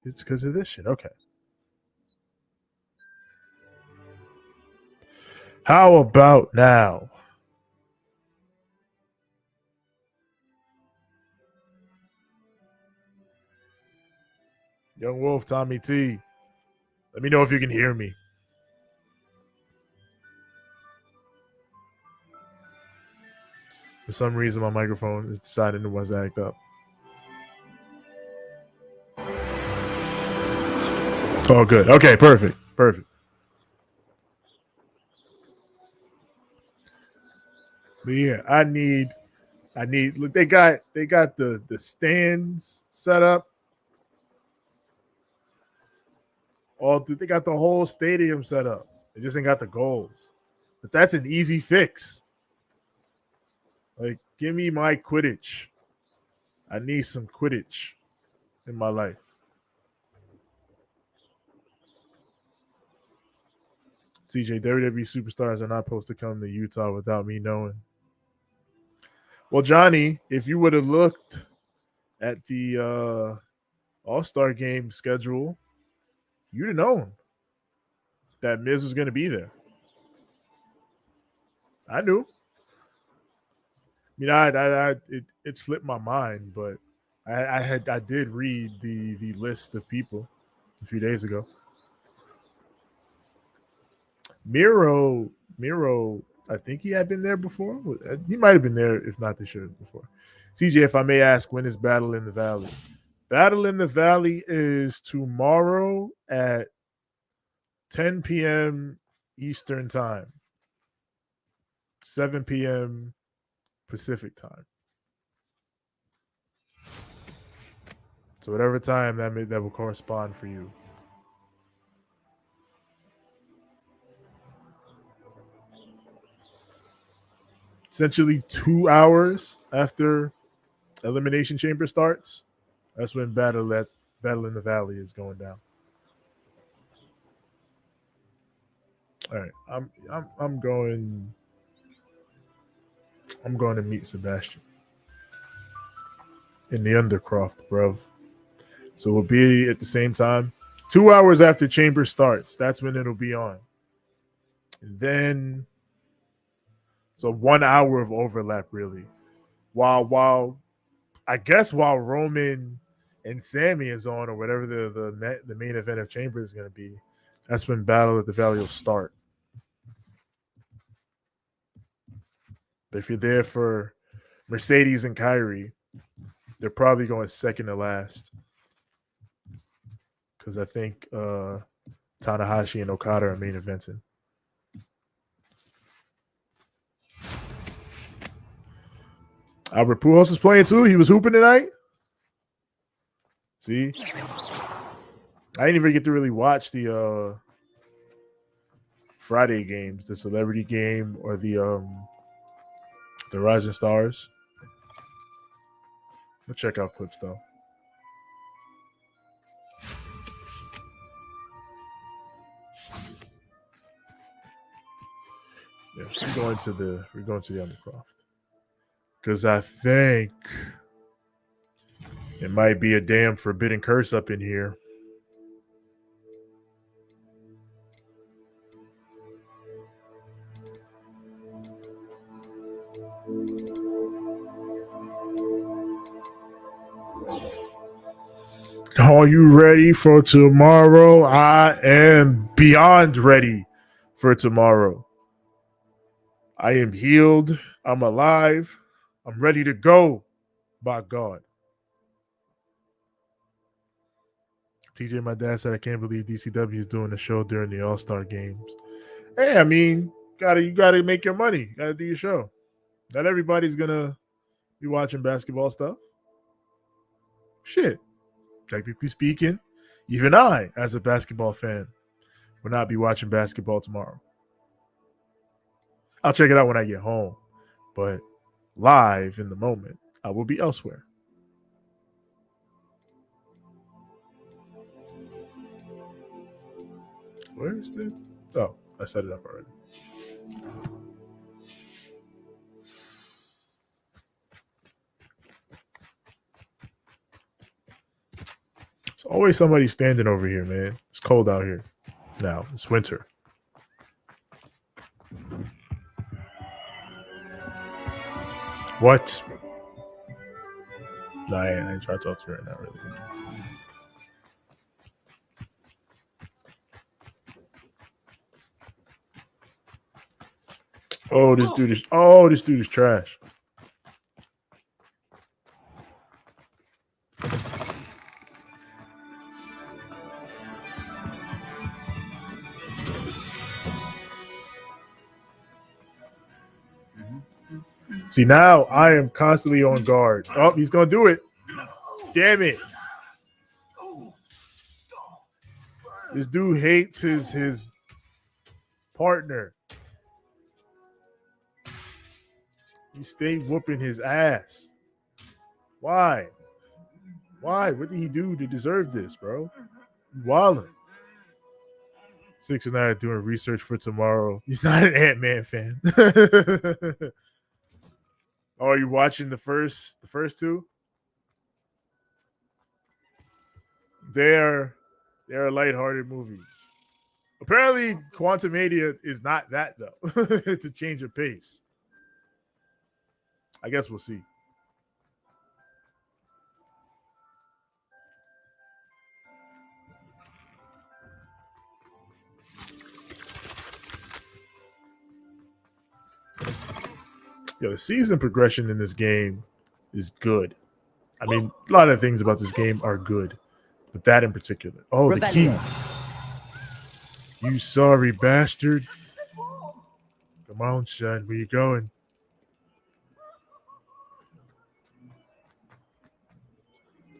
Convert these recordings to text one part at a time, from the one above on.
It's because of this shit. Okay. How about now? Young Wolf, Tommy T. Let me know if you can hear me. For some reason, my microphone is deciding it was act up. Oh, good. Okay, perfect. Perfect. But yeah, I need look, they got the stands set up. They got the whole stadium set up. They just ain't got the goals. But that's an easy fix. Like, give me my Quidditch. I need some Quidditch in my life. TJ, WWE superstars are not supposed to come to Utah without me knowing. Well, Johnny, if you would have looked at the All-Star game schedule, you'd have known that Miz was going to be there. I knew. I mean, it slipped my mind, but I did read the list of people a few days ago. Miro, I think he had been there before. He might have been there, if not this year before. TJ, if I may ask, when is Battle in the Valley? Battle in the Valley is tomorrow at 10 p.m. Eastern Time, 7 p.m. Pacific Time. So whatever time that will correspond for you. Essentially 2 hours after Elimination Chamber starts, that's when Battle in the Valley is going down. All right, I'm going to meet Sebastian in the Undercroft, bruv. So we'll be at the same time. 2 hours after Chamber starts, that's when it'll be on. And then, so 1 hour of overlap, really. While I guess while Roman and Sammy is on, or whatever the main event of Chamber is going to be, that's when Battle at the Valley will start. But if you're there for Mercedes and Kyrie, they're probably going second to last. Because I think Tanahashi and Okada are main eventing. Albert Pujols is playing too. He was hooping tonight. See? I didn't even get to really watch the Friday games, the celebrity game or the Rising Stars. We'll check out clips though. Yeah, we're going to the Undercroft. Because I think It might be a damn forbidden curse up in here. Are you ready for tomorrow? I am beyond ready for tomorrow. I am healed. I'm alive. I'm ready to go. By God. TJ, my dad said, I can't believe DCW is doing a show during the All-Star games. Hey, I mean, you gotta make your money. You gotta do your show. Not everybody's gonna be watching basketball stuff. Shit. Technically speaking, even I, as a basketball fan, will not be watching basketball tomorrow. I'll check it out when I get home, but live in the moment, I will be elsewhere. Where is this? Oh, I set it up already. There's always somebody standing over here, man. It's cold out here. Now, it's winter. What? Nah, I ain't trying to talk to you right now, really. Oh, this dude is trash. See, now I am constantly on guard. Oh, he's going to do it. Damn it. This dude hates his partner. He stayed whooping his ass. Why? What did he do to deserve this, bro? Wildin'. 6 and 9 doing research for tomorrow. He's not an Ant-Man fan. Oh, are you watching the first two? They're lighthearted movies. Apparently, Quantumania is not that though. To change of pace. I guess we'll see. Yo, the season progression in this game is good. I mean, a lot of things about this game are good, but that in particular. Oh, the key. You sorry bastard. Come on, son. Where you going?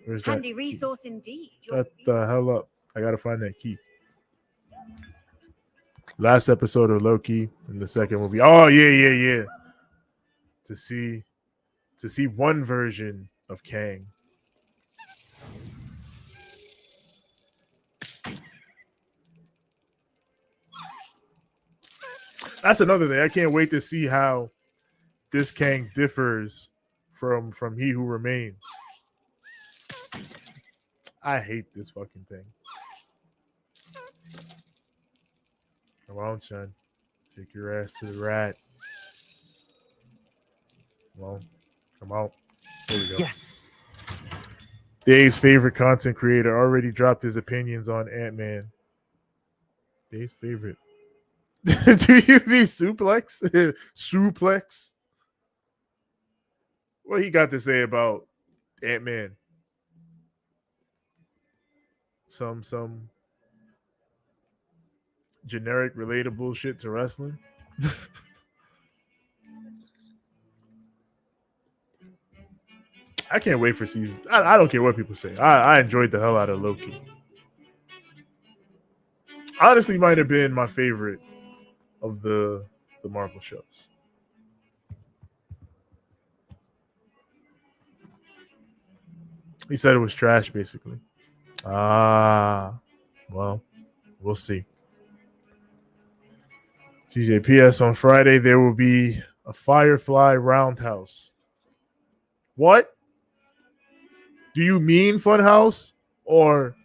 Where's Handy that resource key? Indeed. Shut the hell up. I gotta find that key. Last episode of Loki, and the second will be yeah. To see one version of Kang. That's another thing. I can't wait to see how this Kang differs from He Who Remains. I hate this fucking thing. Come on, son. Take your ass to the rat. Come on. There we go. Yes. Dave's favorite content creator already dropped his opinions on Ant-Man. Dave's favorite. Do you mean suplex? Suplex? What he got to say about Ant-Man? Some generic relatable shit to wrestling? I can't wait for season. I don't care what people say. I enjoyed the hell out of Loki. Honestly, might have been my favorite of the Marvel shows. He said it was trash, basically. Well, we'll see. TJPS on Friday, there will be a Firefly Roundhouse. What? Do you mean Funhouse or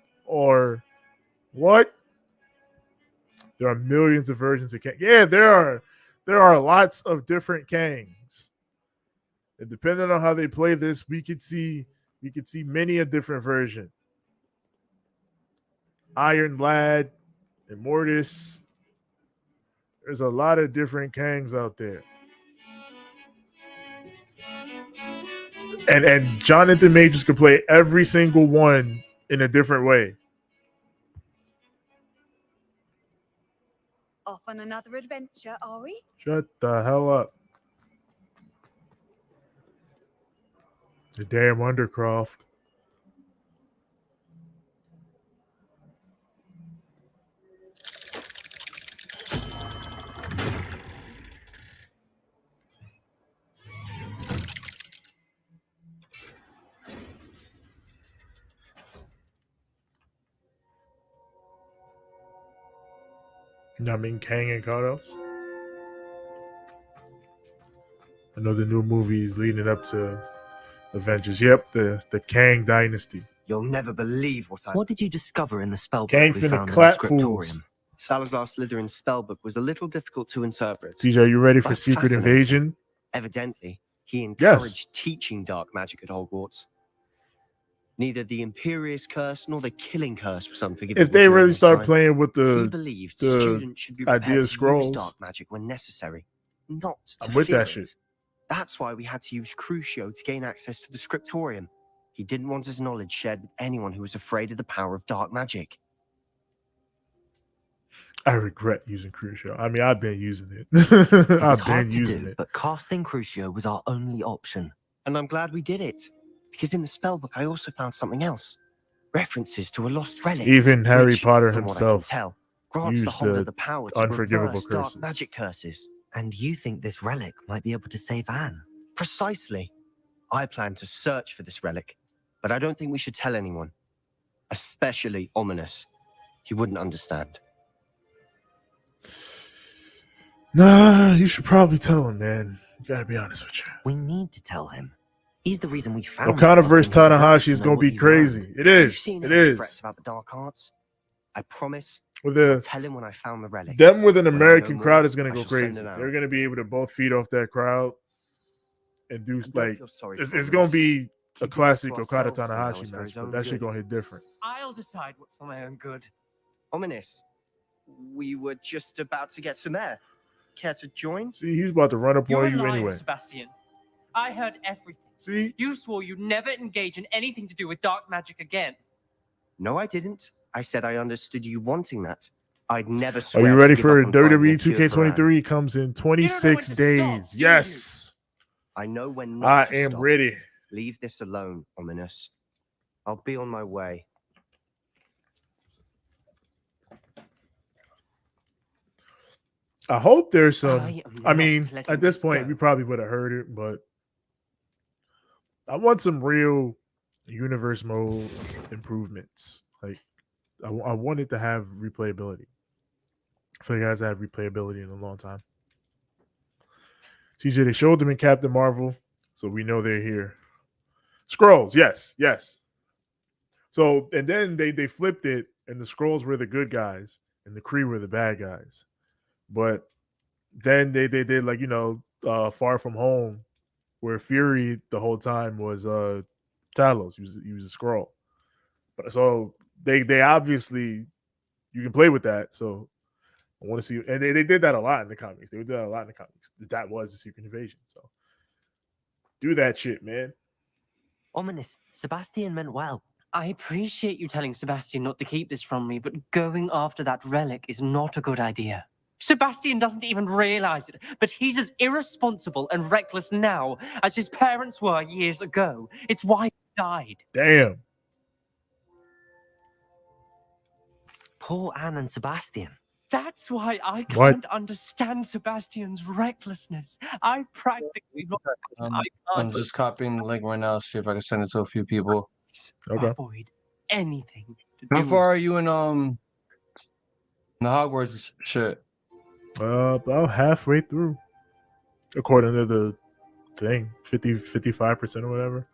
what? There are millions of versions of Kang. Yeah, there are lots of different Kangs. And depending on how they play this, we could see many a different version. Iron Lad, Immortus. There's a lot of different Kangs out there. And Jonathan Majors could play every single one in a different way. Off on another adventure, are we? Shut the hell up. The damn Undercroft. I mean, Kang and Kados. I know the new movie is leading up to Avengers. Yep, the Kang Dynasty. You'll never believe what I... What did you discover in the spellbook Kang we finna found in the clap scriptorium? fools. Salazar Slytherin's spellbook was a little difficult to interpret. CJ, are you ready for But Secret fascinating. Invasion? Evidently, he encouraged teaching dark magic at Hogwarts. Neither the Imperious Curse nor the Killing Curse was unforgivable. If they during really his start time. playing with He the believed the students should be idea prepared of to scrolls. use dark magic when necessary, not to I'm with fear that it. shit. That's why we had to use Crucio to gain access to the scriptorium. He didn't want his knowledge shared with anyone who was afraid of the power of dark magic. I regret using Crucio. I mean, I've been using it. It was I've hard been to using do, it. but casting Crucio was our only option. And I'm glad we did it. Because in the spellbook, I also found something else. References to a lost relic. Even Harry which, Potter from what I can himself tell, grants the used holder the the power to unforgivable reverse dark curses. magic curses. And you think this relic might be able to save Anne? Precisely. I plan to search for this relic, but I don't think we should tell anyone. Especially Ominous. He wouldn't understand. Nah, you should probably tell him, man. You gotta be honest with you. We need to tell him. He's the reason we found Okada versus something. He deserves Tanahashi to is know gonna what be you've crazy. learned. It You've is. seen It how he is. frets about the dark arts. I promise With I'll the tell him when I found the relic. them with an When I know American more, crowd is gonna I go shall send crazy. it out. They're gonna be able to both feed off that crowd and do And don't like feel sorry it's for gonna Ominous. be a Keeping this classic to Okada ourselves for now Tanahashi is for match, his but own that shit good. gonna hit different. I'll decide what's for my own good. Ominous, we were just about to get some air. Care to join? See, he's about to run up You're on you lying, anyway. Sebastian. I heard everything. See, You swore you'd never engage in anything to do with dark magic again. No, I didn't. I said I understood you wanting that. I'd never are swear you to ready give for up on finding WWE a cure for Anne. 2K23? Comes in 26 when to stop, days. do you? Yes, I know when I not to am stop. ready. Leave this alone, Ominous. I'll be on my way. I hope there's some. I am I not mean, letting at this this point, go. we probably would have heard it, but I want some real universe mode improvements. Like, I want it to have replayability. I feel like it hasn't had replayability in a long time. TJ, they showed them in Captain Marvel, so we know they're here. Scrolls, yes. So, and then they flipped it, and the Scrolls were the good guys, and the Kree were the bad guys. But then they did like, Far From Home, where Fury the whole time was Talos. He was a Skrull. But so they obviously, you can play with that. So I want to see, and they did that a lot in the comics. They did that a lot in the comics. That was the Secret Invasion. So do that shit, man. Ominous, Sebastian meant well. I appreciate you telling Sebastian not to keep this from me, but going after that relic is not a good idea. Sebastian doesn't even realize it, but he's as irresponsible and reckless now as his parents were years ago. It's why he died. Damn. Poor Anne and Sebastian. That's why I What? can't understand Sebastian's recklessness. I've practically not I'm just copying the link right now, see if I can send it to a few people. Okay. avoid anything to do How with far are you in the Hogwarts shit? About halfway through, according to the thing, 55% or whatever.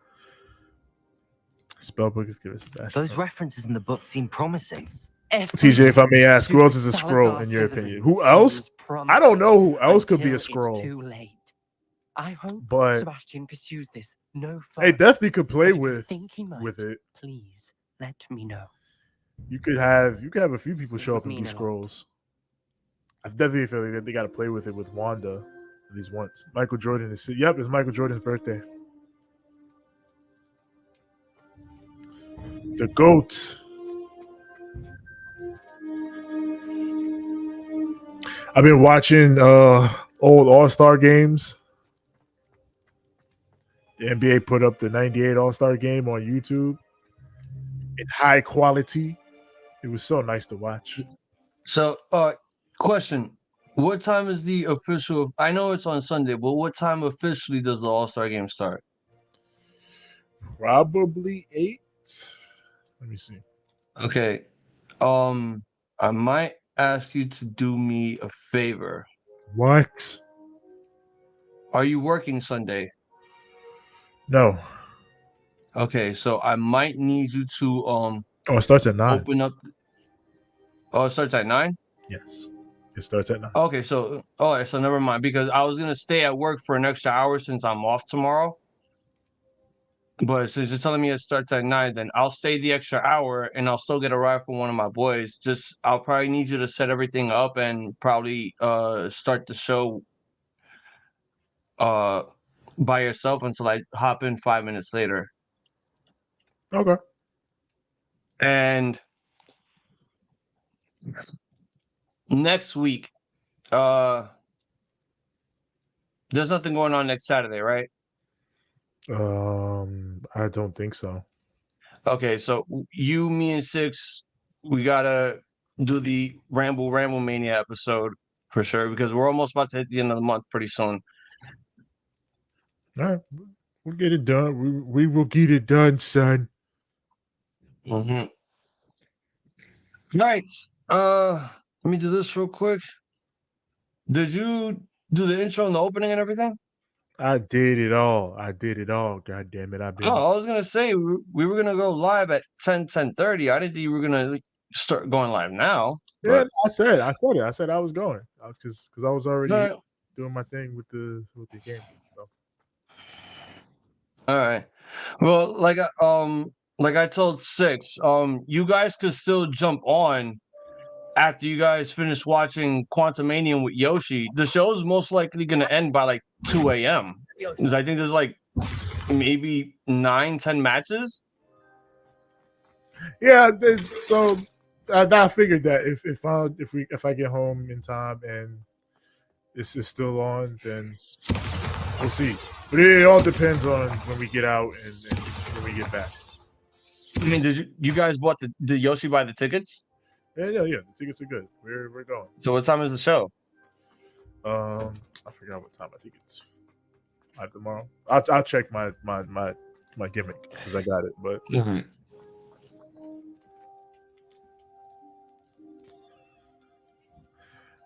Spellbook is good. Those references in the book seem promising. TJ, if I may ask, who else is a Salazar scroll in your Slytherin opinion? Who else? seems I don't know who promising else could be a until it's scroll, too late. I hope but Sebastian pursues this no they further. definitely could play But if you with think he might, it. Please let me know. You could have a few people show would up and mean be a lot. scrolls. I definitely feel like they got to play with it with Wanda at least once. Michael Jordan is yep, it's Michael Jordan's birthday. The GOAT. I've been watching old All-Star games. The NBA put up the 98 All-Star game on YouTube in high quality. It was so nice to watch. So, question: what time is the official? I know it's on Sunday, but what time officially does the All-Star game start? Probably 8. Let me see. Okay. I might ask you to do me a favor. What? Are you working Sunday? No. Okay, so I might need you to Oh, it starts at 9. open up. Oh, it starts at 9? Yes. It starts at 9. Okay, so all right, so never mind, because I was gonna stay at work for an extra hour since I'm off tomorrow. But since you're telling me it starts at 9, then I'll stay the extra hour and I'll still get a ride from one of my boys. Just I'll probably need you to set everything up and probably start the show by yourself until I hop in 5 minutes later. Okay. And next week, there's nothing going on next Saturday, right? I don't think so. Okay, so you, me, and Six, we gotta do the Ramblemania episode for sure because we're almost about to hit the end of the month pretty soon. All right. We'll get it done. We will get it done, son. Mm-hmm. Right. Let me do this real quick. Did you do the intro and the opening and everything? I did it all. God damn it. I've been Oh, I was gonna say we were gonna go live at 10:30. I didn't think you were gonna start going live now. Yeah, But I said it. I said I was going. Because I was already all right. doing my thing with the game. So. All right. Well, like I told Six, you guys could still jump on after you guys finish watching Quantumania with Yoshi. The show's most likely gonna end by like 2 a.m. Because I think there's like maybe 9-10 matches. Yeah, so I figured that if I get home in time and this is still on, then we'll see. But it all depends on when we get out and when we get back. I mean, did you guys bought did Yoshi buy the tickets? Yeah. The tickets are good. We're going. So what time is the show? I forgot what time. I think it's 5 tomorrow. I'll check my gimmick because I got it. But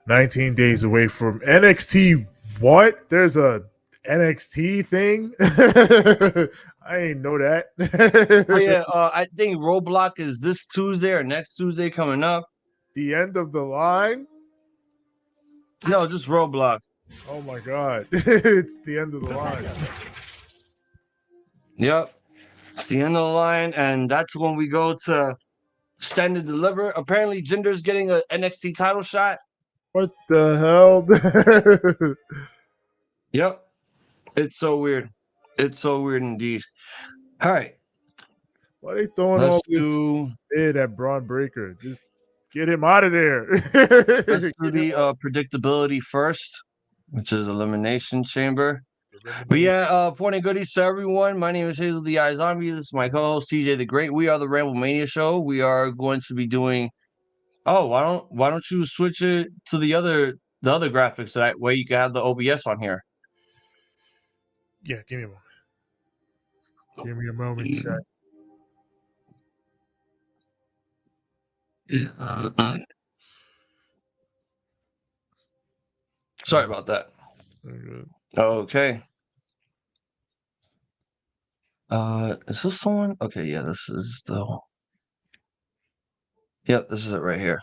19 days away from NXT. What? There's a NXT thing? I ain't know that. Oh yeah, I think Roadblock is this Tuesday or next Tuesday coming up. The end of the line? No, just Roadblock. Oh my god. It's the end of the line. Yep. It's the end of the line, and that's when we go to Stand and Deliver. Apparently, Jinder's getting an NXT title shot. What the hell? Yep. It's so weird. It's so weird indeed. All right. Why are they throwing Let's all this bid at Braun Breaker? Just get him out of there. Let's do the predictability first, which is Elimination Chamber. But yeah, point and goodies to everyone. My name is Hazel the Eye Zombie. This is my co-host TJ the Great. We are the Ramblemania Show. We are going to be doing. Oh, why don't you switch it to the other graphics so that way you can have the OBS on here? Yeah, give me a moment. Give me a moment, chat. Sorry about that. Okay. Is this someone? Okay, yeah, this is the. Yep, this is it right here.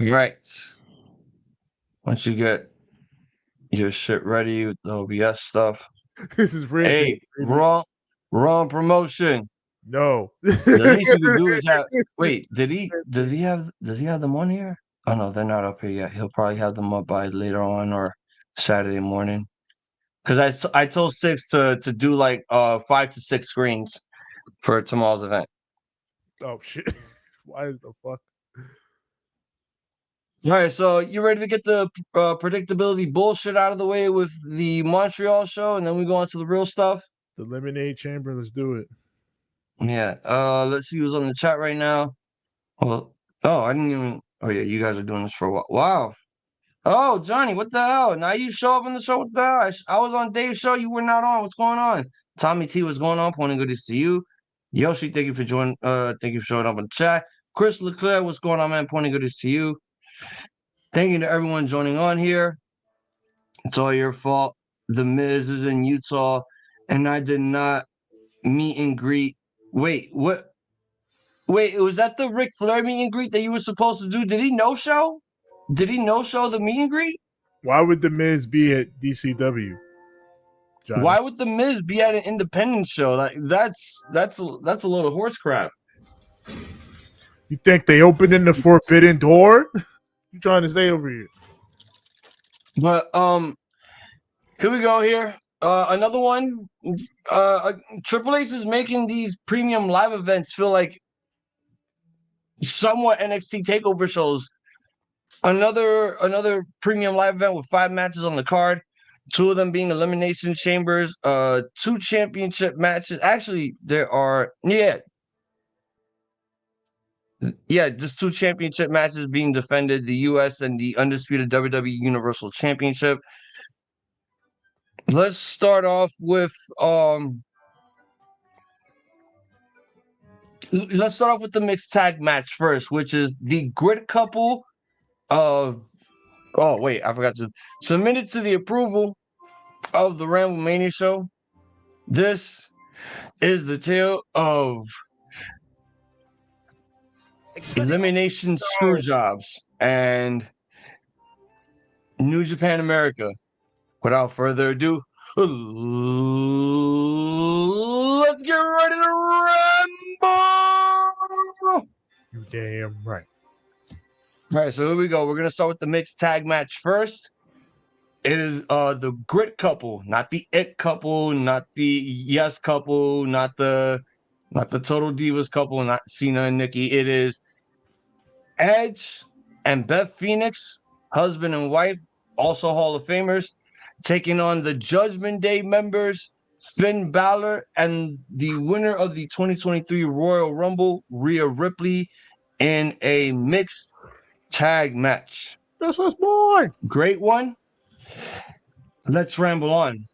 Right. Once you get your shit ready with the OBS stuff. This is rigged. Hey, wrong promotion. No. The least you could do is have. Wait, does he have them on here? Oh no, they're not up here yet. He'll probably have them up by later on or Saturday morning. Because I told Six to do like 5 to 6 screens for tomorrow's event. Oh shit. Why is the fuck? All right, so you ready to get the predictability bullshit out of the way with the Montreal show, and then we go on to the real stuff? The Elimination Chamber, let's do it. Yeah. Let's see who's on the chat right now. Well, I didn't even. Oh yeah, you guys are doing this for a while. Wow. Oh, Johnny, what the hell? Now you show up on the show. What the hell? I was on Dave's show. You were not on. What's going on? Tommy T, what's going on? Pointing goodies to you. Yoshi, thank you for joining. Thank you for showing up on the chat. Chris Leclerc, what's going on, man? Pointing goodies to you. Thank you to everyone joining on here. It's all your fault. The Miz is in Utah, and I did not meet and greet. Wait, what? Wait, was that the Ric Flair meet and greet that you were supposed to do? Did he no-show? Did he no-show the meet and greet? Why would the Miz be at DCW? Johnny? Why would the Miz be at an independent show? Like that's a load of horse crap. You think they opened in the forbidden door? You trying to say over here? But here we go. Here, another one. Triple H is making these premium live events feel like somewhat NXT takeover shows. Another premium live event with 5 matches on the card. 2 of them being Elimination Chambers. 2 championship matches. Actually, there are just 2 championship matches being defended: the U.S. and the undisputed WWE Universal Championship. Let's start off with the mixed tag match first, which is the Grit couple of. Oh wait, I forgot to submit it to the approval of the Ramblemania show. This is the tale of Elimination Screwjobs and New Japan America. Without further ado, let's get ready to ramble! You damn right. All right, so here we go. We're going to start with the mixed tag match first. It is the Grit couple, not the It couple, not the Yes couple, not the Total Divas couple, not Cena and Nikki. It is Edge and Beth Phoenix, husband and wife, also Hall of Famers, taking on the Judgment Day members, Finn Balor, and the winner of the 2023 Royal Rumble, Rhea Ripley, in a mixed tag match. That's us, boy. Great one. Let's ramble on.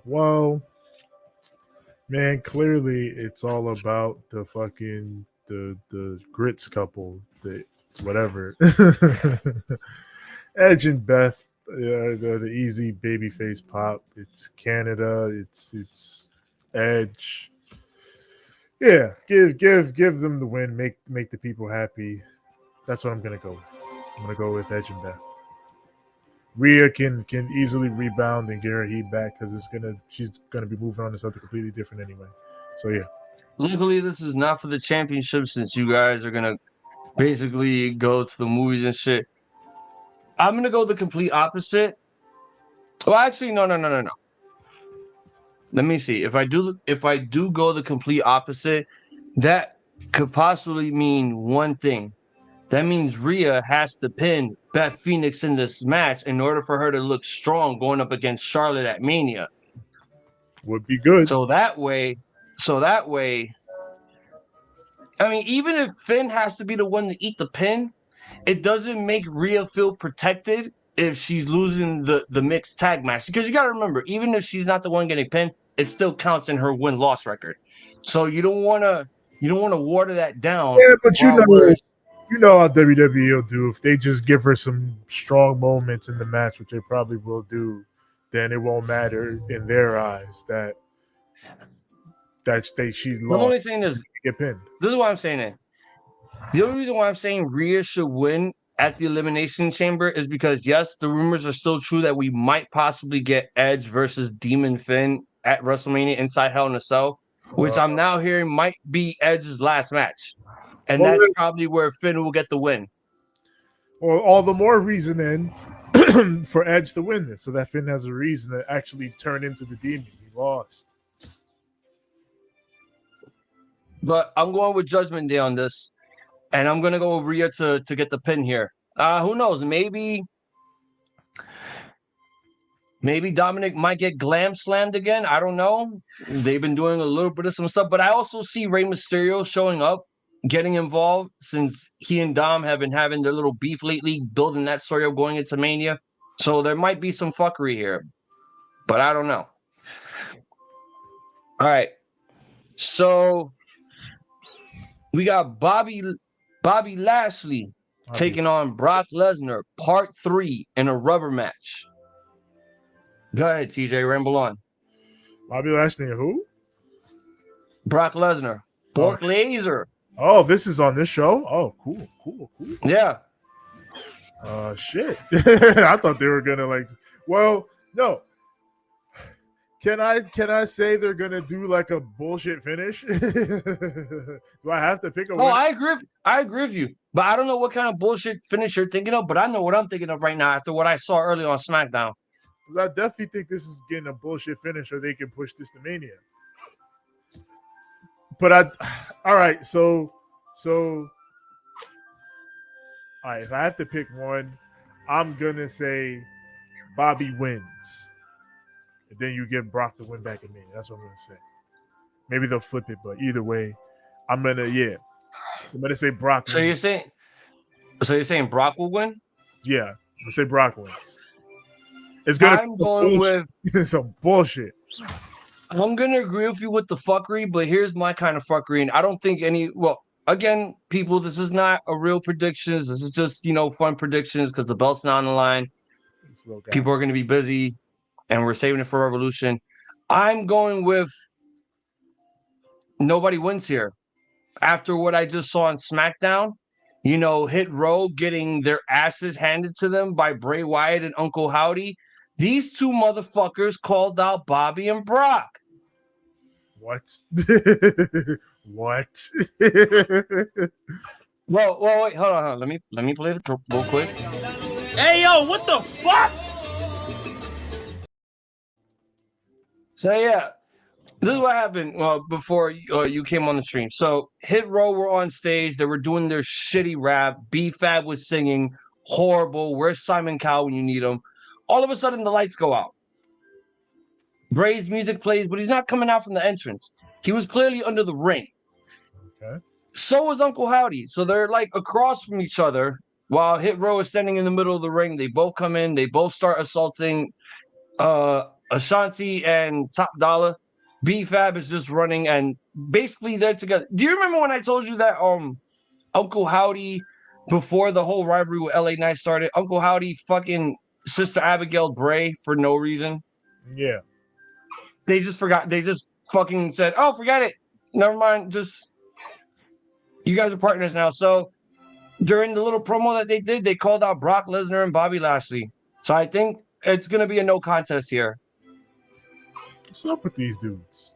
Well, man, clearly it's all about the fucking the Grits couple, the whatever. Edge and Beth, the easy babyface pop. It's Canada. It's Edge. Yeah, give them the win. Make the people happy. That's what I'm gonna go with. I'm gonna go with Edge and Beth. Rhea can easily rebound and get her heat back because she's gonna be moving on to something completely different anyway. So yeah. Luckily, this is not for the championship since you guys are gonna basically go to the movies and shit. I'm gonna go the complete opposite. Well, actually, no. Let me see. If I do go the complete opposite, that could possibly mean one thing. That means Rhea has to pin Beth Phoenix in this match in order for her to look strong going up against Charlotte at Mania. Would be good. So that way, I mean, even if Finn has to be the one to eat the pin, it doesn't make Rhea feel protected if she's losing the mixed tag match. Because you got to remember, even if she's not the one getting pinned, it still counts in her win-loss record. So you don't want to water that down. Yeah, but You know how WWE will do. If they just give her some strong moments in the match, which they probably will do, then it won't matter in their eyes that she I'm only lost. saying this. Get pinned. This is why I'm saying it. The only reason why I'm saying Rhea should win at the Elimination Chamber is because, yes, the rumors are still true that we might possibly get Edge versus Demon Finn at WrestleMania inside Hell in a Cell, which I'm now hearing might be Edge's last match. And Well, that's probably where Finn will get the win. Well, all the more reason then for Edge to win this, so that Finn has a reason to actually turn into the demon. He lost. But I'm going with Judgment Day on this. And I'm going to go with Rhea to get the pin here. Who knows? Maybe Dominic might get glam slammed again. I don't know. They've been doing a little bit of some stuff. But I also see Rey Mysterio showing up, getting involved, since he and Dom have been having their little beef lately, building that story up going into Mania. So there might be some fuckery here. But I don't know. All right. So we got Bobby Lashley taking on Brock Lesnar, part 3 in a rubber match. Go ahead, TJ, ramble on. Bobby Lashley and who? Brock Lesnar. Brock Lesnar. Oh, this is on this show? Oh, cool. Yeah. Shit. I thought they were gonna no. Can I say they're gonna do like a bullshit finish? Do I have to pick a? Oh, I agree with you. But I don't know what kind of bullshit finish you're thinking of. But I know what I'm thinking of right now after what I saw earlier on SmackDown. I definitely think this is getting a bullshit finish, or they can push this to Mania. But all right. So, all right. If I have to pick one, I'm gonna say Bobby wins. And then you give Brock the win back in Mania. That's what I'm going to say. Maybe they'll flip it, but either way, I'm going to say Brock wins. So you're saying Brock will win? Yeah. I'm going to say Brock wins. It's going to be some bullshit. I'm going to agree with you with the fuckery, but here's my kind of fuckery. And I don't think again, people, this is not a real predictions. This is just, fun predictions because the belt's not on the line. People are going to be busy. And we're saving it for Revolution. I'm going with nobody wins here. After what I just saw on SmackDown, Hit Row getting their asses handed to them by Bray Wyatt and Uncle Howdy. These two motherfuckers called out Bobby and Brock. What? What? Well, wait, hold on. Let me play the clip real quick. Hey, yo, what the fuck? So yeah, this is what happened before you came on the stream. So Hit Row were on stage. They were doing their shitty rap. B-Fab was singing horrible. Where's Simon Cowell when you need him? All of a sudden, the lights go out. Bray's music plays, but he's not coming out from the entrance. He was clearly under the ring. Okay. So was Uncle Howdy. So they're like across from each other while Hit Row is standing in the middle of the ring. They both come in. They both start assaulting Ashanti and Top Dollar. B-Fab is just running, and basically they're together. Do you remember when I told you that Uncle Howdy, before the whole rivalry with LA Knight started, Uncle Howdy fucking Sister Abigail Bray for no reason? Yeah. They just forgot. They just fucking said, oh, forget it. Never mind. Just, you guys are partners now. So during the little promo that they did, they called out Brock Lesnar and Bobby Lashley. So I think it's going to be a no contest here. What's up with these dudes?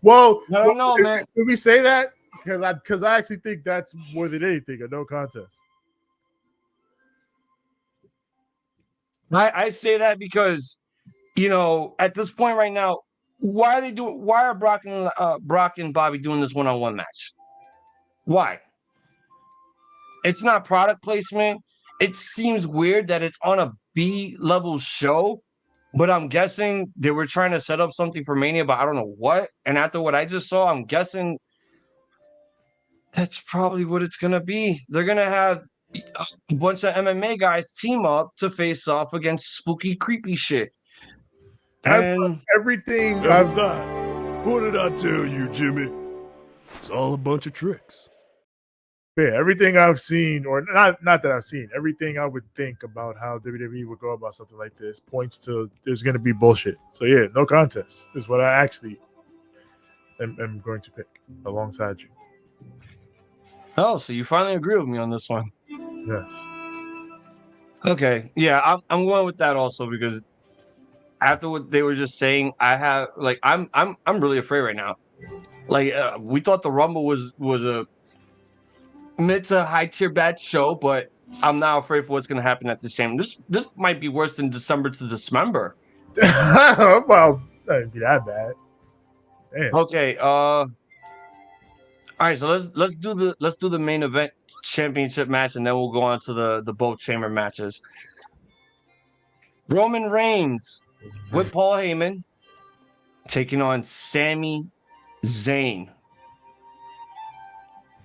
Well, I don't know, man. Did we say that? Because I actually think that's more than anything a no contest. I say that because, at this point right now, why are Brock and Bobby doing this one-on-one match? Why? It's not product placement. It seems weird that it's on a B-level show, but I'm guessing they were trying to set up something for Mania, but I don't know what. And after what I just saw, I'm guessing that's probably what it's going to be. They're going to have a bunch of MMA guys team up to face off against spooky, creepy shit. And everything. What did I tell you, Jimmy? It's all a bunch of tricks. But yeah, everything I've seen, or not that I've seen, everything I would think about how WWE would go about something like this points to there's going to be bullshit. So yeah, no contest is what I actually am going to pick alongside you. Oh, so you finally agree with me on this one? Yes. Okay, yeah, I'm going with that also because after what they were just saying, I'm really afraid right now. Like we thought the Rumble was a mid to high tier bad show, but I'm now afraid for what's going to happen at this chamber. This might be worse than December to Dismember. Well, that didn't be that bad. Damn. Okay, all right, so let's do the main event championship match, and then we'll go on to the both chamber matches. Roman Reigns with Paul Heyman taking on Sami Zayn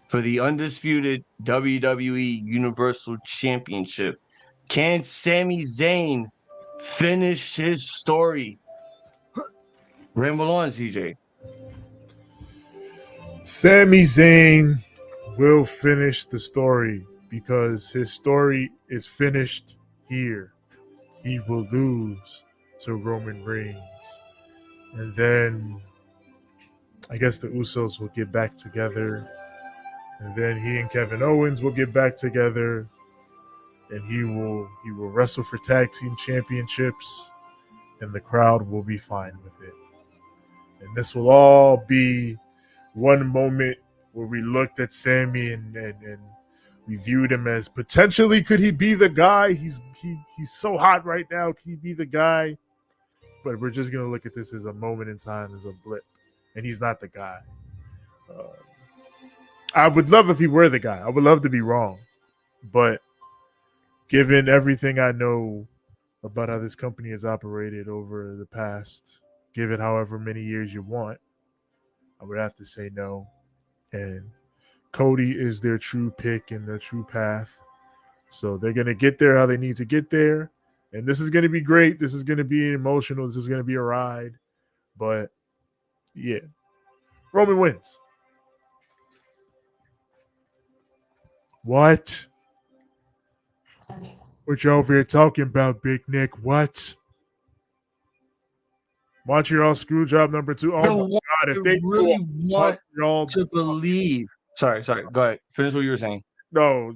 for the undisputed WWE Universal Championship. Can Sami Zayn finish his story? Ramble on, CJ. Sami Zayn will finish the story because his story is finished here. He will lose to Roman Reigns. And then I guess the Usos will get back together. And then he and Kevin Owens will get back together. And he will wrestle for tag team championships. And the crowd will be fine with it. And this will all be one moment where we looked at Sami and we viewed him as potentially could he be the guy? He's so hot right now. Could he be the guy? But we're just gonna look at this as a moment in time, as a blip, and he's not the guy. I would love if he were the guy. I would love to be wrong, but given everything I know about how this company has operated over the past, given however many years you want, I would have to say no. And Cody is their true pick and their true path. So they're going to get there how they need to get there. And this is going to be great. This is going to be emotional. This is going to be a ride. But, yeah. Roman wins. What? What you over here talking about, Big Nick? What? Montreal Screwjob number 2. Oh, my God. If they really want Montreal to believe. Sorry. Go ahead. Finish what you were saying. No,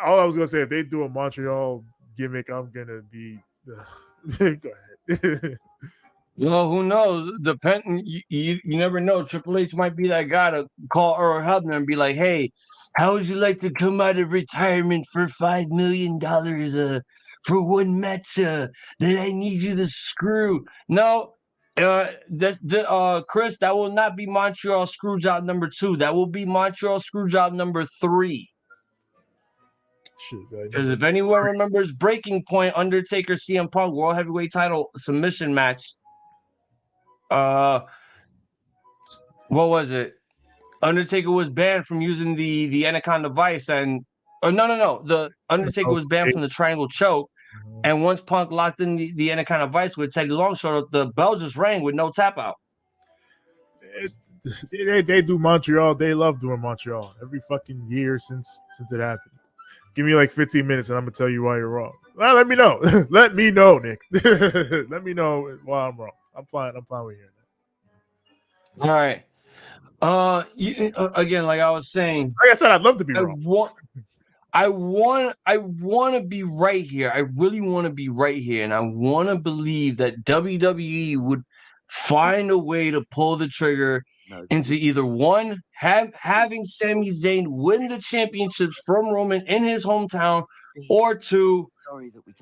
all I was going to say, if they do a Montreal gimmick, I'm going to be... Go ahead. Well, who knows? You never know. Triple H might be that guy to call Earl Hebner and be like, hey, how would you like to come out of retirement for $5 million for one match that I need you to screw? No. Chris, that will not be Montreal Screwjob number 2. That will be Montreal Screwjob number 3. Because if anyone remembers Breaking Point, Undertaker, CM Punk World Heavyweight Title submission match, what was it? Undertaker was banned from using the Anaconda Vice, and the Undertaker was banned from the Triangle Choke. And once Punk locked in the Anaconda Vice with Teddy Long showed up, the bell just rang with no tap out. They do Montreal. They love doing Montreal every fucking year since it happened. Give me like 15 minutes and I'm going to tell you why you're wrong. Well, let me know. Let me know, Nick. Let me know why I'm wrong. I'm fine with hearing that. All right. Again, like I was saying. Like I said, I'd love to be wrong. I want to be right here. I really want to be right here. And I want to believe that WWE would find a way to pull the trigger into either one, having Sami Zayn win the championships from Roman in his hometown, or two,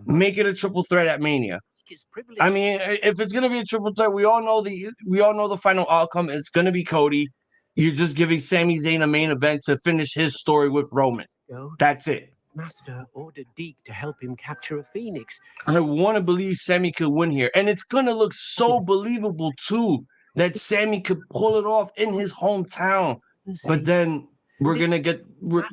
make it a triple threat at Mania. I mean, if it's gonna be a triple threat, we all know the final outcome. It's gonna be Cody. You're just giving Sami Zayn a main event to finish his story with Roman. That's it. Master ordered Deke to help him capture a phoenix. I want to believe Sami could win here. And it's going to look so believable, too, that Sami could pull it off in his hometown. But then we're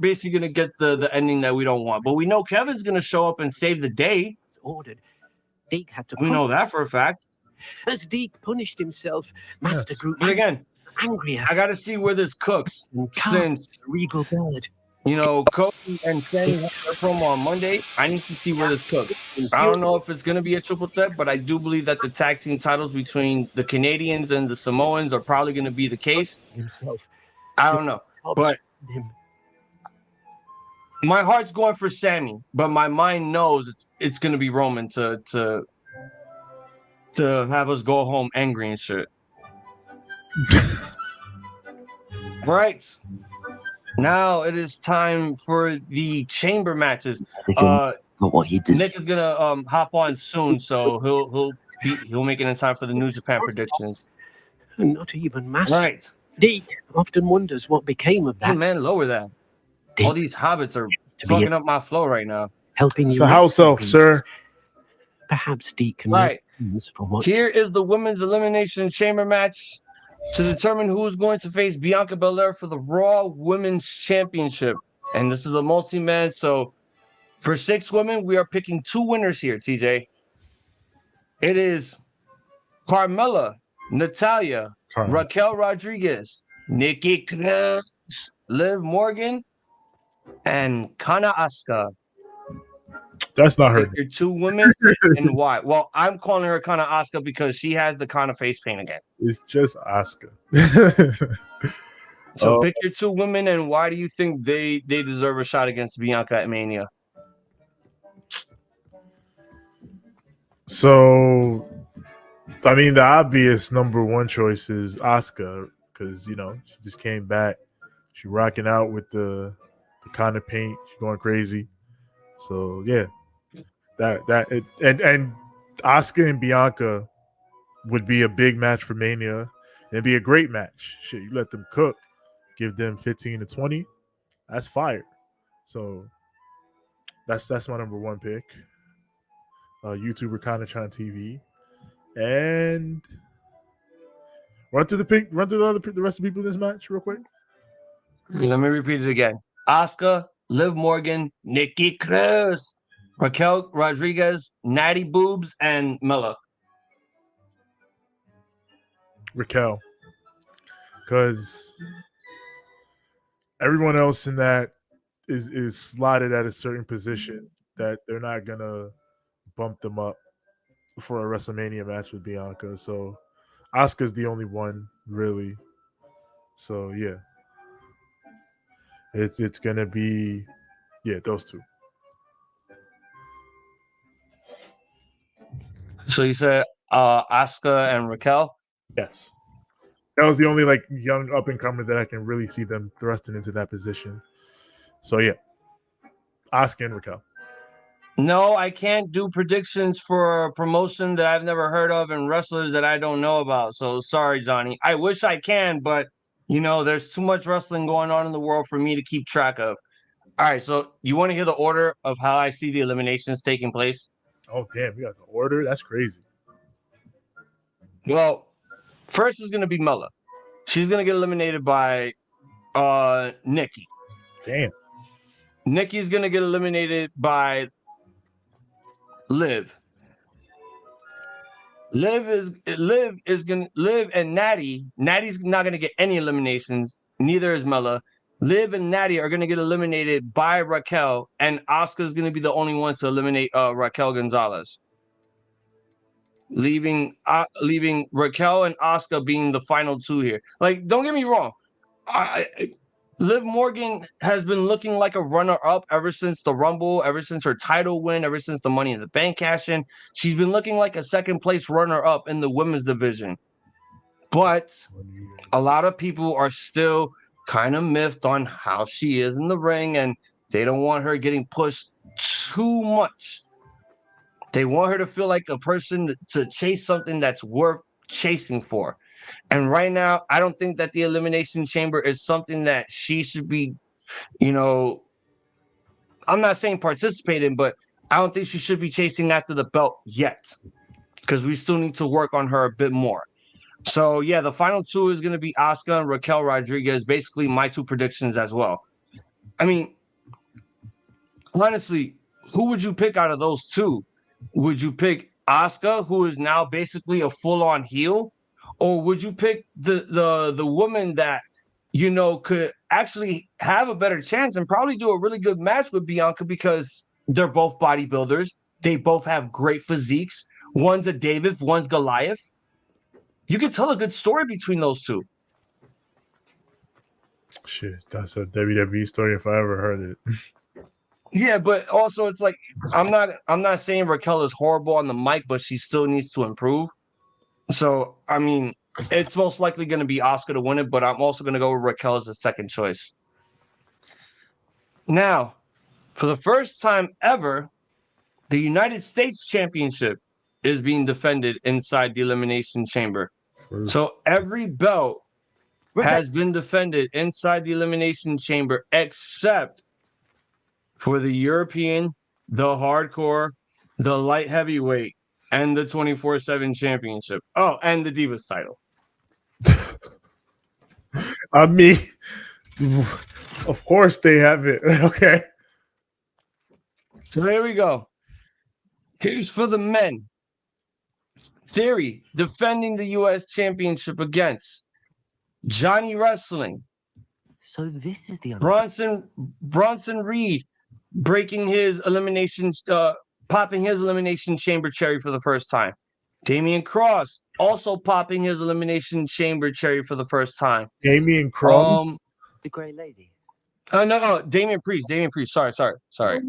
basically going to get the ending that we don't want. But we know Kevin's going to show up and save the day. Ordered. Deke had to. We know that for a fact. As Deke punished himself, Master grew but again, angrier. I got to see where this cooks since regal bird. Cody and Sammy have their promo on Monday. I need to see where this cooks. I don't know if it's going to be a triple threat, but I do believe that the tag team titles between the Canadians and the Samoans are probably going to be the case. Himself. I don't know, but Him. my heart's going for Sammy, but my mind knows it's going to be Roman to have us go home angry and shit. All right. Now it is time for the chamber matches. Got what he does. Nick is gonna hop on soon, so he'll make it in time for the New Japan predictions. Not even master. Right. Deke often wonders what became of Hey that. man, lower that. Deke, All these hobbits are to be fucking up my flow right now. helping It's you. a house elf, sir. Perhaps Deke can Right. make amends for what. Here is the women's elimination chamber match to determine who is going to face Bianca Belair for the Raw Women's Championship. And this is a multi-man, so for 6 women, we are picking 2 winners here, TJ. It is Carmella, Natalya, Raquel Rodriguez, Nikki Cross, Liv Morgan, and Kana Asuka. That's not her. Pick your 2 women and why? Well, I'm calling her Kana Asuka because she has the Kana face paint again. It's just Asuka. So pick your 2 women and why do you think they deserve a shot against Bianca at Mania? So, I mean, the obvious number one choice is Asuka because she just came back. She rocking out with the kind of paint. She's going crazy. So yeah, and Asuka and Bianca would be a big match for Mania. It'd be a great match. Shit, you let them cook, give them 15 to 20. That's fire. So that's my number one pick. YouTuber Kanachan TV, and run through the rest of the people in this match real quick. Let me repeat it again. Asuka, Liv Morgan, Nikki Cross, Raquel Rodriguez, Natty Boobs, and Mella. Raquel, because everyone else in that is slotted at a certain position that they're not gonna bump them up for a WrestleMania match with Bianca. So Asuka's the only one really. So yeah, it's gonna be those 2. So you said Asuka and Raquel? Yes. That was the only young up and comer that I can really see them thrusting into that position. So yeah, Asuka and Raquel. No, I can't do predictions for a promotion that I've never heard of and wrestlers that I don't know about. So sorry, Johnny. I wish I can, but there's too much wrestling going on in the world for me to keep track of. All right, so you want to hear the order of how I see the eliminations taking place? Oh damn, we got the order. That's crazy. Well, first is going to be Mella. She's going to get eliminated by Nikki. Damn. Nikki's going to get eliminated by Liv. Liv and Natty. Natty's not going to get any eliminations. Neither is Mella. Liv and Natty are going to get eliminated by Raquel, and Asuka's going to be the only one to eliminate Raquel Gonzalez, leaving Raquel and Asuka being the final 2 here. Don't get me wrong, Liv Morgan has been looking like a runner-up ever since the Rumble, ever since her title win, ever since the Money in the Bank cash-in. She's been looking like a second-place runner-up in the women's division. But a lot of people are still kind of miffed on how she is in the ring, and they don't want her getting pushed too much. They want her to feel like a person to chase something that's worth chasing for. And right now, I don't think that the Elimination Chamber is something that she should be, I'm not saying participate in, but I don't think she should be chasing after the belt yet, because we still need to work on her a bit more. So, yeah, the final 2 is going to be Asuka and Raquel Rodriguez, basically my 2 predictions as well. I mean, honestly, who would you pick out of those 2? Would you pick Asuka, who is now basically a full-on heel? Or would you pick the woman that could actually have a better chance and probably do a really good match with Bianca because they're both bodybuilders. They both have great physiques. One's a David, one's Goliath. You can tell a good story between those two. Shit, that's a WWE story if I ever heard it. Yeah, but also it's like I'm not saying Raquel is horrible on the mic, but she still needs to improve. So I mean, it's most likely going to be Asuka to win it, but I'm also going to go with Raquel as a second choice. Now, for the first time ever, the United States Championship is being defended inside the Elimination Chamber. So every belt has been defended inside the Elimination Chamber except for the European, the Hardcore, the Light Heavyweight, and the 24/7 Championship. Oh, and the Divas title. I mean, of course they have it. Okay. So there we go. Here's for the men. Theory defending the U.S. Championship against Johnny Wrestling. So this is the Bronson Reed breaking his popping his Elimination Chamber cherry for the first time. Damian Cross also popping his Elimination Chamber cherry for the first time. Damian Cross? The Grey Lady. No, Damian Priest. Sorry.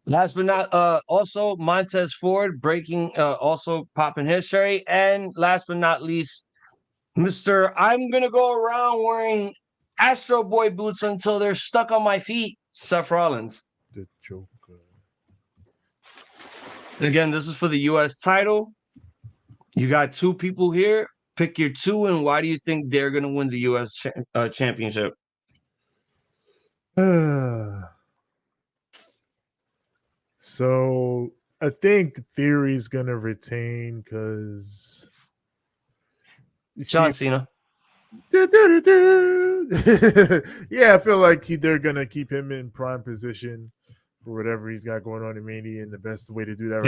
Last but not also Montez Ford breaking also popping his cherry. And last but not least, Mr. I'm gonna go around wearing Astro Boy boots until they're stuck on my feet, Seth Rollins. The Joker. Again, this is for the U.S. title. You got two people here. Pick your two, and why do you think they're going to win the U.S. championship? So I think Theory is going to retain because John Cena. Yeah, I feel like they're going to keep him in prime position for whatever he's got going on in Mania, and the best way to do that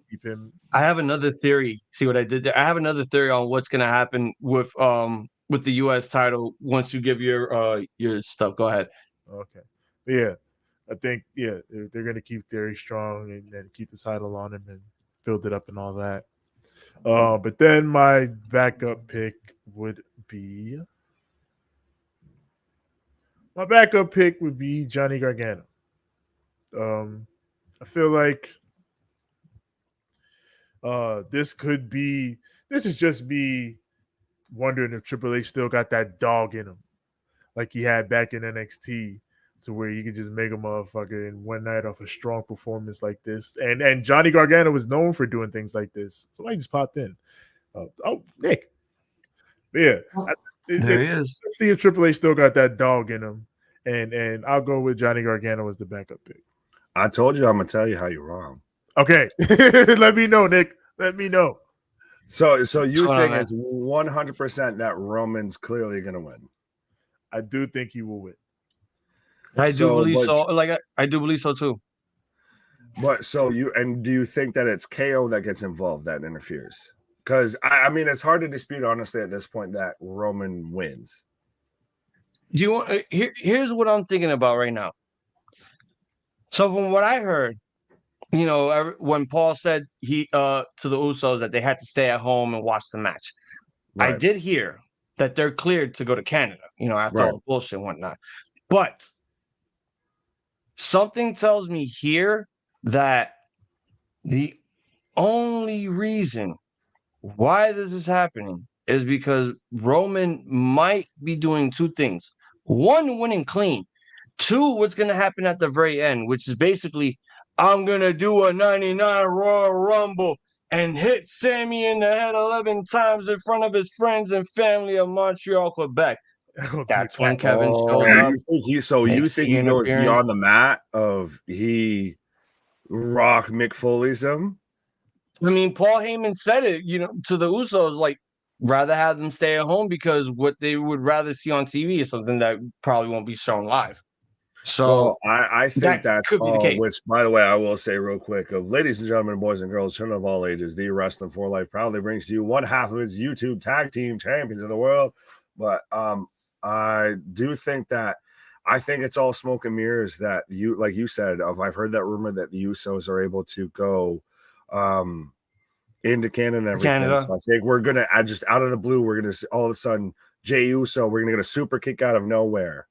keep him. I have another theory. See what I did there? I have another theory on what's going to happen with the U.S. title once you give your stuff. Go ahead. Okay. Yeah. I think, they're going to keep Theory strong and then keep the title on him and build it up and all that. But then my backup pick would be Johnny Gargano. I feel like this is just me wondering if Triple H still got that dog in him like he had back in NXT, to where you could just make a motherfucker in one night off a strong performance like this. And Johnny Gargano was known for doing things like this. So I just popped in. Nick. But yeah. There he is. Let's see if Triple H still got that dog in him. And I'll go with Johnny Gargano as the backup pick. I told you I'm going to tell you how you're wrong. Okay. Let me know, Nick. Let me know. So you think it's 100% that Roman's clearly going to win? I do think he will win. I do believe so. I do believe so too. But do you think that it's KO that gets involved that interferes? Because I mean, it's hard to dispute honestly at this point that Roman wins. Do you want? Here's what I'm thinking about right now. So from what I heard, when Paul said to the Usos that they had to stay at home and watch the match, right. I did hear that they're cleared to go to Canada. After all the bullshit and whatnot, but something tells me here that the only reason why this is happening is because Roman might be doing two things. One, winning clean. Two, what's going to happen at the very end, which is basically, I'm going to do a 99 Royal Rumble and hit Sammy in the head 11 times in front of his friends and family of Montreal, Quebec. That's when Kevin shows up. You think he goes beyond the mat of he Rock Mick Foley's him? I mean, Paul Heyman said it, to the Usos, like, rather have them stay at home because what they would rather see on TV is something that probably won't be shown live. So I think that's could be the case. Which, by the way, I will say real quick, ladies and gentlemen, boys and girls, children of all ages, the Wrestling for Life proudly brings to you one half of its YouTube Tag Team Champions of the World, But I do think that I think it's all smoke and mirrors that you, like you said, I've heard that rumor that the Usos are able to go into Canada and everything. Canada. So I think we're gonna just out of the blue, we're gonna all of a sudden Jey Uso, we're gonna get a super kick out of nowhere.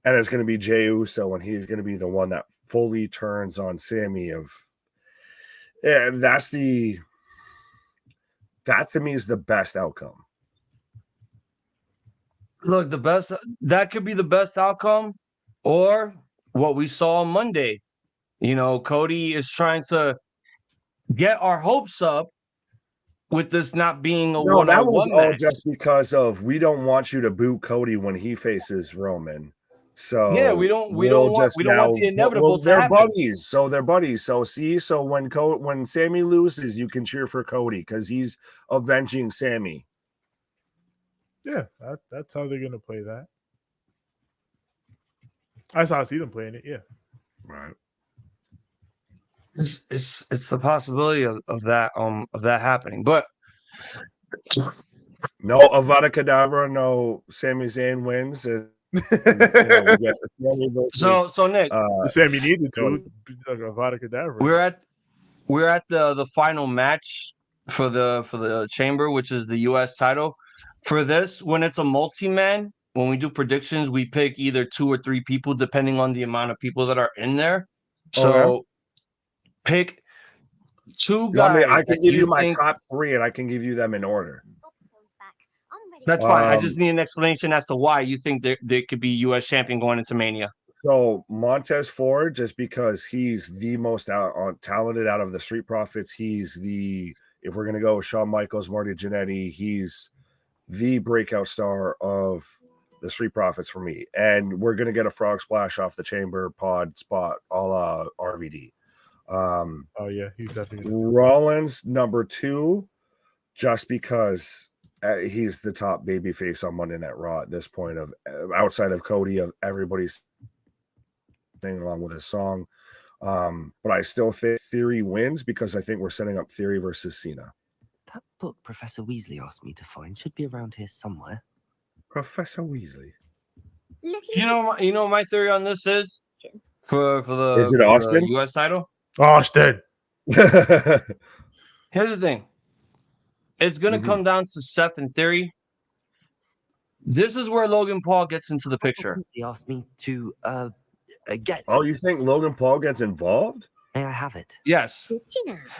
And it's gonna be Jey Uso, and he's gonna be the one that fully turns on Sammy that to me is the best outcome. Look, that could be the best outcome, or what we saw on Monday. You know, Cody is trying to get our hopes up with this not being a one-on-one that was all match. just because of we don't want you to boo Cody when he faces Roman. So yeah, we don't want the inevitable to they're happen. buddies. So they're buddies. So when Sammy loses, you can cheer for Cody because he's avenging Sammy. Yeah, that's how they're gonna play that. That's how I see them playing it. Yeah, right. It's the possibility of that happening, but no Avada Kedavra, no Sami Zayn wins. And, so Nick, Sammy needed to Avada Kedavra. We're at the final match for the chamber, which is the U.S. title. For this, when it's a multi-man, when we do predictions, we pick either 2 or 3 people, depending on the amount of people that are in there. So pick 2 guys. I can give you my top 3, and I can give you them in order. That's fine. I just need an explanation as to why you think there could be U.S. champion going into Mania. So Montez Ford, just because he's the most talented out of the Street Profits, if we're going to go with Shawn Michaels, Marty Jannetty, he's the breakout star of the Street Profits for me. And we're going to get a frog splash off the chamber pod spot, a la RVD. Oh yeah, he's definitely Rollins number 2, just because he's the top babyface on Monday Night Raw at this point, of outside of Cody, of everybody's singing along with his song. But I still think Theory wins because I think we're setting up Theory versus Cena. That book Professor Weasley asked me to find should be around here somewhere. Professor Weasley. You know my theory on this is for the is it Austin? The U.S. title? Austin. Here's the thing. It's going to come down to Seth and Theory. This is where Logan Paul gets into the picture. He asked me to get. Oh, you think Logan Paul gets involved? May I have it? Yes.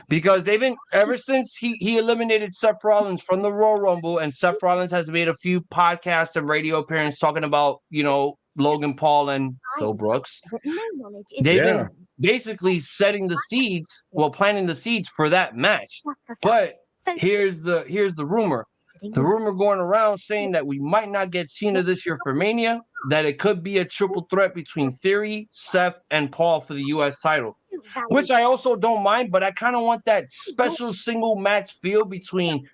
Because they've been, ever since he eliminated Seth Rollins from the Royal Rumble, and Seth Rollins has made a few podcasts and radio appearances talking about, Logan Paul and Phil Brooks. They've been basically setting the seeds, planting the seeds for that match. But here's the rumor. The rumor going around saying that we might not get Cena this year for Mania, that it could be a triple threat between Theory, Seth, and Paul for the U.S. title, which I also don't mind, but I kind of want that special single match feel between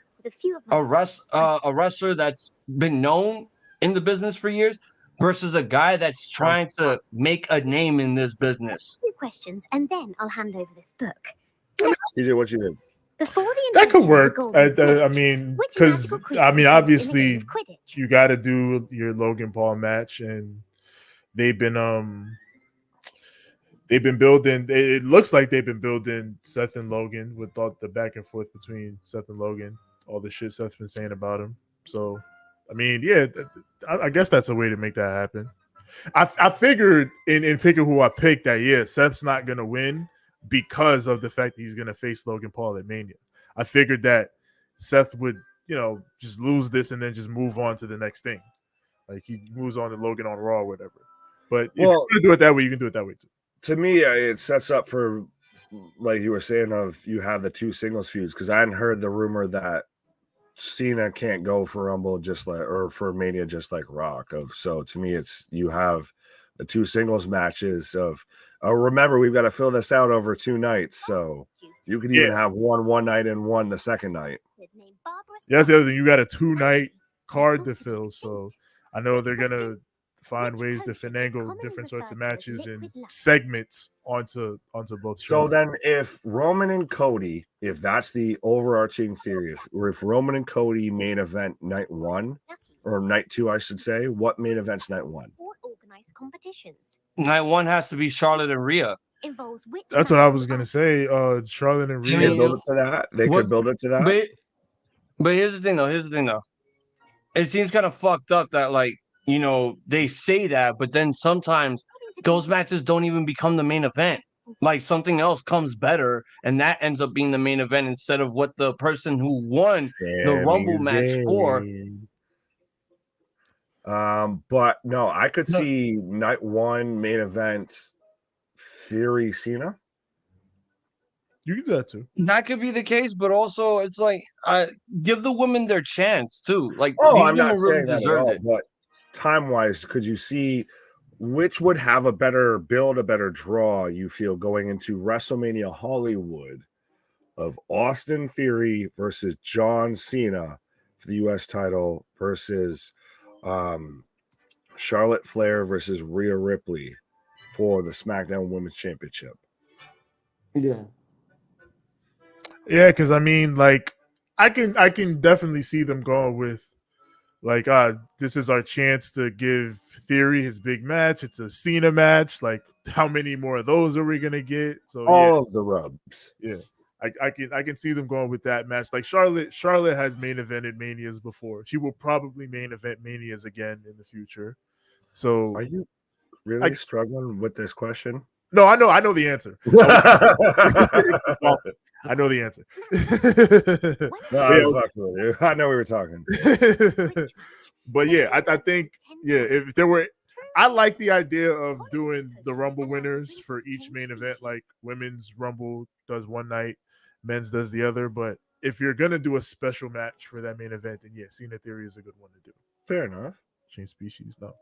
a wrestler that's been known in the business for years versus a guy that's trying to make a name in this business. 2 questions, and then I'll hand over this book. TJ, what you did? That could work. I mean, because obviously you got to do your Logan Paul match, and they've been building. It looks like they've been building Seth and Logan with all the back and forth between Seth and Logan, all the shit Seth's been saying about him. So, I mean, yeah, I guess that's a way to make that happen. I figured in picking who I picked that Seth's not gonna win because of the fact that he's going to face Logan Paul at Mania. I figured that Seth would, just lose this and then just move on to the next thing. Like he moves on to Logan on Raw or whatever. But if you can do it that way, you can do it that way too. To me, it sets up for, like you were saying, you have the 2 singles feuds, because I hadn't heard the rumor that Cena can't go for Rumble or for Mania just like Rock. So to me, you have the 2 singles matches of. Remember, we've got to fill this out over 2 nights, so you could even have one night and one the second night. Yeah, that's the other thing. You got a 2-night card to fill, so I know they're gonna find ways to finagle different sorts of matches and segments onto both shows. So then, if Roman and Cody, if that's the overarching theory, if Roman and Cody main event night 1, or night 2, I should say. What main events night 1? All organized competitions. Night 1 has to be Charlotte and Rhea. Involves which That's what I match was will gonna be say. Charlotte and They Rhea. could build it to that. They could build it to that. But here's the thing, though. It seems kind of fucked up that, like, you know, they say that, but then sometimes those matches don't even become the main event. Like, something else comes better, and that ends up being the main event instead of what the person who won the Rumble match for. But no, I could see night 1 main event Theory Cena. You can do that too. That could be the case, but also it's like give the women their chance too. Like, Oh, these I'm not women really saying that at deserved all, it. but time-wise, could you see which would have a better build, a better draw, you feel, going into WrestleMania Hollywood of Austin Theory versus John Cena for the U.S. title versus Charlotte Flair versus Rhea Ripley for the SmackDown Women's Championship? Yeah. Yeah, because I mean, like, I can definitely see them going with, like, this is our chance to give Theory his big match. It's a Cena match. Like, how many more of those are we gonna get? So all of the rubs. Yeah, I can see them going with that match. Like, Charlotte has main evented Manias before. She will probably main event Manias again in the future. So are you really struggling with this question? No, I know the answer. I know the answer. No, I was fucking with you. I know we were talking. But yeah, I think, yeah, if there were, I like the idea of doing the Rumble winners for each main event. Like, women's Rumble does one night, men's does the other. But if you're gonna do a special match for that main event, then yeah, Cena Theory is a good one to do. Fair enough. Change species, no.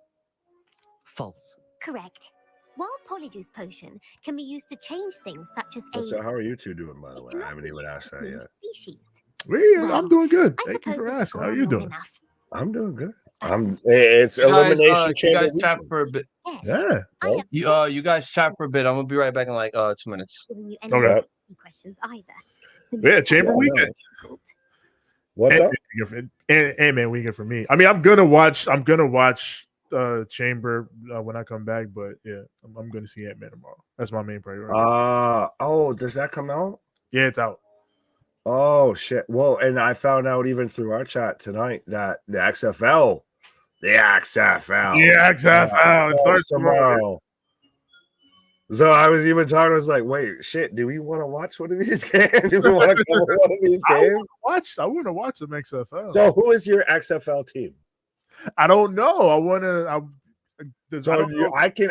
False. Correct. While Polyjuice Potion can be used to change things such as So how are you two doing, by the way? I haven't even asked that yet. species. I'm doing good. I Thank you for suppose the asking. How are score you more doing? enough. I'm doing good. It's You guys, Elimination you Chamber guys chat weekend. for a bit. Yeah. You guys chat for a bit. I'm gonna be right back in like 2 minutes. Giving you any Okay. questions either. Yeah, Chamber weekend. What's up? And man, weekend for me. I mean, I'm gonna watch Chamber when I come back, but yeah, I'm gonna see Ant-Man tomorrow. That's my main priority. Does that come out? Yeah, it's out. Oh shit. Well, and I found out even through our chat tonight that the XFL it starts tomorrow. So I was even talking. I was like, "Wait, shit! Do we want to watch one of these games? Do we want to cover one of these games?" I want to watch some XFL. So, who is your XFL team? I don't know. I want to.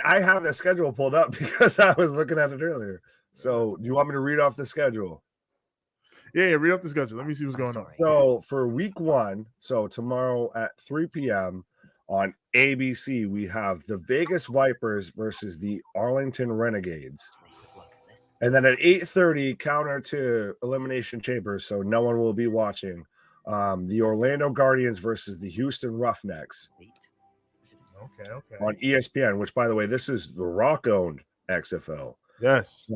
I have the schedule pulled up because I was looking at it earlier. So, do you want me to read off the schedule? Yeah, read off the schedule. Let me see what's going on. So, for week 1, so tomorrow at 3 p.m. on ABC, we have the Vegas Vipers versus the Arlington Renegades. And then at 8:30, counter to Elimination Chamber, so no one will be watching, the Orlando Guardians versus the Houston Roughnecks. Okay. On ESPN, which, by the way, this is the Rock-owned XFL. Yes.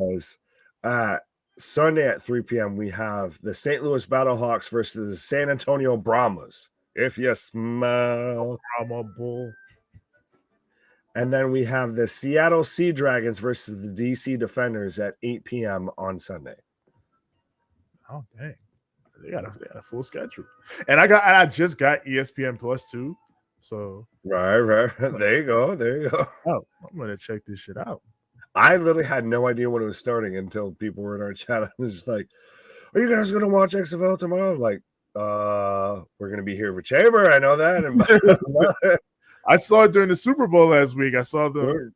Sunday at 3 p.m., we have the St. Louis Battlehawks versus the San Antonio Brahmas. If you smell Brahma Bull. And then we have the Seattle Sea Dragons versus the DC Defenders at 8 p.m. on Sunday. Oh, dang. They got a full schedule. And I just got ESPN Plus too. So right. There you go. Oh, I'm gonna check this shit out. I literally had no idea when it was starting until people were in our chat. I was just like, "Are you guys gonna watch XFL tomorrow?" I'm like, we're gonna be here for Chamber. I know that. And I saw it during the Super Bowl last week. I saw the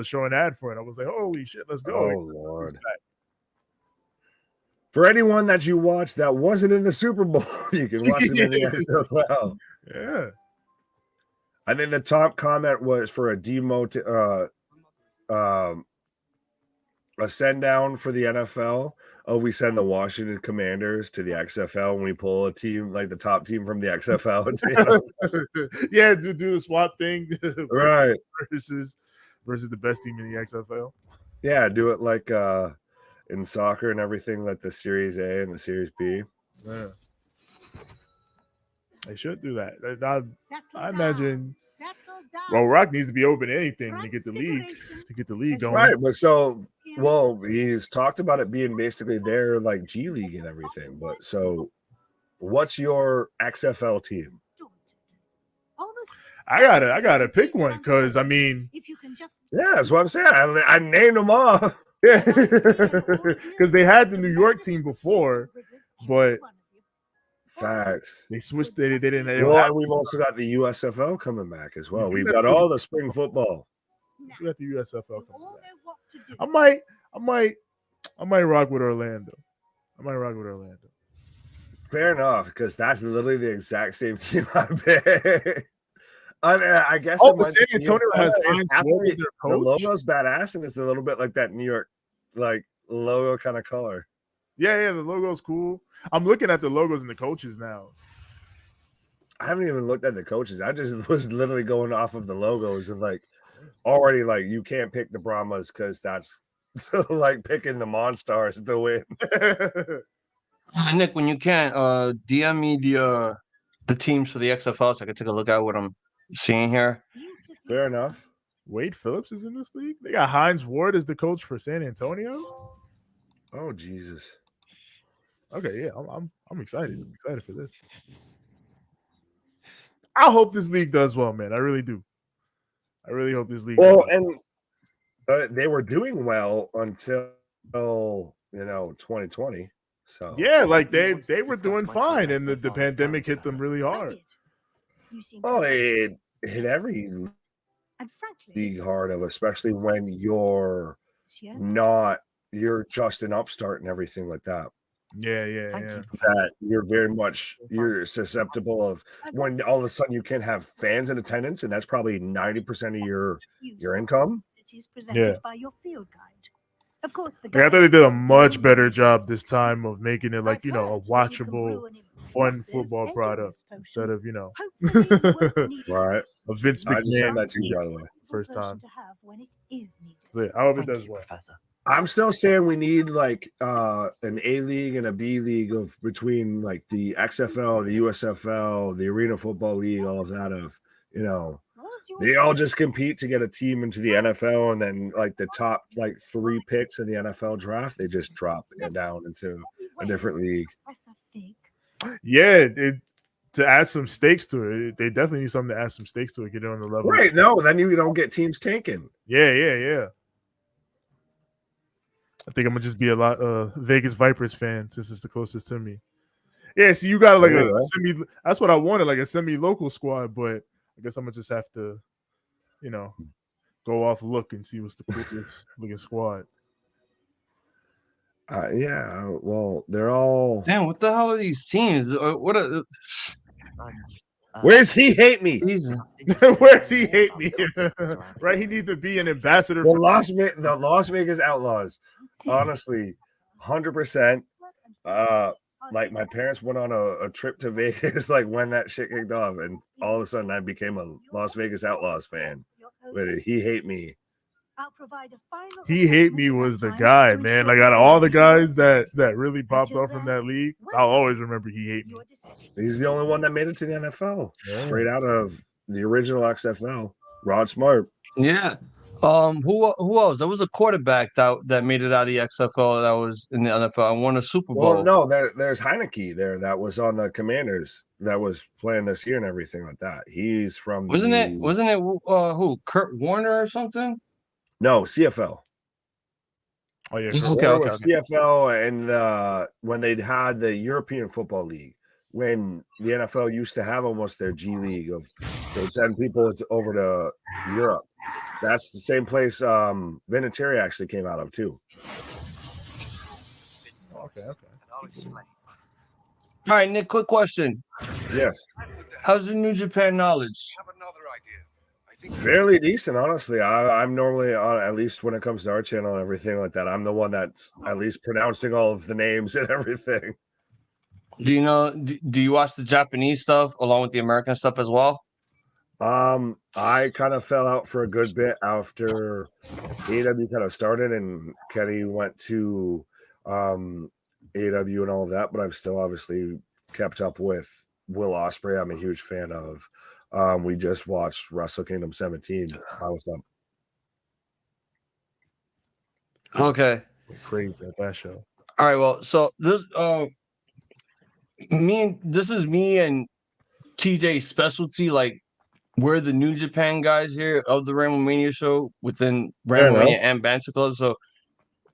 show an ad for it. I was like, "Holy shit, let's go!" Oh Lord. For anyone that you watched that wasn't in the Super Bowl, you can watch it in the XFL. Yeah. I think the top comment was for a send down for the NFL. Oh, we send the Washington Commanders to the XFL when we pull a team like the top team from the XFL. Yeah, do the swap thing, right? Versus the best team in the XFL. Yeah, do it like in soccer and everything, like the Series A and the Series B. Yeah. They should do that. I imagine. Well, Rock needs to be open to anything to get the league going. Right, but so well, he's talked about it being basically their like G League and everything. But so, what's your XFL team? I gotta pick one because I mean, yeah, that's what I'm saying. I named them off. Yeah, because they had the New York team before, but facts. They switched. They didn't. Well, we've also got the USFL coming back as well. We've got all the spring football. We got the USFL coming back. I might rock with Orlando. Fair enough, because that's literally the exact same team I picked. I guess. Oh, but San Antonio has the logo's badass, and it's a little bit like that New York like logo kind of color. Yeah, the logo's cool. I'm looking at the logos and the coaches now. I haven't even looked at the coaches. I just was literally going off of the logos and like already like you can't pick the Brahmas because that's like picking the Monstars to win. Nick, when you can, DM me the teams for the XFL so I can take a look at what I'm seeing here. Fair enough. Wade Phillips is in this league. They got Hines Ward as the coach for San Antonio. Oh Jesus. Okay, yeah, I'm excited. I'm excited for this. I hope this league does well, man. I really do. I really hope this league. Well, and they were doing well until 2020. So yeah, like they were doing fine, and the pandemic hit them really hard. Oh, it hit every league hard, especially when you're just an upstart and everything like that. Yeah. That you're susceptible of when all of a sudden you can't have fans in attendance, and that's probably 90% of your income. Yeah. Of course, I thought they did a much better job this time of making it like a watchable, fun football product instead of right a Vince McMahon. I just sent that to you, by the way. First time. So, yeah, I hope it does well. Professor. I'm still saying we need like an A league and a B league of between like the XFL, the USFL, the Arena Football League, all of that they all just compete to get a team into the NFL, and then like the top like 3 picks in the NFL draft, they just drop down into a different league. Yeah, to add some stakes to it, they definitely need something to add some stakes to it, get it on the level. Right? No, then you don't get teams tanking. Yeah. I think I'm gonna just be a lot Vegas Vipers fan since it's the closest to me. Yeah, so you got like a semi. That's what I wanted, like a semi-local squad, but I guess I'm gonna just have to, go off look and see what's the coolest looking squad. Yeah, well, they're all. Damn, what the hell are these teams? Where's he hate me? Where's he hate me? Right, he needs to be an ambassador. The Las Vegas Outlaws, honestly, 100%. Like my parents went on a trip to Vegas, like when that shit kicked off, and all of a sudden I became a Las Vegas Outlaws fan. But he hate me. He hate me was the guy, man. Like out of all the guys that really popped off from that league, I'll always remember he hate me. He's the only one that made it to the NFL, straight out of the original XFL. Rod Smart. Yeah. Who else? There was a quarterback that made it out of the XFL that was in the NFL and won a Super Bowl. Well, no, there's Heineke there that was on the Commanders that was playing this year and everything like that. He's from wasn't it who? Kurt Warner or something? No, CFL. Oh yeah, okay. CFL and when they had the European Football League, when the NFL used to have almost their G League of they would send people over to Europe. That's the same place Vinatieri actually came out of too. Okay. All right, Nick, quick question. Yes. How's the New Japan knowledge? Fairly decent, honestly. I'm normally on, at least when it comes to our channel and everything like that, I'm the one that's at least pronouncing all of the names and everything. Do you know? Do you watch the Japanese stuff along with the American stuff as well? I kind of fell out for a good bit after AEW kind of started and Kenny went to AEW and all of that, but I've still obviously kept up with Will Ospreay, I'm a huge fan of. We just watched Wrestle Kingdom 17. How was that? Okay. Crazy at that show. All right. Well, so this this is me and TJ's specialty. Like, we're the New Japan guys here of the Ramblemania show within Ramblemania and Banter Club. So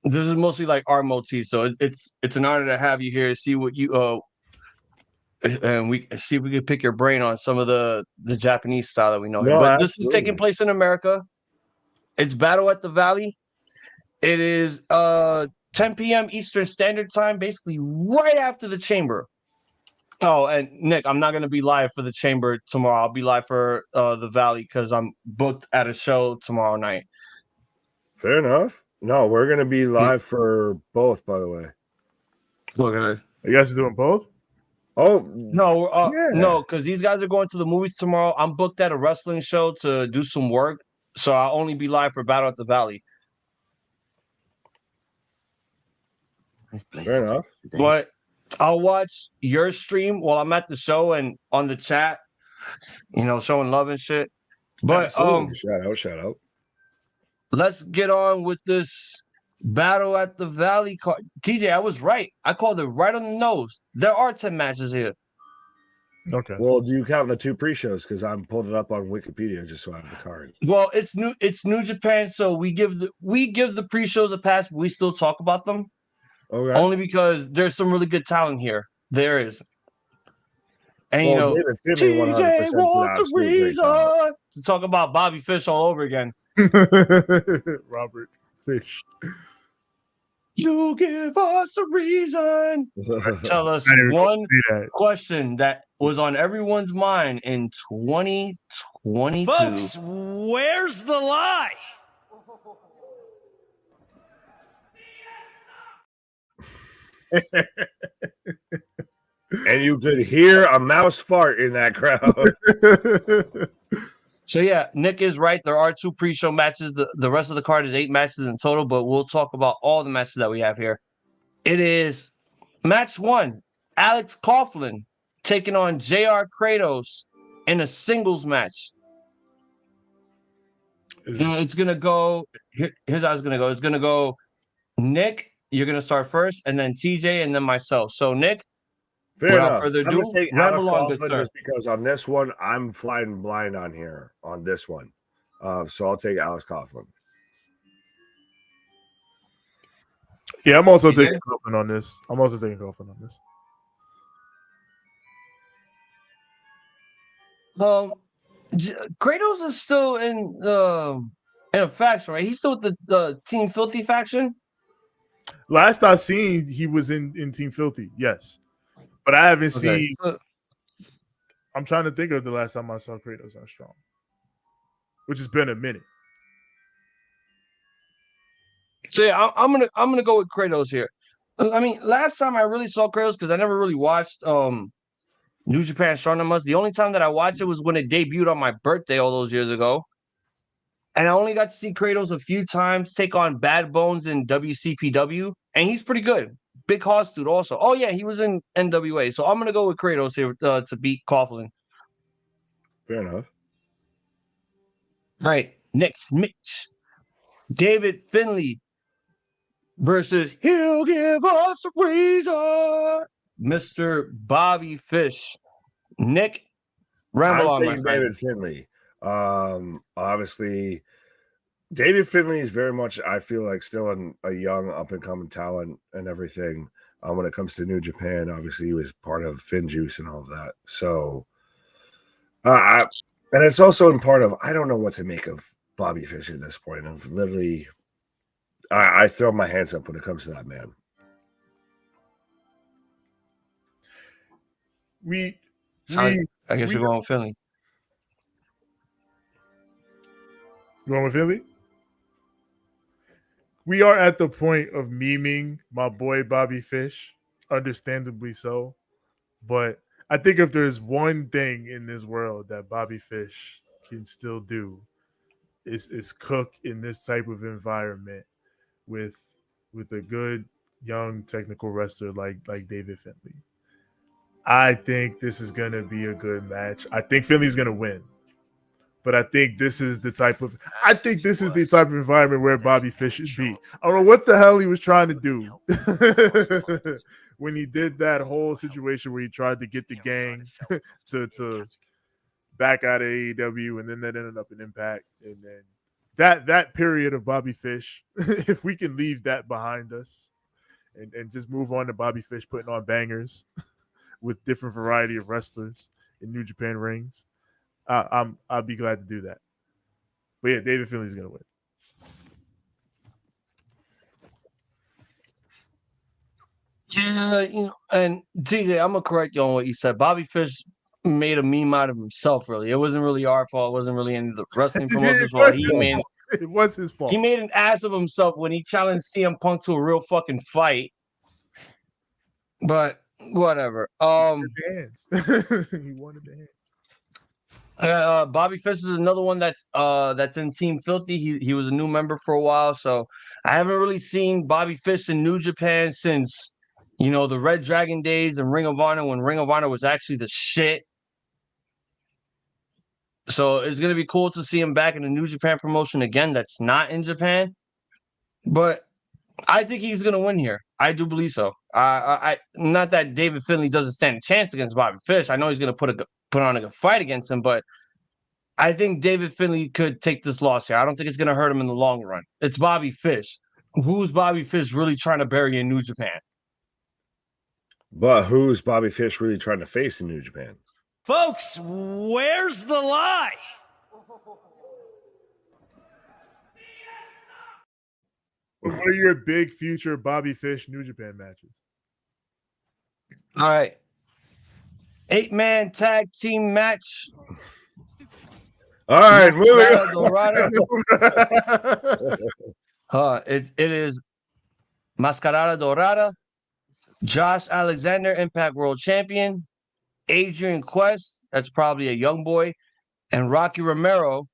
this is mostly like our motif. So it's an honor to have you here. See what you and we see if we can pick your brain on some of the Japanese style that we know here. No, But this is absolutely. taking place in America. It's Battle at the Valley. It is 10 p.m. Eastern Standard Time, basically right after the Chamber. Oh, and Nick, I'm not going to be live for the Chamber tomorrow. I'll be live for the Valley because I'm booked at a show tomorrow night. Fair enough. No, we're going to be live for both, by the way. Okay. You guys are doing both? Oh, no, yeah. No, because these guys are going to the movies tomorrow. I'm booked at a wrestling show to do some work, so I'll only be live for Battle at the Valley. This place Fair is enough. today. But I'll watch your stream while I'm at the show and on the chat, showing love and shit. But Absolutely. Shout out. Let's get on with this Battle at the Valley card. TJ, I was right. I called it right on the nose. There are 10 matches here. Okay. Well, do you count the 2 pre-shows? Because I'm pulled it up on Wikipedia just so I have the card. Well, it's New Japan, so we give the pre-shows a pass, but we still talk about them. Okay. Only because there's some really good talent here. There is. And David Finlay 100% TJ is an wants a absolute great reason talent. to talk about Bobby Fish all over again. Robert Fish. You give us a reason. Tell us one question that was on everyone's mind in 2022. Folks, where's the lie? And you could hear a mouse fart in that crowd. So yeah, Nick is right. There are 2 pre-show matches. The rest of the card is 8 matches in total, but we'll talk about all the matches that we have here. It is match 1, Alex Coughlin taking on JR Kratos in a singles match. It's gonna go. Here's how it's gonna go. It's gonna go. Nick, you're gonna start first, and then TJ, and then myself. So Nick, without further ado, I'm gonna take Alex ramble on, good Coughlin sir. just because on this one I'm flying blind on here on this one. So I'll take Alex Coughlin. Yeah, I'm also taking Coughlin on this. Kratos is still in a faction, right? He's still with the Team Filthy faction. Last I seen, he was in Team Filthy. Yes, but I haven't seen. I'm trying to think of the last time I saw Kratos on Strong, which has been a minute. So yeah, I'm gonna go with Kratos here. I mean, last time I really saw Kratos because I never really watched New Japan Strong Us. The only time that I watched it was when it debuted on my birthday all those years ago. And I only got to see Kratos a few times take on Bad Bones in WCPW, and he's pretty good. Big Hoss dude also. Oh, yeah, he was in NWA. So I'm going to go with Kratos here to beat Coughlin. Fair enough. All right, next match. David Finlay versus He'll Give Us a Reason, Mr. Bobby Fish. Nick, ramble on, my friend. David Finlay. Obviously, David Finlay is very much, I feel like, still a young up-and-coming talent and everything. When it comes to New Japan, obviously, he was part of FinJuice and all of that. So, and it's also in part of, I don't know what to make of Bobby Fish at this point. I've literally, I throw my hands up when it comes to that man. I guess you're going with Finlay. You going with Philly? We are at the point of memeing my boy Bobby Fish, understandably so. But I think if there's one thing in this world that Bobby Fish can still do, is cook in this type of environment with a good young technical wrestler like David Finlay. I think this is going to be a good match. I think Finley's going to win. But I think this is the type of environment where Bobby Fish should be. I don't know what the hell he was trying to do when he did that whole situation where he tried to get the gang to back out of AEW, and then that ended up in Impact. And then that period of Bobby Fish, if we can leave that behind us and just move on to Bobby Fish putting on bangers with different variety of wrestlers in New Japan rings, I'll be glad to do that. But yeah, David Finley's gonna win. Yeah, and TJ, I'm gonna correct you on what you said. Bobby Fish made a meme out of himself. Really, it wasn't really our fault. It wasn't really any of the wrestling promotion's fault. It was his fault. He made an ass of himself when he challenged CM Punk to a real fucking fight. But whatever. He wanted the hands. Bobby Fish is another one that's in Team Filthy. He was a new member for a while, so I haven't really seen Bobby Fish in New Japan since the Red Dragon days and Ring of Honor, when Ring of Honor was actually the shit. So it's gonna be cool to see him back in the New Japan promotion again. That's not in Japan, but I think he's gonna win here. I do believe so. I not that David Finley doesn't stand a chance against Bobby Fish. I know he's gonna put on a good fight against him, but I think David Finley could take this loss here. I don't think it's gonna hurt him in the long run. It's Bobby Fish. Who's Bobby Fish really trying to bury in New Japan? But who's Bobby Fish really trying to face in New Japan? Folks, where's the lie? What are your big future Bobby Fish New Japan matches? All right. 8-man tag team match. All right, moving on. It is Mascarada Dorada, Josh Alexander, Impact World Champion, Adrian Quest, that's probably a young boy, and Rocky Romero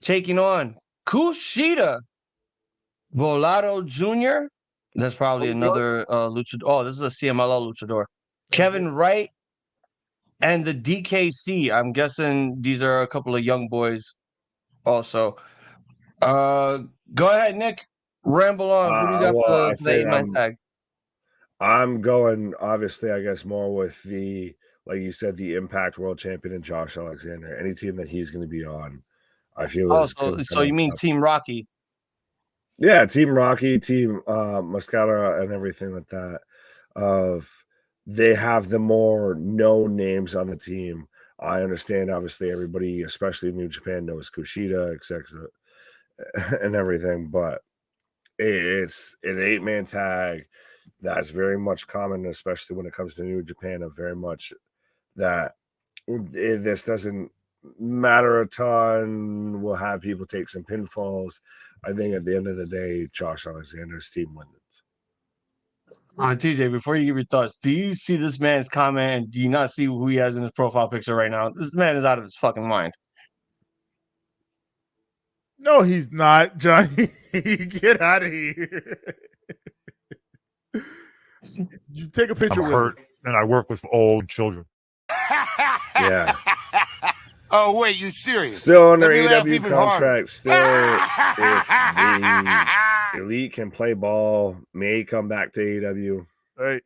taking on Kushida, Volado Jr., that's probably another luchador. Oh, this is a CMLL luchador. Kevin Wright and the DKC. I'm guessing these are a couple of young boys also. Go ahead, Nick. Ramble on. Who do you got for the 8-man tag? I'm going, obviously, I guess, more with the, like you said, the Impact World Champion and Josh Alexander. Any team that he's going to be on, I feel. So you mean Team Rocky? Yeah, Team Rocky, Team Mascara, and everything like that. They have the more known names on the team. I understand, obviously, everybody, especially in New Japan, knows Kushida, etc., and everything, but it's an 8-man tag. That's very much common, especially when it comes to New Japan, of very much that this doesn't matter a ton. We'll have people take some pinfalls. I think at the end of the day, Josh Alexander's team wins. TJ, before you give your thoughts, do you see this man's comment and do you not see who he has in his profile picture right now? This man is out of his fucking mind. No, he's not, Johnny. Get out of here. You take a picture I'm with hurt, and I work with old children. Yeah. Oh, wait, you serious? Still under AEW contract. Still, if the Elite can play ball, may come back to AEW. All right.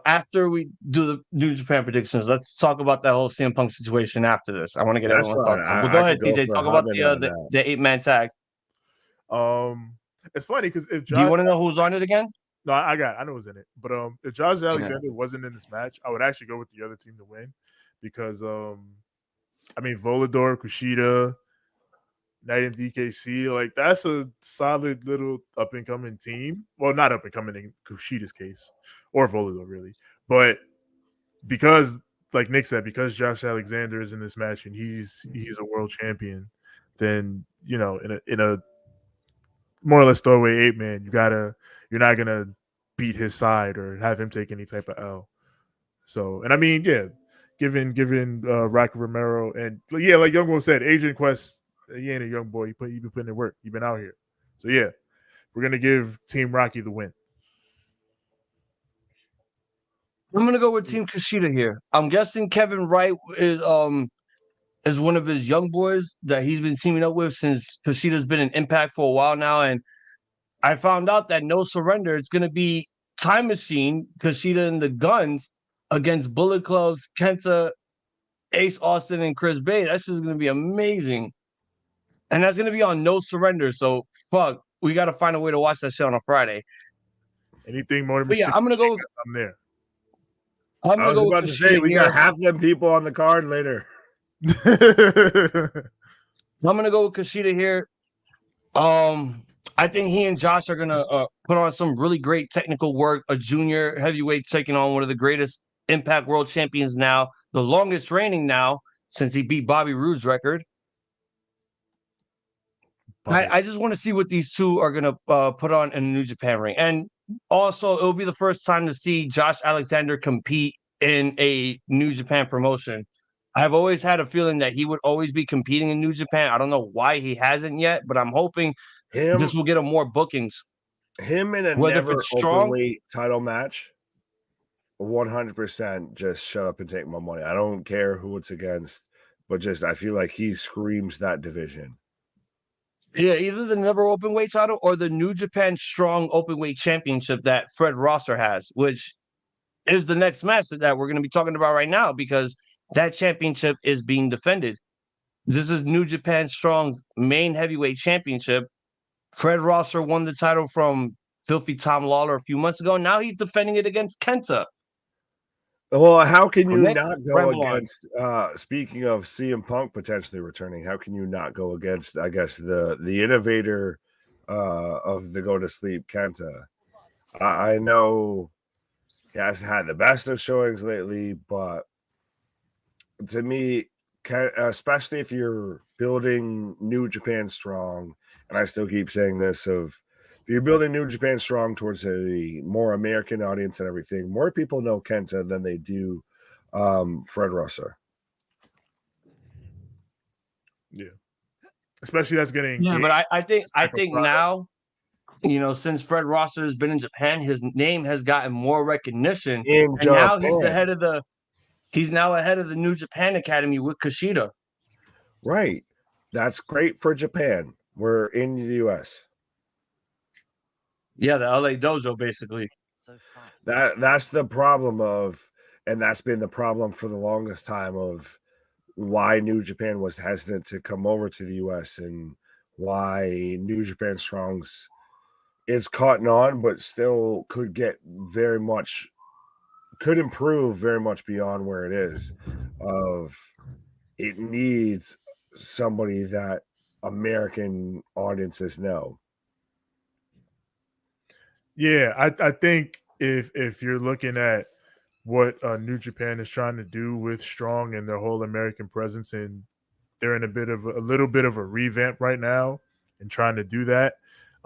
After we do the New Japan predictions, let's talk about that whole CM Punk situation after this. I want to get everyone's thoughts. But go ahead, TJ. Talk about the 8-man tag. It's funny because if Josh, do you want to know who's on it again? No, I know who's in it. But if Josh Alexander wasn't in this match, I would actually go with the other team to win because Volador, Kushida, Knight and DKC, like that's a solid little up and coming team. Well, not up and coming in Kushida's case or Volador really, but because, like Nick said, because Josh Alexander is in this match and he's a world champion, then in a more or less throwaway 8-man, you're not gonna beat his side or have him take any type of L. So, and given Rocky Romero and like Young Will said, Agent Quest, he ain't a young boy. He been putting in work. He been out here. So yeah, we're gonna give Team Rocky the win. I'm gonna go with Team Kushida here. I'm guessing Kevin Wright is one of his young boys that he's been teaming up with since Kushida's been in Impact for a while now. And I found out that No Surrender, it's gonna be Time Machine, Kushida and the Guns against Bullet Clubs, Kenta, Ace Austin, and Chris Bay. That's just gonna be amazing. And that's gonna be on No Surrender. So fuck, we gotta find a way to watch that shit on a Friday. Anything more than But yeah, I'm gonna go. I'm there. I'm I gonna was go about with to say Kushida we here. got half them people on the card later. I'm gonna go with Kushida here. I think he and Josh are gonna put on some really great technical work. A junior heavyweight taking on one of the greatest Impact World Champions now, the longest reigning now since he beat Bobby Roode's record. I just want to see what these two are gonna put on in the New Japan ring, and also it'll be the first time to see Josh Alexander compete in a New Japan promotion. I've always had a feeling that he would always be competing in New Japan. I don't know why he hasn't yet, but I'm hoping this will get him more bookings. Him in a Whether if never it's strong, openweight title match, 100% just shut up and take my money. I don't care who it's against, but just I feel like he screams that division. yeah, either the never open weight title or the New Japan Strong Openweight Championship that Fred Rosser has, which is the next match that we're going to be talking about right now because that championship is being defended. This is New Japan Strong's main heavyweight championship. Fred Rosser won the title from Filthy Tom Lawler a few months ago. Now he's defending it against Kenta. Well, how can you Next, not go Ramblemania. against speaking of CM Punk potentially returning, how can you not go against, I guess, the innovator of the Go to Sleep, Kenta? I know he has had the best of showings lately, but to me, especially if you're building New Japan Strong, and I still keep saying this, if you're building New Japan Strong towards a more American audience and everything, more people know Kenta than they do Fred Rosser. Yeah, especially that's getting but I think now, since Fred Rosser has been in Japan, his name has gotten more recognition, in and now he's Japan. He's now ahead of the New Japan Academy with Kushida. Right, that's great for Japan. We're in the U.S. Yeah, the LA Dojo, basically. That's the problem and that's been the problem for the longest time of why New Japan was hesitant to come over to the U.S. and why New Japan Strong's is caught on, but still could improve very much beyond where it is. It needs somebody that American audiences know. Yeah, I think if you're looking at what New Japan is trying to do with Strong and their whole American presence, and they're in a little bit of a revamp right now and trying to do that.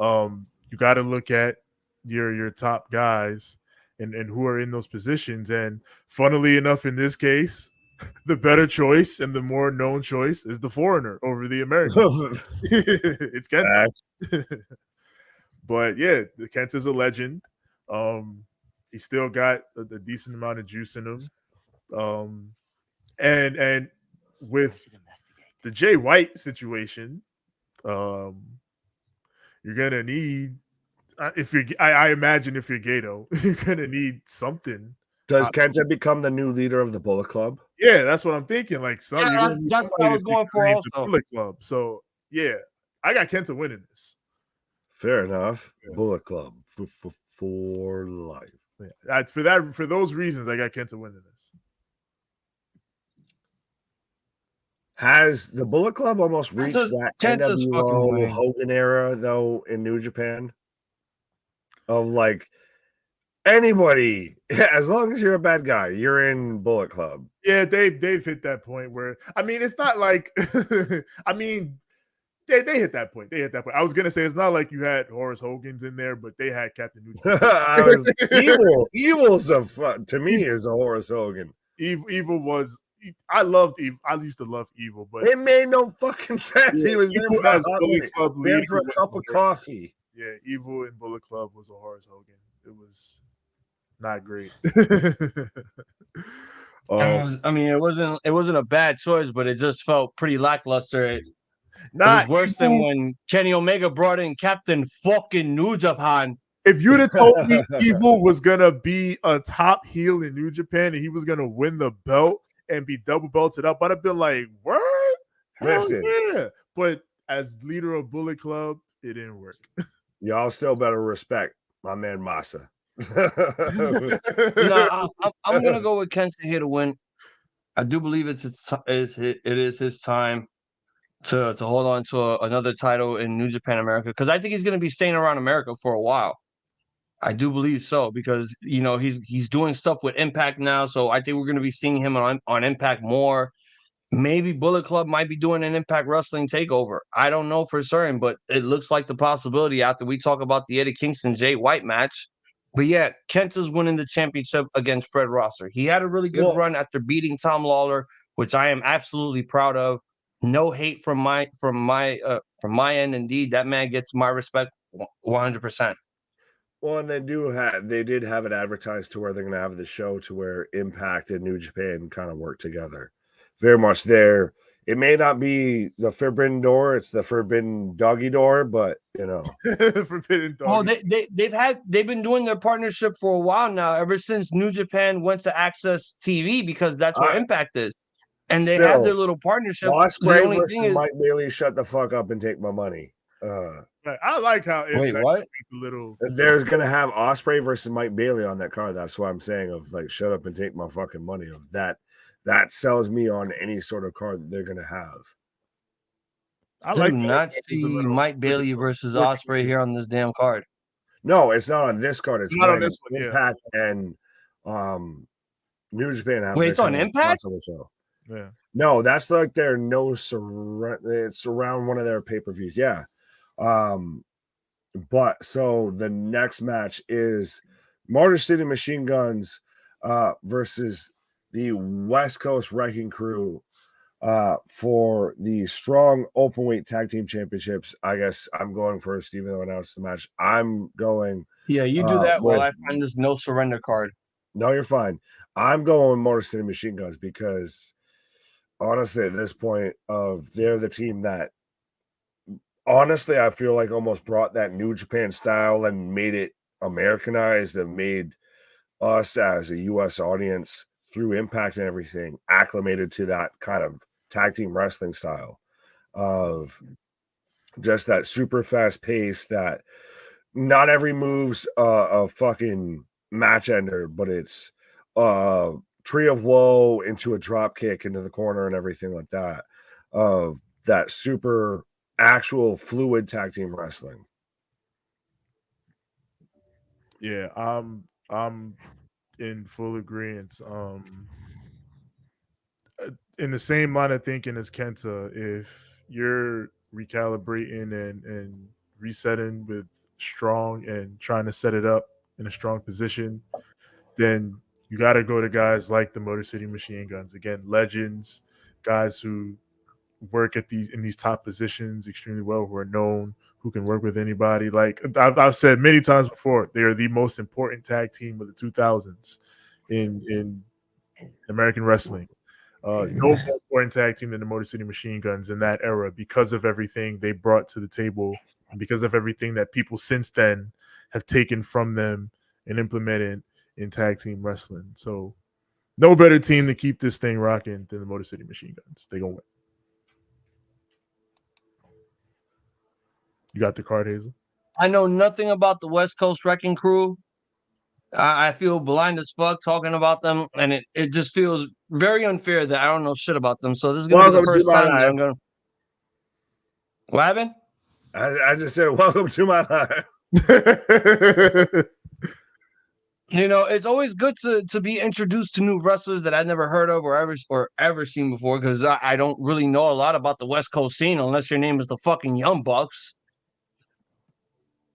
You got to look at your top guys and who are in those positions. And funnily enough, in this case, the better choice and the more known choice is the foreigner over the American. It's Kenta. But yeah, the Kenta's a legend. He still got a decent amount of juice in him. And with the Jay White situation, you're gonna need I imagine if you're Gato, you're gonna need something. Does Kenta become the new leader of the Bullet Club? Yeah, that's what I'm thinking. Like that's what I was going for also. Bullet Club. So yeah, I got Kenta winning this. Fair enough. Yeah. Bullet Club for life. Yeah. For those reasons, I got Kenta winning this. Has the Bullet Club almost reached that NWO Hogan era though in New Japan? Of like anybody, as long as you're a bad guy, you're in Bullet Club. Yeah, they've hit that point where it's not like they hit that point. They hit that point. I was gonna say it's not like you had Horace Hogan's in there, but they had Captain Newton. Evil's to me is a Horace Hogan. Evil was. I loved Evil. I used to love Evil, but it made no fucking sense. Yeah, he was there for a cup of coffee. Yeah, Evil in Bullet Club was a Horace Hogan. It was not great. I mean, it wasn't a bad choice, but it just felt pretty lackluster. It was worse than when Kenny Omega brought in Captain fucking New Japan. If you'd have told me Evil was gonna be a top heel in New Japan and he was gonna win the belt and be double belted up, I'd have been like, "What? Listen, yeah!" But as leader of Bullet Club, it didn't work. Y'all still better respect my man Masa. No, I'm gonna go with Kenta here to win. I do believe it is his time to hold on to another title in New Japan America, because I think he's gonna be staying around America for a while. I do believe so, because he's doing stuff with Impact now, so I think we're gonna be seeing him on Impact more. Maybe Bullet Club might be doing an Impact Wrestling takeover. I don't know for certain, but it looks like the possibility after we talk about the Eddie Kingston Jay White match. But yeah, Kenta's winning the championship against Fred Rosser. He had a really good run after beating Tom Lawler, which I am absolutely proud of. No hate from my end. Indeed, that man gets my respect 100%. Well, and they did have it advertised to where they're going to have the show to where Impact and New Japan kind of work together. Very much there. It may not be the forbidden door; it's the forbidden doggy door. But forbidden doggy. Well, they've been doing their partnership for a while now, ever since New Japan went to Access TV, because that's where Impact is, and they have their little partnership. Ospreay versus Mike Bailey, shut the fuck up and take my money. I like how wait, what? There's gonna have Ospreay versus Mike Bailey on that card. That's why I'm saying of like shut up and take my fucking money. Of that sells me on any sort of card that they're gonna have. I do not see Mike Bailey versus Ospreay here on this damn card. No, it's not on this card. It's not on this one. Impact and New Japan have. Wait, it's on Impact. Yeah. No, that's like their it's around one of their pay-per-views. Yeah. But so the next match is Motor City Machine Guns versus the West Coast Wrecking Crew for the Strong Openweight Tag Team Championships. I guess I'm going first, even though I announced the match. I'm going. Yeah, you do that while I find this no surrender card. No, you're fine. I'm going with Motor City Machine Guns because honestly, at this point, they're the team that honestly I feel like almost brought that New Japan style and made it Americanized and made us as a U.S. audience through Impact and everything acclimated to that kind of tag team wrestling style of just that super fast pace that not every move's a fucking match ender, but it's tree of woe into a drop kick into the corner and everything like that. Of that super actual fluid tag team wrestling. Yeah, I'm in full agreement. In the same line of thinking as Kenta, if you're recalibrating and resetting with Strong and trying to set it up in a strong position, then you got to go to guys like the Motor City Machine Guns. Again, legends, guys who work in these top positions extremely well, who are known, who can work with anybody. Like I've said many times before, they are the most important tag team of the 2000s in American wrestling. No more important tag team than the Motor City Machine Guns in that era because of everything they brought to the table and because of everything that people since then have taken from them and implemented in tag team wrestling. So no better team to keep this thing rocking than the Motor City Machine Guns. They gonna win. You got the card, Hazel? I know nothing about the West Coast Wrecking Crew. I feel blind as fuck talking about them, and it just feels very unfair that I don't know shit about them. So this is gonna be the first time that I'm gonna. What happened? I just said, "Welcome to my life." You know, it's always good to be introduced to new wrestlers that I've never heard of or ever seen before, because I don't really know a lot about the West Coast scene unless your name is the fucking Young Bucks.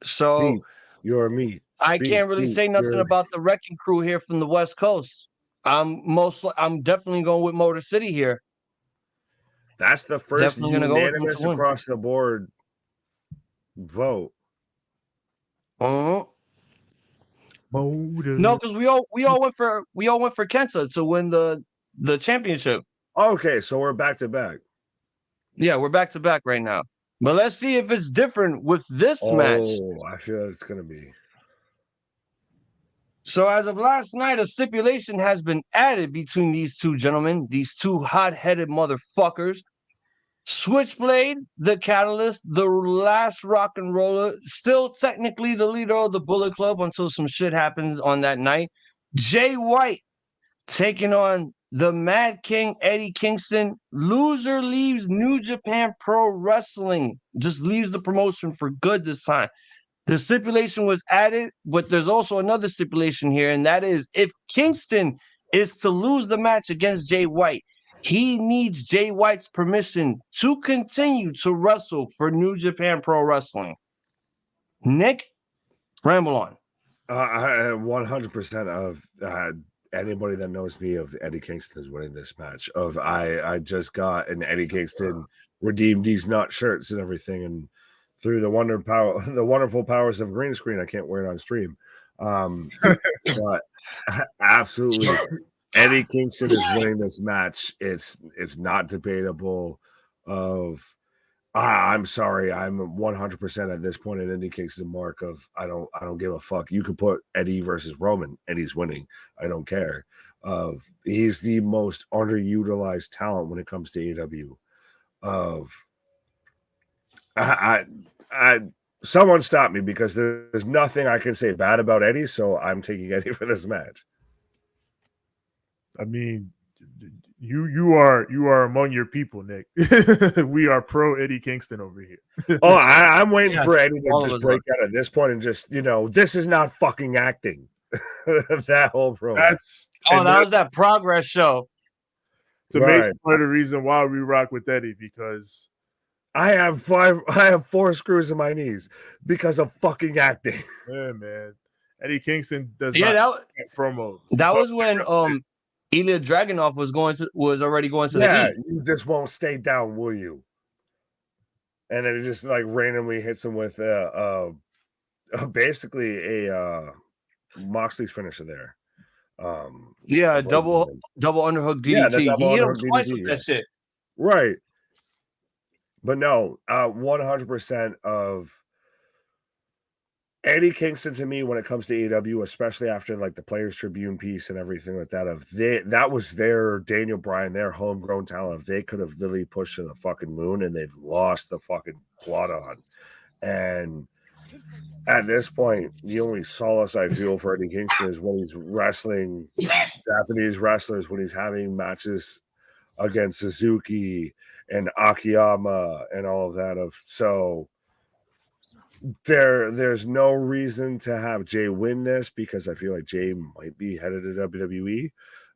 So you're me. I can't really say nothing about the Wrecking Crew here from the West Coast. I'm definitely going with Motor City here. That's the first unanimous across the board vote. No, because we all went for Kenta to win the championship. Okay, so we're back to back. Yeah, we're back to back right now. But let's see if it's different with this match. Oh, I feel it's gonna be. So as of last night, a stipulation has been added between these two gentlemen, these two hot-headed motherfuckers. Switchblade, the Catalyst, the last rock and roller, still technically the leader of the Bullet Club until some shit happens on that night. Jay White taking on the Mad King, Eddie Kingston. Loser leaves New Japan Pro Wrestling, just leaves the promotion for good this time. The stipulation was added, but there's also another stipulation here, and that is if Kingston is to lose the match against Jay White, he needs Jay White's permission to continue to wrestle for New Japan Pro Wrestling. Nick, ramble on. 100% of anybody that knows me of Eddie Kingston is winning this match. I just got an Eddie Kingston redeemed these nut shirts and everything, and through the wonderful powers of green screen, I can't wear it on stream. But absolutely, Eddie Kingston is winning this match. It's not debatable. I'm sorry, I'm 100% at this point at Eddie Kingston mark of I don't give a fuck. You could put Eddie versus Roman, Eddie's winning. I don't care. He's the most underutilized talent when it comes to AEW. Someone stop me because there's nothing I can say bad about Eddie, so I'm taking Eddie for this match. I mean, you are among your people, Nick. We are pro Eddie Kingston over here. I'm waiting for Eddie to just break out at this point and just, this is not fucking acting. That whole promo. That was that Progress show. To make part of the reason why we rock with Eddie, because I have 4 screws in my knees because of fucking acting. Yeah, man. Eddie Kingston does not promos. That was when Ilya Dragunov was already going to the E. You just won't stay down, will you? And then it just like randomly hits him with basically a Moxley's finisher there. Double underhook DDT. Yeah, he hit him twice with that shit. Right. But no, 100% of Eddie Kingston to me when it comes to AEW, especially after like the Players Tribune piece and everything like that, that was their Daniel Bryan, their homegrown talent. If they could have literally pushed to the fucking moon, and they've lost the fucking plot on. And at this point, the only solace I feel for Eddie Kingston is when he's wrestling Japanese wrestlers, when he's having matches against Suzuki and Akiyama and all of that. So there's no reason to have Jay win this because I feel like Jay might be headed to WWE,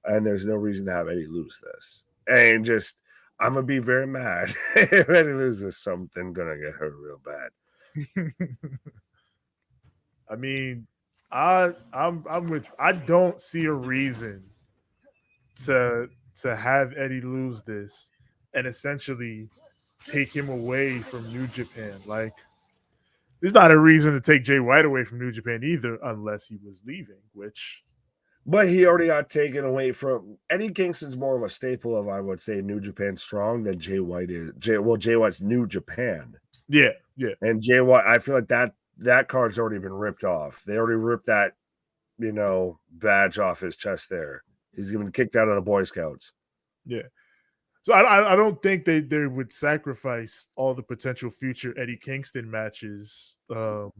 and there's no reason to have Eddie lose this. And just I'm gonna be very mad if Eddie loses. Something gonna get hurt real bad. I mean, I'm with. I don't see a reason to have Eddie lose this and essentially take him away from New Japan. Like, there's not a reason to take Jay White away from New Japan either, unless he was leaving. But he already got taken away from. Eddie Kingston's more of a staple of, I would say, New Japan Strong than Jay White is. Jay White's New Japan. Yeah. And Jay White, I feel like that card's already been ripped off. They already ripped that, badge off his chest there. He's been kicked out of the Boy Scouts. Yeah. So I don't think they would sacrifice all the potential future Eddie Kingston matches to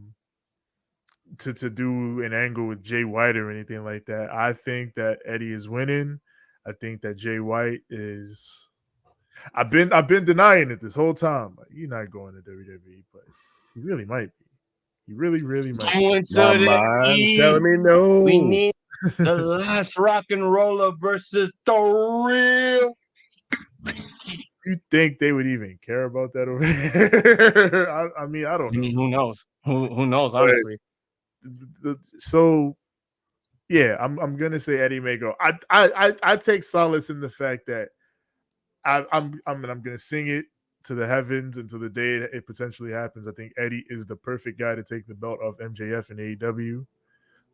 do an angle with Jay White or anything like that. I think that Eddie is winning. I think that Jay White is. I've been denying it this whole time. Like, he's not going to WWE, but he really might be. He really might. Telling me no. We need the last rock and roller versus the real. You think they would even care about that over there? I mean, I don't know. Who knows? Who knows? Honestly. So, yeah, I'm gonna say Eddie may go. I take solace in the fact that I'm gonna sing it to the heavens and to the day that it potentially happens. I think Eddie is the perfect guy to take the belt off MJF and AEW.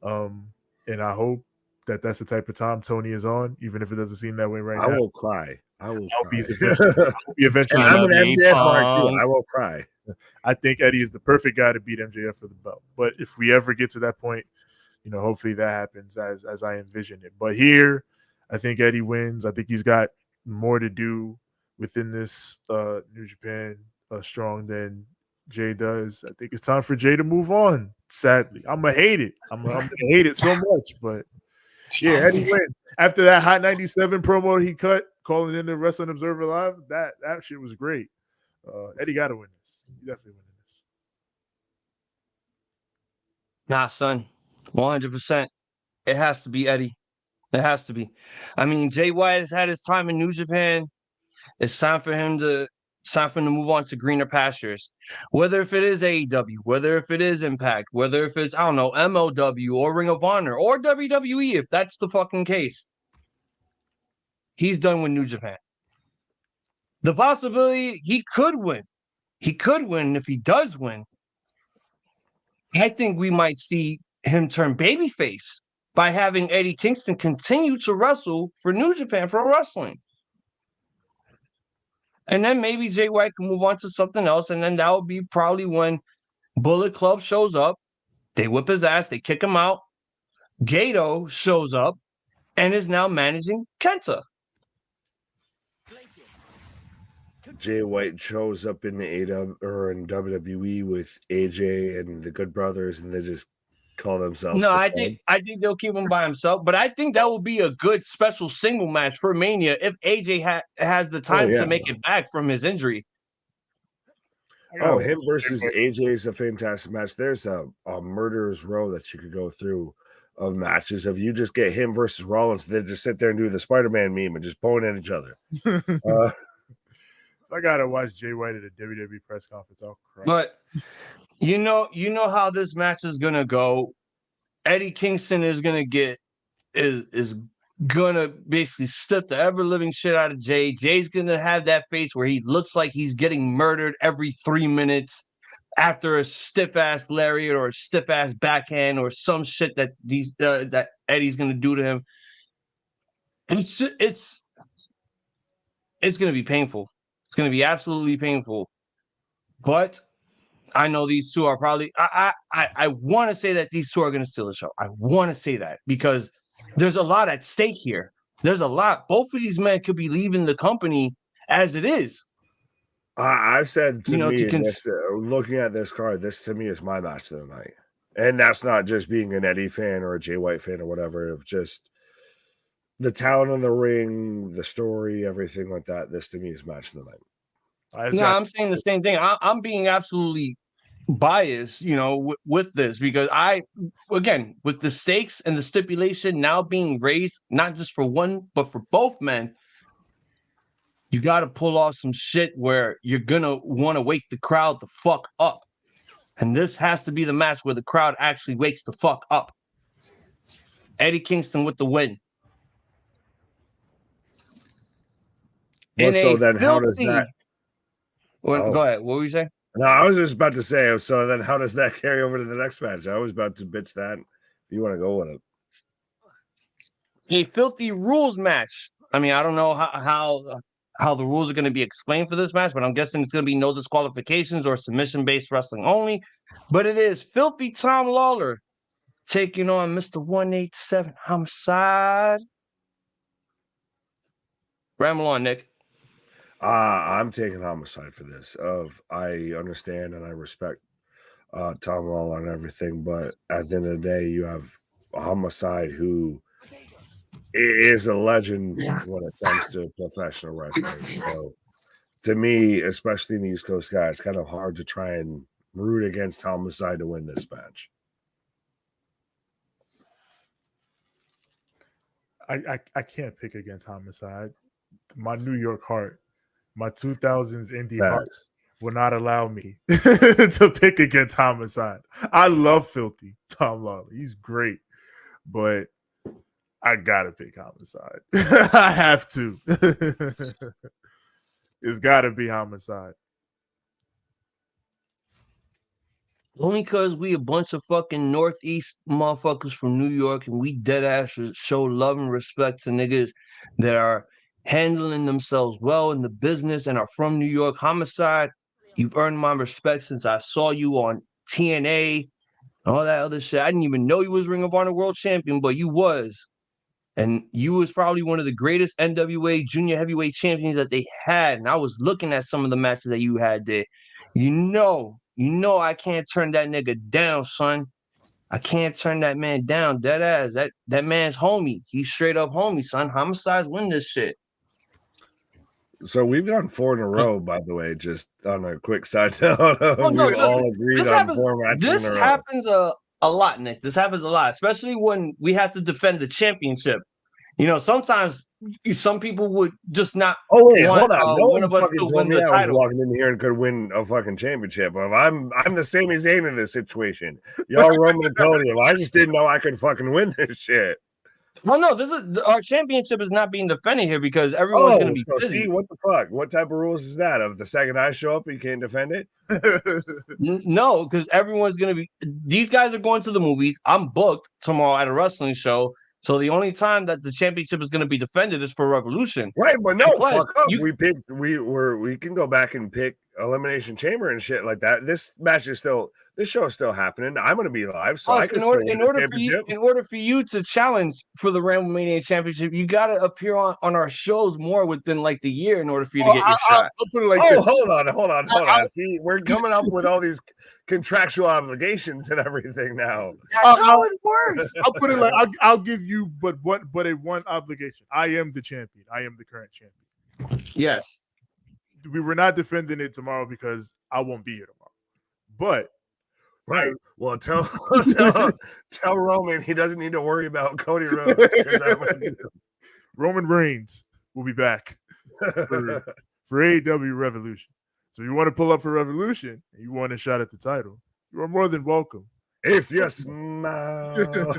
And I hope that that's the type of time Tony is on, even if it doesn't seem that way right I now. will cry. I will I'll be cry. eventually. And I'm an me, MJF mark too. Punk. I will cry. I think Eddie is the perfect guy to beat MJF for the belt. But if we ever get to that point, you know, hopefully that happens as I envision it. But here, I think Eddie wins. I think he's got more to do within this New Japan Strong than Jay does. I think it's time for Jay to move on. Sadly, I'm gonna hate it. I'm gonna hate it so much. But yeah, Eddie wins after that Hot 97 promo he cut, calling in the Wrestling Observer Live. That shit was great. Eddie got to win this. He definitely winning this. Nah, son, 100%. It has to be Eddie. It has to be. I mean, Jay White has had his time in New Japan. It's time for him to move on to greener pastures. Whether if it is AEW, whether if it is Impact, whether if it's, I don't know, MLW or Ring of Honor or WWE, if that's the fucking case. He's done with New Japan. The possibility he could win. He could win. If he does win, I think we might see him turn babyface by having Eddie Kingston continue to wrestle for New Japan Pro Wrestling. And then maybe Jay White can move on to something else. And then that would be probably when Bullet Club shows up. They whip his ass. They kick him out. Gato shows up and is now managing Kenta. Jay White shows up in the AW or in WWE with AJ and the Good Brothers, and they just call themselves. No, I think they'll keep him by himself, but I think that will be a good special single match for Mania if AJ has the time to make it back from his injury. Oh, him versus AJ is a fantastic match. There's a murderer's row that you could go through of matches. If you just get him versus Rollins, they just sit there and do the Spider-Man meme and just point at each other. I gotta watch Jay White at a WWE press conference. I'll cry. But you know how this match is gonna go. Eddie Kingston is gonna is gonna basically step the ever living shit out of Jay. Jay's gonna have that face where he looks like he's getting murdered every 3 minutes after a stiff ass lariat or a stiff ass backhand or some shit that that Eddie's gonna do to him. And it's gonna be painful. It's gonna be absolutely painful. But I know these two are probably. I want to say that these two are going to steal the show. I want to say that because there's a lot at stake here. There's a lot. Both of these men could be leaving the company as it is. I said to me, looking at this card, this to me is my match of the night, and that's not just being an Eddie fan or a Jay White fan or whatever. Of just the talent in the ring, the story, everything like that. This to me is match of the night. No, I'm saying the same thing. I'm being absolutely biased, with this because again, with the stakes and the stipulation now being raised, not just for one, but for both men, you got to pull off some shit where you're going to want to wake the crowd the fuck up. And this has to be the match where the crowd actually wakes the fuck up. Eddie Kingston with the win. Well, so then how does that... Go ahead. What were you saying? No, I was just about to say, so then how does that carry over to the next match? I was about to bitch that. If you want to go with it. A filthy rules match. I mean, I don't know how the rules are going to be explained for this match, but I'm guessing it's going to be no disqualifications or submission-based wrestling only. But it is Filthy Tom Lawler taking on Mr. 187 Homicide. Ramble on, Nick. I'm taking Homicide for this. I understand and I respect Tom Lawler and everything, but at the end of the day, you have Homicide who is a legend when it comes to professional wrestling. So to me, especially in the East Coast guys, it's kind of hard to try and root against Homicide to win this match. I can't pick against Homicide. My New York heart, my 2000s indie heart will not allow me to pick against Homicide. I love Filthy Tom Lawler. He's great, but I gotta pick Homicide. I have to. It's gotta be Homicide. Only because we a bunch of fucking Northeast motherfuckers from New York, and we dead ass show love and respect to niggas that are handling themselves well in the business and are from New York. Homicide, you've earned my respect since I saw you on TNA, all that other shit. I didn't even know you was Ring of Honor World Champion, but you was. And you was probably one of the greatest NWA junior heavyweight champions that they had. And I was looking at some of the matches that you had there. You know I can't turn that nigga down, son. I can't turn that man down, dead ass. That man's homie. He's straight up homie, son. Homicides win this shit. So we've gone 4 in a row, by the way, just on a quick side note. We've all agreed on 4 matches this in a row. happens a lot, Nick. This happens a lot, especially when we have to defend the championship. You know, sometimes some people would just not hold want on. No one one of us fucking to told win me the I was title. walking in here and could win a fucking championship. I'm the Sami Zayn in this situation. Y'all Roman and Cody. I just didn't know I could fucking win this shit. Well, no, this is our championship is not being defended here because everyone's going to be busy. See, what the fuck? What type of rules is that? Of the second I show up, you can't defend it? No, because everyone's going to be. These guys are going to the movies. I'm booked tomorrow at a wrestling show. So the only time that the championship is going to be defended is for Revolution. Right, but no, Plus, fuck up. We can go back and pick Elimination Chamber and shit like that. This show is still happening. I'm going to be live, so Plus, I can in order for you to challenge for the Ramblemania Championship, you got to appear on our shows more within like the year in order for you to get your shot. I'll put it like this. Hold on. See, we're coming up with all these contractual obligations and everything now. That's how it works. I'll put it like I'll give you but a one obligation. I am the champion. I am the current champion. Yes. We were not defending it tomorrow because I won't be here tomorrow. But right. Well, tell Roman he doesn't need to worry about Cody Rhodes. Roman Reigns will be back for AEW Revolution. So if you want to pull up for Revolution and you want a shot at the title, you are more than welcome. If you smile,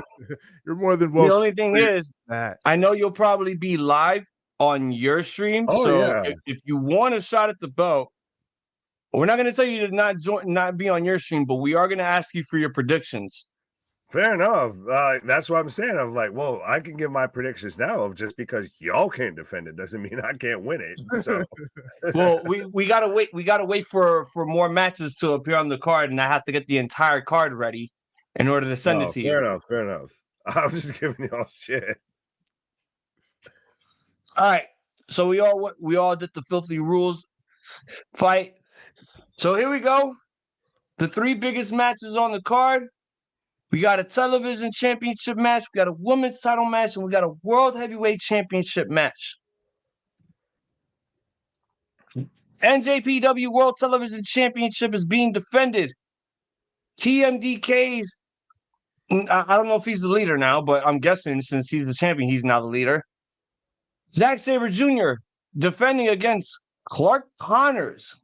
you're more than welcome. The only thing is, I know you'll probably be live on your stream. If you want a shot at the belt, we're not going to tell you to not be on your stream, but we are going to ask you for your predictions. Fair enough. That's what I'm saying. I'm like, well, I can give my predictions now. Of just because y'all can't defend it doesn't mean I can't win it. So, well, we gotta wait. We gotta wait for more matches to appear on the card, and I have to get the entire card ready in order to send it to you. Fair enough. I'm just giving y'all shit. All right. So we all did the filthy rules fight. So here we go. The 3 biggest matches on the card. We got a television championship match, we got a women's title match, and we got a world heavyweight championship match. NJPW World Television Championship is being defended. TMDK's, I don't know if he's the leader now, but I'm guessing since he's the champion, he's now the leader. Zack Sabre Jr. defending against Clark Connors.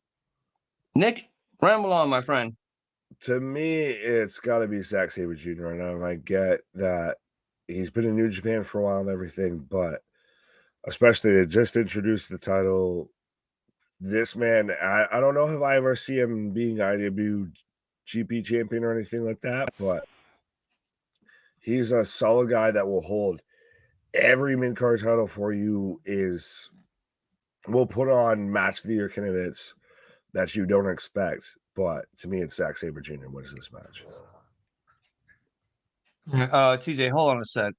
Nick, ramble on, my friend. To me, it's got to be Zack Sabre Jr. right now. I get that he's been in New Japan for a while and everything, but especially they just introduced the title. This man, I don't know if I ever see him being IWGP champion or anything like that, but he's a solid guy that will hold every mid-card title for you. Will put on match of the year candidates that you don't expect. But to me, it's Zack Sabre Jr. wins this match. TJ, hold on a sec.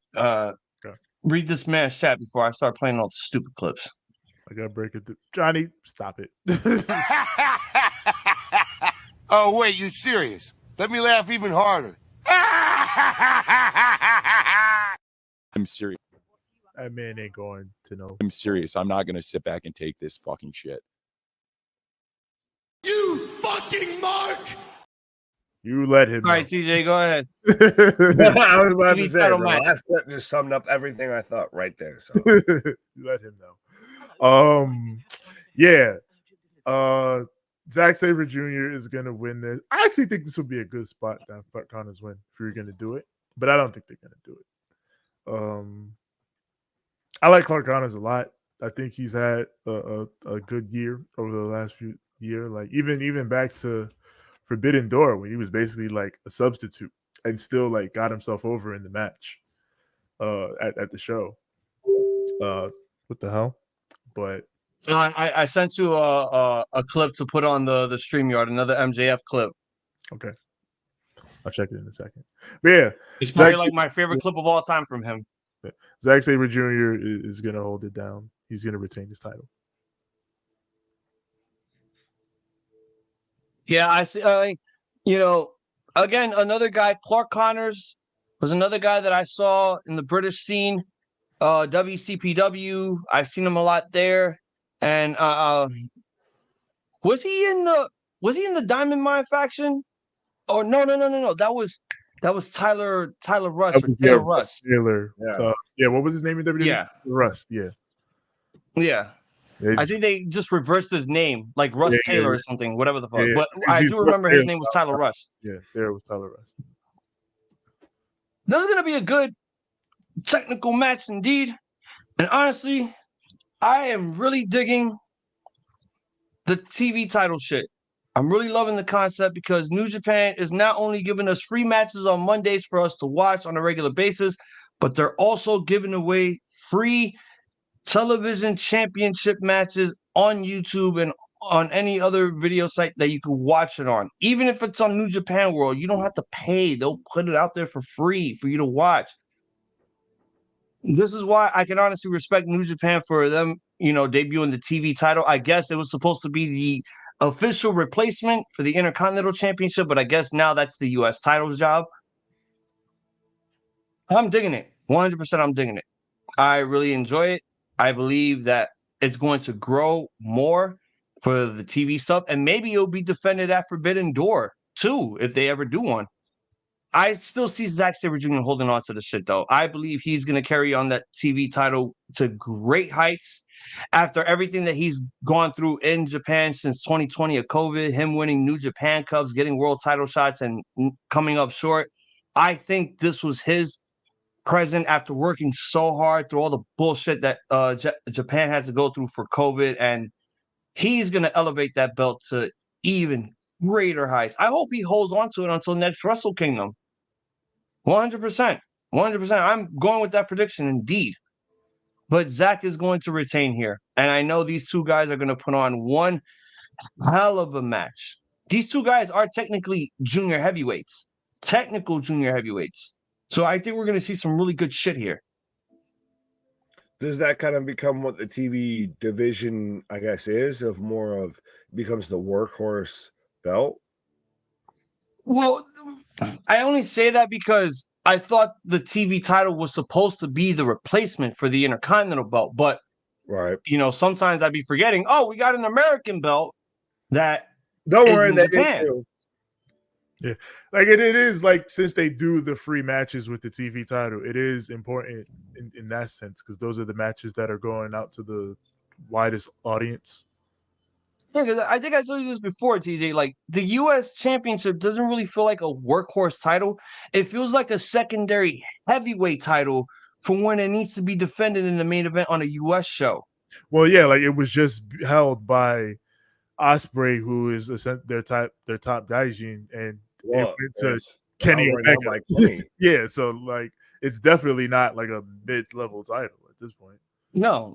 Read this man's chat before I start playing all the stupid clips. I gotta break it. Johnny, stop it. Oh, wait, you serious? Let me laugh even harder. I'm serious. That man ain't going to know. I'm serious. I'm not going to sit back and take this fucking shit. You fucking mark! You let him know. All right, TJ, go ahead. I was about to say, the last clip just summed up everything I thought right there. So you let him know. Yeah. Zack Sabre Jr. is gonna win this. I actually think this would be a good spot that Clark Connors win if you're gonna do it, but I don't think they're gonna do it. I like Clark Connors a lot. I think he's had a good year over the last few years. Like even back to Forbidden Door, when he was basically like a substitute and still like got himself over in the match at the show. What the hell? But I sent you a clip to put on the StreamYard, another MJF clip. Okay. I'll check it in a second. But yeah, it's probably like my favorite clip of all time from him. Zack Sabre Jr. is going to hold it down. He's going to retain his title. Yeah, I see. Again, another guy, Clark Connors, was another guy that I saw in the British scene. WCPW, I've seen him a lot there. And was he in the Diamond Mine faction? Oh no! That was Tyler Rush or Taylor Rush. Taylor. Yeah. What was his name in WWE? Yeah. Rust. Yeah. Yeah. I think they just reversed his name, like Russ Taylor or something, whatever the fuck. Yeah. But I do remember his name was Tyler Rush. Yeah, there was Tyler Rust. This is gonna be a good technical match indeed. And honestly, I am really digging the TV title shit. I'm really loving the concept because New Japan is not only giving us free matches on Mondays for us to watch on a regular basis, but they're also giving away free television championship matches on YouTube and on any other video site that you can watch it on. Even if it's on New Japan World, you don't have to pay. They'll put it out there for free for you to watch. This is why I can honestly respect New Japan for them, debuting the TV title. I guess it was supposed to be the official replacement for the Intercontinental Championship, but I guess now that's the U.S. title's job. I'm digging it. 100% I'm digging it. I really enjoy it. I believe that it's going to grow more for the TV stuff, and maybe it'll be defended at Forbidden Door, too, if they ever do one. I still see Zack Sabre Jr. holding on to the shit, though. I believe he's going to carry on that TV title to great heights after everything that he's gone through in Japan since 2020 of COVID, him winning New Japan Cups, getting world title shots, and coming up short. I think this was his present after working so hard through all the bullshit that Japan has to go through for COVID, and he's going to elevate that belt to even greater heights. I hope he holds on to it until next Wrestle Kingdom. 100%. 100%. I'm going with that prediction indeed. But Zack is going to retain here. And I know these two guys are going to put on one hell of a match. These two guys are technically junior heavyweights. Technical junior heavyweights. So I think we're going to see some really good shit here. Does that kind of become what the TV division, I guess, is of more of becomes the workhorse belt? Well, I only say that because I thought the TV title was supposed to be the replacement for the Intercontinental belt. But, sometimes I'd be forgetting, we got an American belt that don't worry, in Japan. Yeah, like it is like since they do the free matches with the TV title, it is important in that sense because those are the matches that are going out to the widest audience. Yeah, because I think I told you this before, TJ. Like the U.S. Championship doesn't really feel like a workhorse title. It feels like a secondary heavyweight title for when it needs to be defended in the main event on a U.S. show. Well, yeah, like it was just held by Ospreay, who is their top Gaijin, and it went to Kenny Omega. Yeah, so like it's definitely not like a mid-level title at this point. No,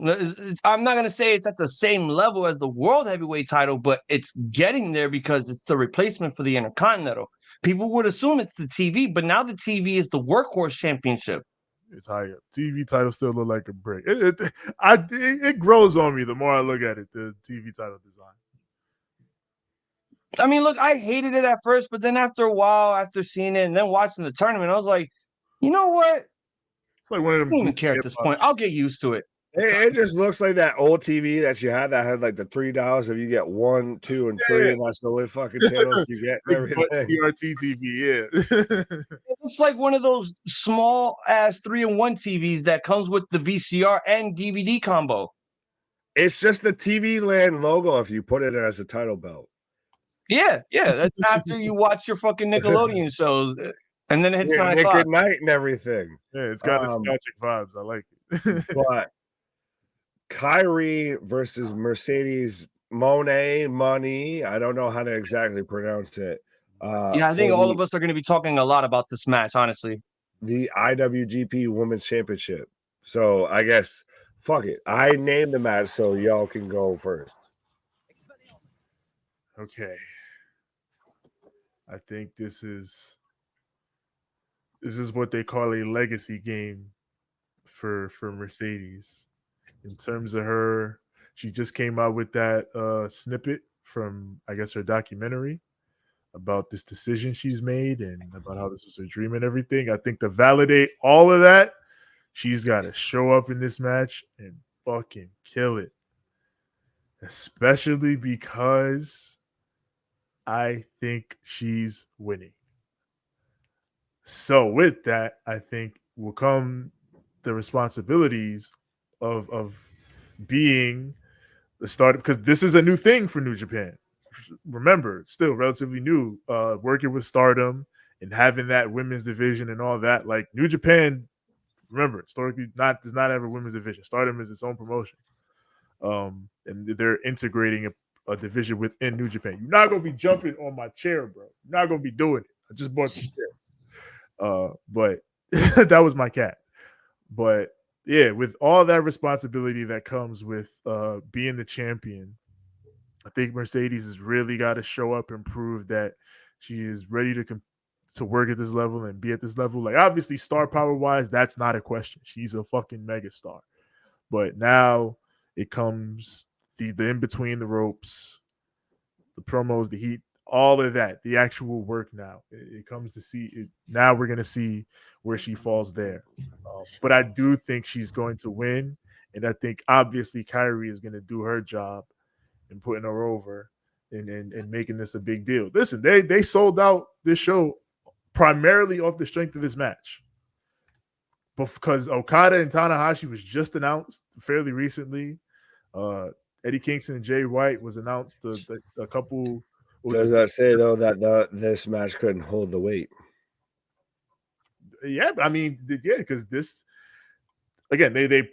I'm not going to say it's at the same level as the World Heavyweight title, but it's getting there because it's the replacement for the Intercontinental. People would assume it's the TV, but now the TV is the Workhorse Championship. It's higher. TV title still look like a brick. It grows on me the more I look at it, the TV title design. I mean, look, I hated it at first, but then after a while, after seeing it and then watching the tournament, I was like, you know what? It's like one of them. I don't even care at this point. I'll get used to it. It just looks like that old TV that you had that had like the $3 if you get 1, 2, and 3, and that's the only fucking channels you get. Everything. CRT TV, yeah. It looks like one of those small ass 3-in-1 TVs that comes with the VCR and DVD combo. It's just the TV Land logo if you put it as a title belt. Yeah. That's after you watch your fucking Nickelodeon shows, and then it hits 9 Nick o'clock. at Night and everything. Yeah, it's got nostalgic vibes. I like it. But Kyrie versus Mercedes Money. I don't know how to exactly pronounce it. Yeah, I think all of us are going to be talking a lot about this match, honestly. The IWGP Women's Championship. So I guess, fuck it. I named the match, so y'all can go first. Okay. I think this is what they call a legacy game for Mercedes. In terms of her, she just came out with that snippet from, I guess, her documentary about this decision she's made and about how this was her dream and everything. I think to validate all of that, she's got to show up in this match and fucking kill it. Especially because I think she's winning. So with that, I think will come the responsibilities of being the starter, because this is a new thing for New Japan. Remember, still relatively new, working with Stardom and having that women's division and all that. Like New Japan, remember, historically does not have a women's division. Stardom is its own promotion. And they're integrating a division within New Japan. You're not gonna be jumping on my chair, bro. You're not gonna be doing it. I just bought this chair. But that was my cat. But yeah, with all that responsibility that comes with being the champion, I think Mercedes has really got to show up and prove that she is ready to work at this level and be at this level. Like, obviously, star power wise, that's not a question. She's a fucking megastar. But now it comes the in between the ropes, the promos, the heat, all of that, the actual work now. It comes to see it. Now we're going to see where she falls there. But I do think she's going to win. And I think, obviously, Kyrie is going to do her job and putting her over and making this a big deal. Listen, they sold out this show primarily off the strength of this match. But because Okada and Tanahashi was just announced fairly recently, Eddie Kingston and Jay White was announced a couple. Does that say though that this match couldn't hold the weight? Yeah, I mean, yeah, because this again, they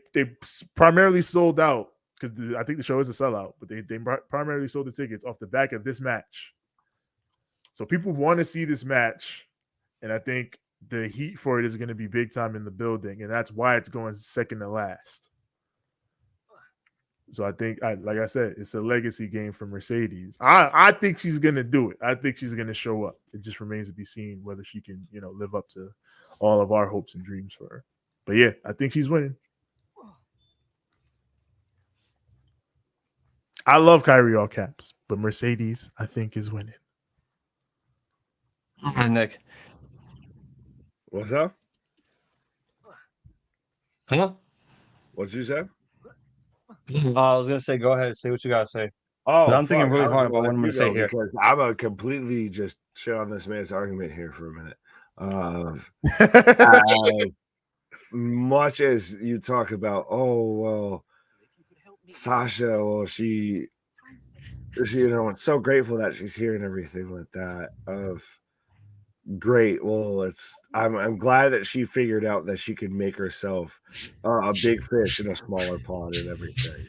primarily sold out because I think the show is a sellout, but they primarily sold the tickets off the back of this match. So people want to see this match, and I think the heat for it is going to be big time in the building, and that's why it's going second to last. So I think, like I said, it's a legacy game for Mercedes. I think she's going to do it. I think she's going to show up. It just remains to be seen whether she can, live up to all of our hopes and dreams for her. But yeah, I think she's winning. I love Kyrie all caps, but Mercedes, I think, is winning. Nick. What's up? Huh? What'd you say? I was gonna say, go ahead, say what you gotta say. Oh, I'm thinking really hard about what I'm gonna say here. I'm gonna completely just shit on this man's argument here for a minute. As much as you talk about, Sasha, she, I'm so grateful that she's here and everything like that. Great. Well, I'm glad that she figured out that she could make herself a big fish in a smaller pond and everything.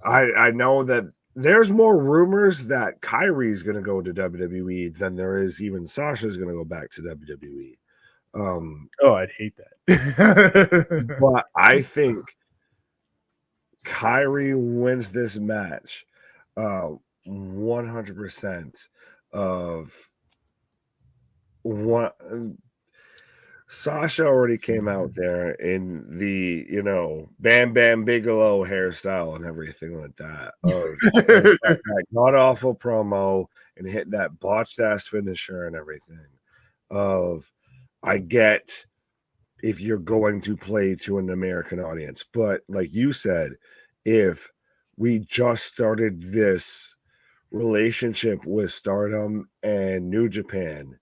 I know that there's more rumors that Kyrie's going to go to WWE than there is even Sasha's going to go back to WWE. I'd hate that. But I think Kyrie wins this match 100% of one. Sasha already came out there in the, Bam Bam Bigelow hairstyle and everything like that. That god awful promo and hit that botched ass finisher and everything. I get if you're going to play to an American audience, but like you said, if we just started this relationship with Stardom and New Japan,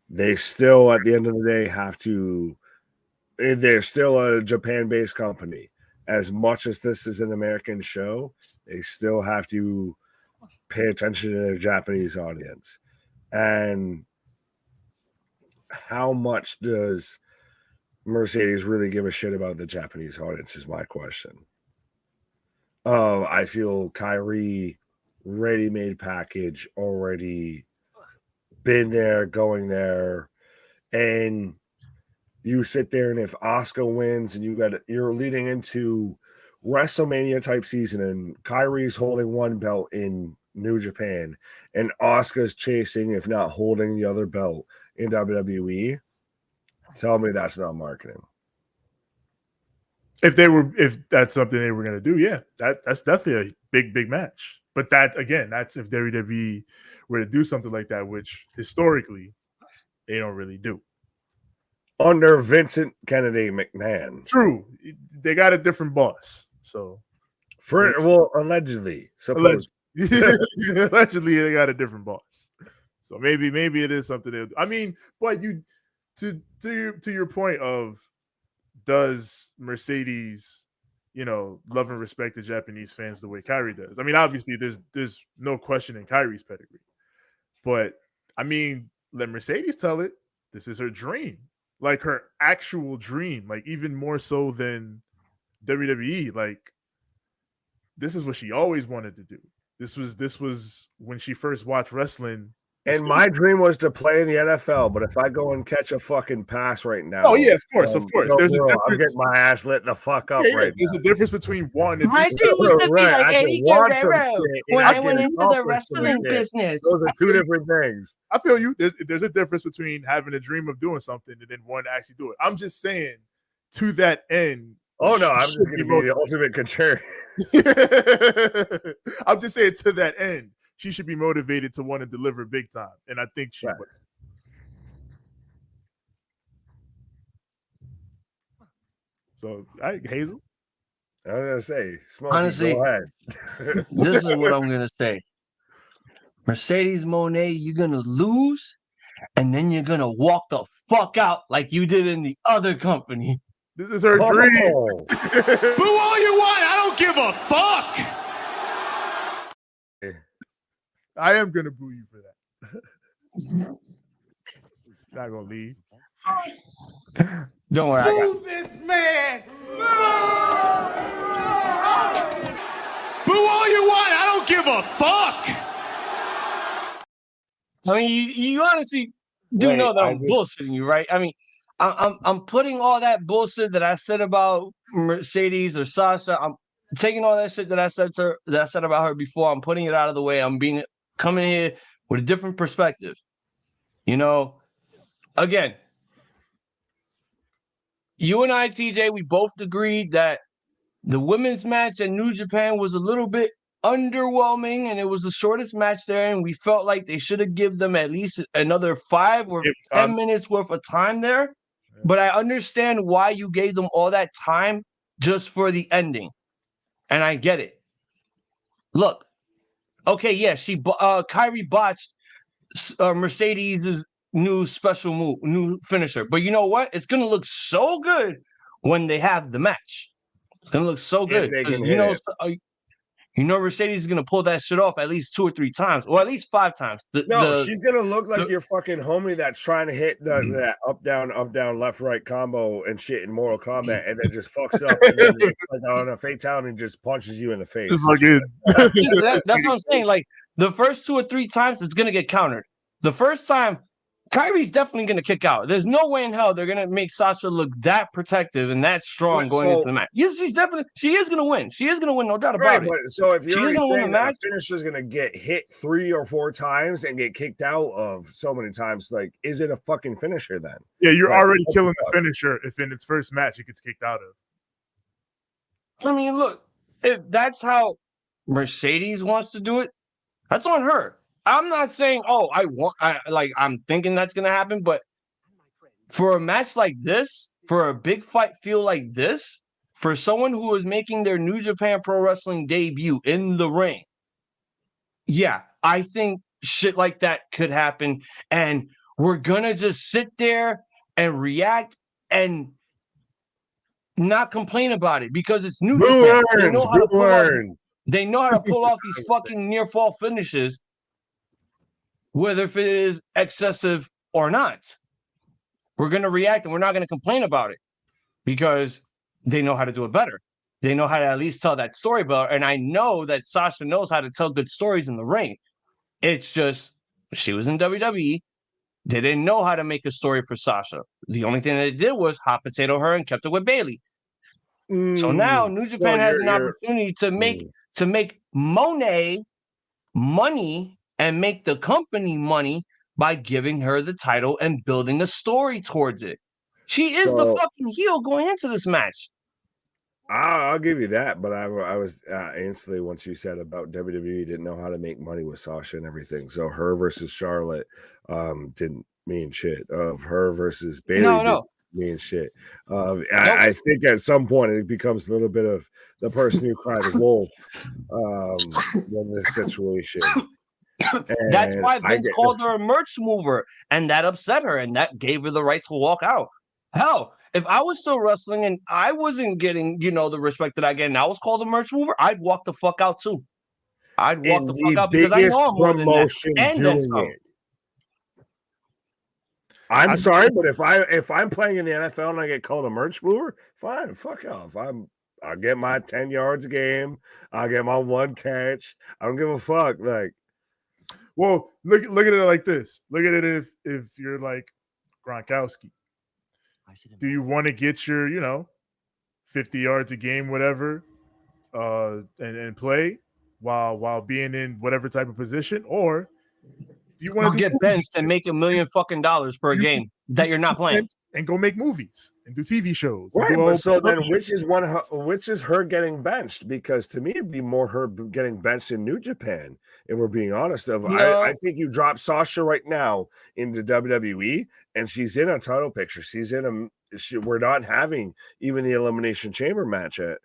they still, at the end of the day, they're still a Japan-based company. As much as this is an American show, they still have to pay attention to their Japanese audience. And how much does Mercedes really give a shit about the Japanese audience is my question. I feel Kyrie ready-made package, already been there, going there, and you sit there, and if Asuka wins, and you're leading into WrestleMania type season, and Kyrie's holding one belt in New Japan, and Asuka's chasing, if not holding, the other belt in WWE. Tell me that's not marketing. If that's something they were going to do, yeah, that's definitely a big match. But that's if WWE were to do something like that, which historically they don't really do. Under Vincent Kennedy McMahon. True. They got a different boss. So allegedly. Supposed allegedly they got a different boss. So maybe it is something they'll do. I mean, but to your point of, does Mercedes, love and respect the Japanese fans the way Kyrie does? I mean, obviously there's no question in Kyrie's pedigree. But I mean, let Mercedes tell it. This is her dream. Like her actual dream, like even more so than WWE. Like this is what she always wanted to do. This was when she first watched wrestling. And my dream was to play in the NFL, but if I go and catch a fucking pass right now, oh yeah, of course. There's a difference. I'm getting my ass lit the fuck up right There's now. a difference between one and my dream was to be like Eddie Guerrero when I went into the wrestling business. Those are two different things. I feel you. There's a difference between having a dream of doing something and then one to actually do it. I'm just saying, to that end. Oh no, I'm just going to be the ultimate contrarian. I'm just saying, to that end, she should be motivated to want to deliver big time, and I think she was. So, Hazel. I was gonna say, Smokey, honestly, go ahead. This is what I'm gonna say. Mercedes Moné, you're gonna lose, and then you're gonna walk the fuck out like you did in the other company. This is her dream. Boo all you want. I don't give a fuck. I am gonna boo you for that. Not gonna leave. Don't worry. Boo this man. Boo all you want. I don't give a fuck. I mean, you honestly do know that I'm bullshitting you, right? I mean, I'm putting all that bullshit that I said about Mercedes or Sasha. I'm taking all that shit that I said about her before. I'm putting it out of the way. I'm coming here with a different perspective. Again, you and I, TJ, we both agreed that the women's match at New Japan was a little bit underwhelming, and it was the shortest match there, and we felt like they should have given them at least another 5 or 10 minutes worth of time there. But I understand why you gave them all that time just for the ending, and I get it. Look, okay, yeah, Kyrie botched Mercedes' new special move, new finisher, but you know what? It's gonna look so good when they have the match. It's gonna look so good because Mercedes is gonna pull that shit off at least 2 or 3 times, or at least 5 times. She's gonna look like your fucking homie that's trying to hit that up down left right combo and shit in Mortal Kombat, and then just fucks up and then like on a fatality and just punches you in the face. That's what I'm saying. Like the first 2 or 3 times, it's gonna get countered. The first time, Kyrie's definitely going to kick out. There's no way in hell they're going to make Sasha look that protective and that strong going into the match. Yes, she is going to win. She is going to win, no doubt about it. But so if you're already saying that the finisher's going to get hit 3 or 4 times and get kicked out of so many times, like, is it a fucking finisher then? Yeah, you're already killing the finisher if in its first match it gets kicked out of. I mean, look, if that's how Mercedes wants to do it, that's on her. I'm not saying, I'm thinking that's going to happen, but for a match like this, for a big fight feel like this, for someone who is making their New Japan Pro Wrestling debut in the ring, yeah, I think shit like that could happen, and we're going to just sit there and react and not complain about it because it's New Japan. They know how to pull off these fucking near-fall finishes, whether if it is excessive or not. We're going to react and we're not going to complain about it because they know how to do it better. They know how to at least tell that story better. And I know that Sasha knows how to tell good stories in the ring. It's just she was in WWE. They didn't know how to make a story for Sasha. The only thing they did was hot potato her and kept it with Bailey. So now New Japan has an opportunity to make Monet money and make the company money by giving her the title and building a story towards it. She is the fucking heel going into this match. I'll give you that, but I was instantly, once you said about WWE didn't know how to make money with Sasha and everything. So her versus Charlotte didn't mean shit. Of her versus Bailey didn't mean shit. I think at some point it becomes a little bit of the person who cried wolf in this situation. And that's why Vince called her a merch mover, and that upset her, and that gave her the right to walk out. Hell, if I was still wrestling and I wasn't getting, the respect that I get, and I was called a merch mover, I'd walk the fuck out too. I'd walk the fuck out because I know I'm more than that. And then some. I'm sorry, but if I'm playing in the NFL and I get called a merch mover, fine, fuck off. I'll get my 10 yards a game. I'll get my 1 catch. I don't give a fuck. Like, well, look at it like this. Look at it if you're like Gronkowski. Do you want to get your 50 yards a game, whatever, and play while being in whatever type of position, or do you want to get benched and make $1 million fucking per game that you're not playing and go make movies and do TV shows? Right, but so then which is her getting benched? Because to me, it'd be more her getting benched in New Japan. If we're being honest, I think you drop Sasha right now into WWE, and she's in a title picture. She's in we're not having even the Elimination Chamber match at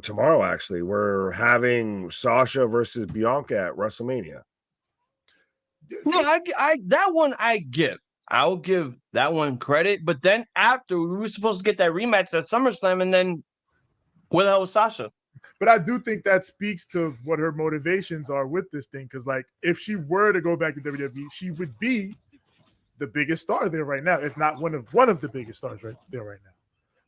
tomorrow. Actually, we're having Sasha versus Bianca at WrestleMania. No, that one I give. I'll give that one credit. But then after we were supposed to get that rematch at SummerSlam, and then where the hell was Sasha? But I do think that speaks to what her motivations are with this thing. Because, like, if she were to go back to WWE, she would be the biggest star there right now, if not one of the biggest stars right there right now.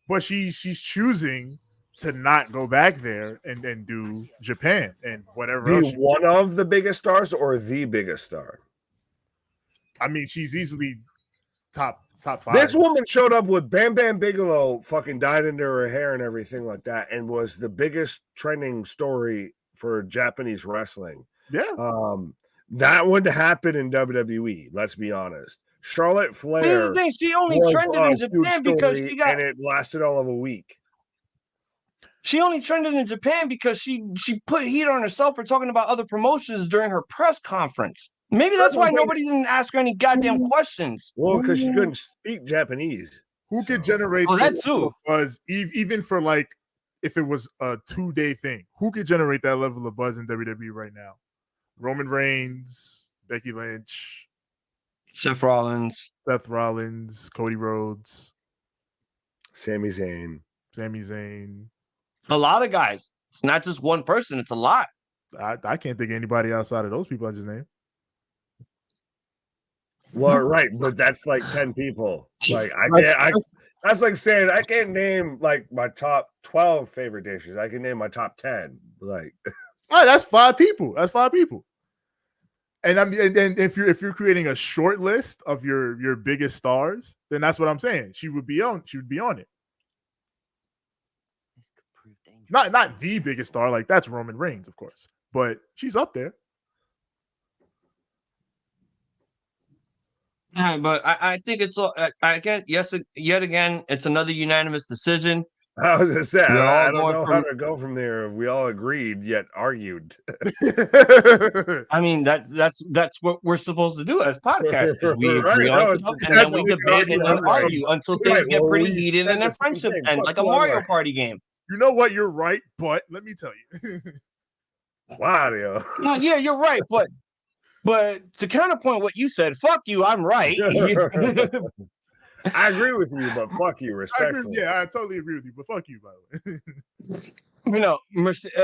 But she's choosing to not go back there and do Japan and whatever else. One of the biggest stars or the biggest star? I mean, she's easily top 5. This woman showed up with Bam Bam Bigelow fucking dyed into her hair and everything like that, and was the biggest trending story for Japanese wrestling. Yeah. That would happen in WWE, let's be honest. Charlotte Flair. She only trended in Japan because she got, and it lasted all of a week. She only trended in Japan because she put heat on herself for talking about other promotions during her press conference. Maybe that's why nobody didn't ask her any goddamn questions. Well, because she couldn't speak Japanese. Who could generate that too? Buzz, even for like if it was a 2-day thing? Who could generate that level of buzz in WWE right now? Roman Reigns, Becky Lynch, Seth Rollins, Cody Rhodes, Sami Zayn. A lot of guys. It's not just one person. It's a lot. I can't think of anybody outside of those people I just named. Well, right, but that's like 10 people. Like that's like saying I can't name like my top 12 favorite dishes. I can name my top 10. Like, all right, that's 5 people. And and if you're creating a short list of your biggest stars, then that's what I'm saying. She would be on it. Not the biggest star, like that's Roman Reigns, of course, but she's up there. Yeah, but I think it's yet again, it's another unanimous decision. I was gonna say, I don't know how to go from there. We all agreed, yet argued. I mean, that's what we're supposed to do as podcasters. We agree on stuff, and then we debate and then argue until things get pretty heated and then friendships end, like a Mario Party game. You know what? You're right, but let me tell you. Mario. No, yeah, you're right, but to counterpoint what you said, fuck you, I'm right. I agree with you, but fuck you, respectfully. I totally agree with you, but fuck you, by the way.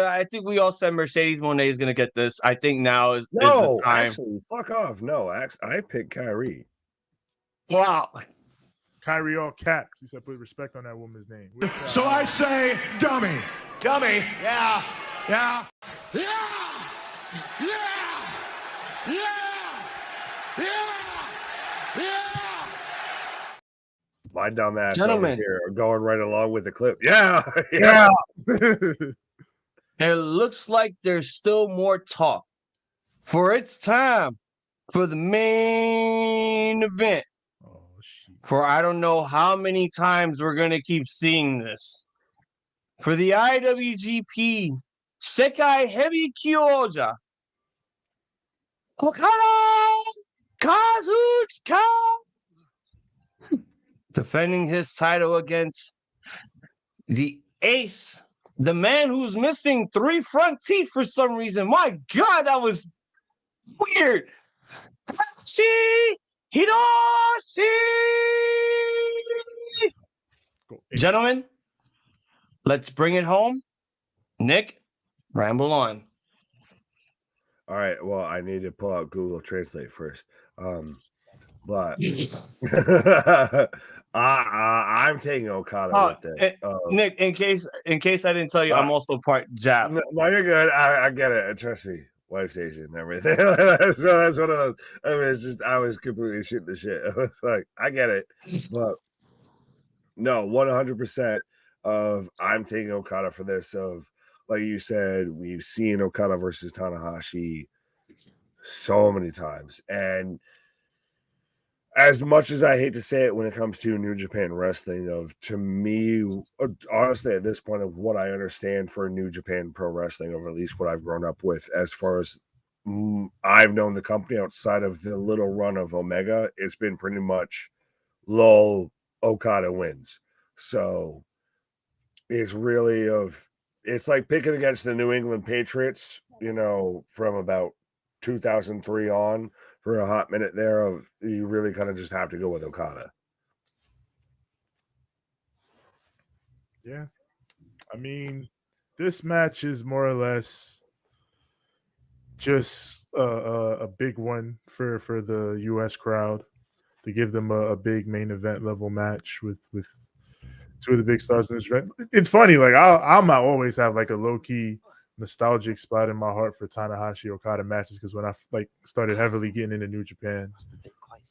I think we all said Mercedes Moné is going to get this. I think now is the time. Actually, fuck off. No, I picked Kyrie. Wow. Kyrie all capped. He said, "Put respect on that woman's name." So I say, dummy. Dummy. Yeah. Yeah. Yeah. Yeah. Yeah. Yeah. Yeah. My dumb ass Gentlemen. over here going right along with the clip. Yeah. Yeah. It looks like there's still more talk. For it's time for the main event. Oh, shit. For I don't know how many times we're going to keep seeing this. For the IWGP Sekai Heavy Kyoja, Okada Kazuchika defending his title against the ace, the man who's missing 3 front teeth for some reason. My God, that was weird. Takashi Hiroshi. Gentlemen, let's bring it home. Nick, ramble on. All right. Well, I need to pull out Google Translate first. But I'm taking Okada with it. Nick, in case I didn't tell you, I'm also part Jap. No, you're good. I get it. Trust me. Wife's Asian and everything. So that's one of those. I mean, it's just I was completely shooting the shit. I was like, I get it, but no, 100% of I'm taking Okada for this. Of like you said, we've seen Okada versus Tanahashi so many times, and as much as I hate to say it when it comes to New Japan Wrestling, to me, honestly, at this point of what I understand for New Japan Pro Wrestling, or at least what I've grown up with, as far as I've known the company outside of the little run of Omega, it's been pretty much lull, Okada wins. So it's really it's like picking against the New England Patriots, from about 2003 on. For a hot minute there, you really kind of just have to go with Okada. Yeah. I mean, this match is more or less just a big one for the U.S. crowd to give them a big main event level match with two of the big stars in this event. It's funny, like I might always have like a low key nostalgic spot in my heart for Tanahashi Okada matches, because when I started heavily getting into New Japan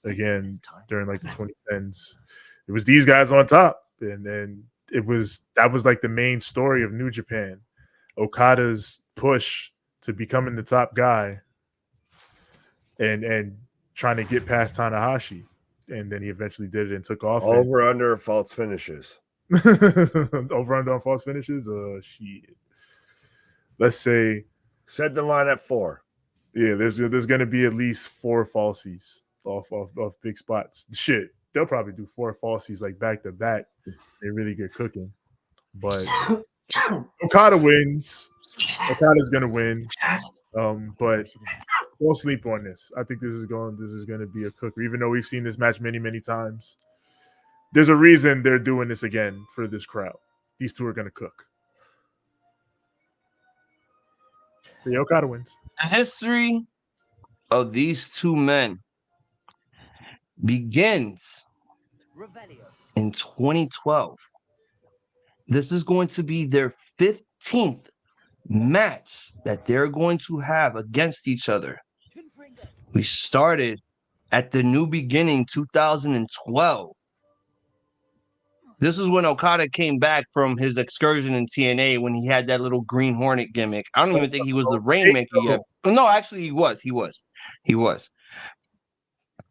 again during like the 2010s, it was these guys on top, and then that was like the main story of New Japan, Okada's push to becoming the top guy and trying to get past Tanahashi, and then he eventually did it and took off. Over under false finishes. Over under on false finishes. Shit. Let's say set the line at 4. Yeah, there's going to be at least 4 falsies off big spots. Shit, they'll probably do 4 falsies like back to back. They really get cooking. But Okada wins. Okada's going to win. But don't sleep on this. I think this is going to be a cooker. Even though we've seen this match many, many times, there's a reason they're doing this again for this crowd. These two are going to cook. The Okada wins. The history of these two men begins in 2012. This is going to be their 15th match that they're going to have against each other. We started at the New Beginning 2012. This is when Okada came back from his excursion in TNA when he had that little Green Hornet gimmick. I don't even think he was the Rainmaker yet. No, actually, he was.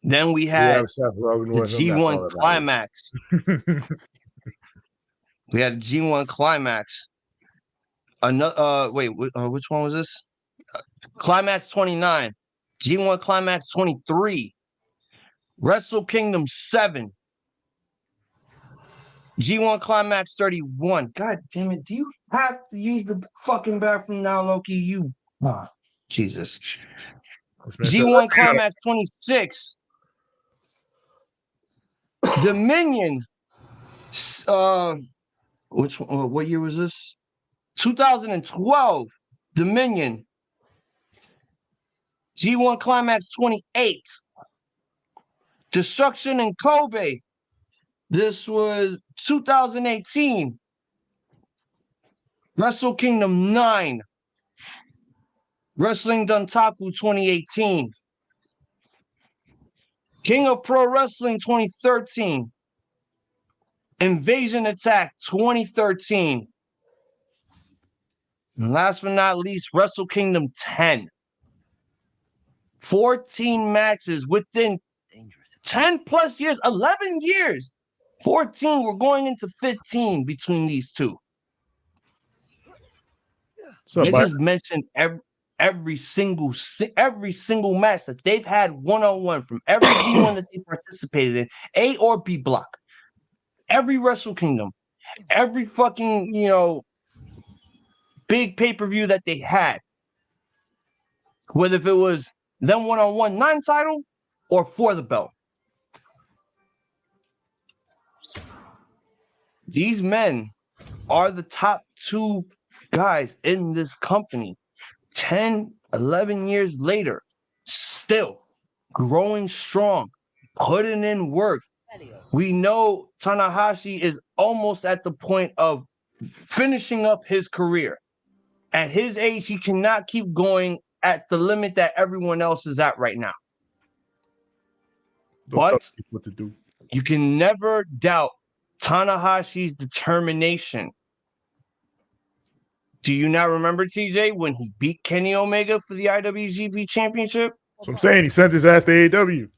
Then we had the G1 Climax. We had G1 Climax. Another which one was this? Climax 29, G1 Climax 23, Wrestle Kingdom 7, G1 Climax 31. God damn it! Do you have to use the fucking bathroom now, Loki? Jesus. G1 Climax 26, Dominion. What year was this? 2012, Dominion. G1 Climax 28, Destruction in Kobe. This was 2018. Wrestle Kingdom 9. Wrestling Dontaku 2018. King of Pro Wrestling 2013. Invasion Attack 2013. And last but not least, Wrestle Kingdom 10. 14 matches within 10 plus years, 11 years. 14, we're going into 15 between these two. So They just mentioned every single match that they've had one-on-one from every G1 that they participated in, A or B block. Every Wrestle Kingdom, every fucking, big pay-per-view that they had. Whether if it was them one-on-one non-title or for the belt. These men are the top two guys in this company. 10, 11 years later, still growing strong, putting in work. We know Tanahashi is almost at the point of finishing up his career. At his age, he cannot keep going at the limit that everyone else is at right now. But what to do. You can never doubt Tanahashi's determination. Do you not remember, TJ, when he beat Kenny Omega for the IWGP Championship? So I'm saying he sent his ass to AEW.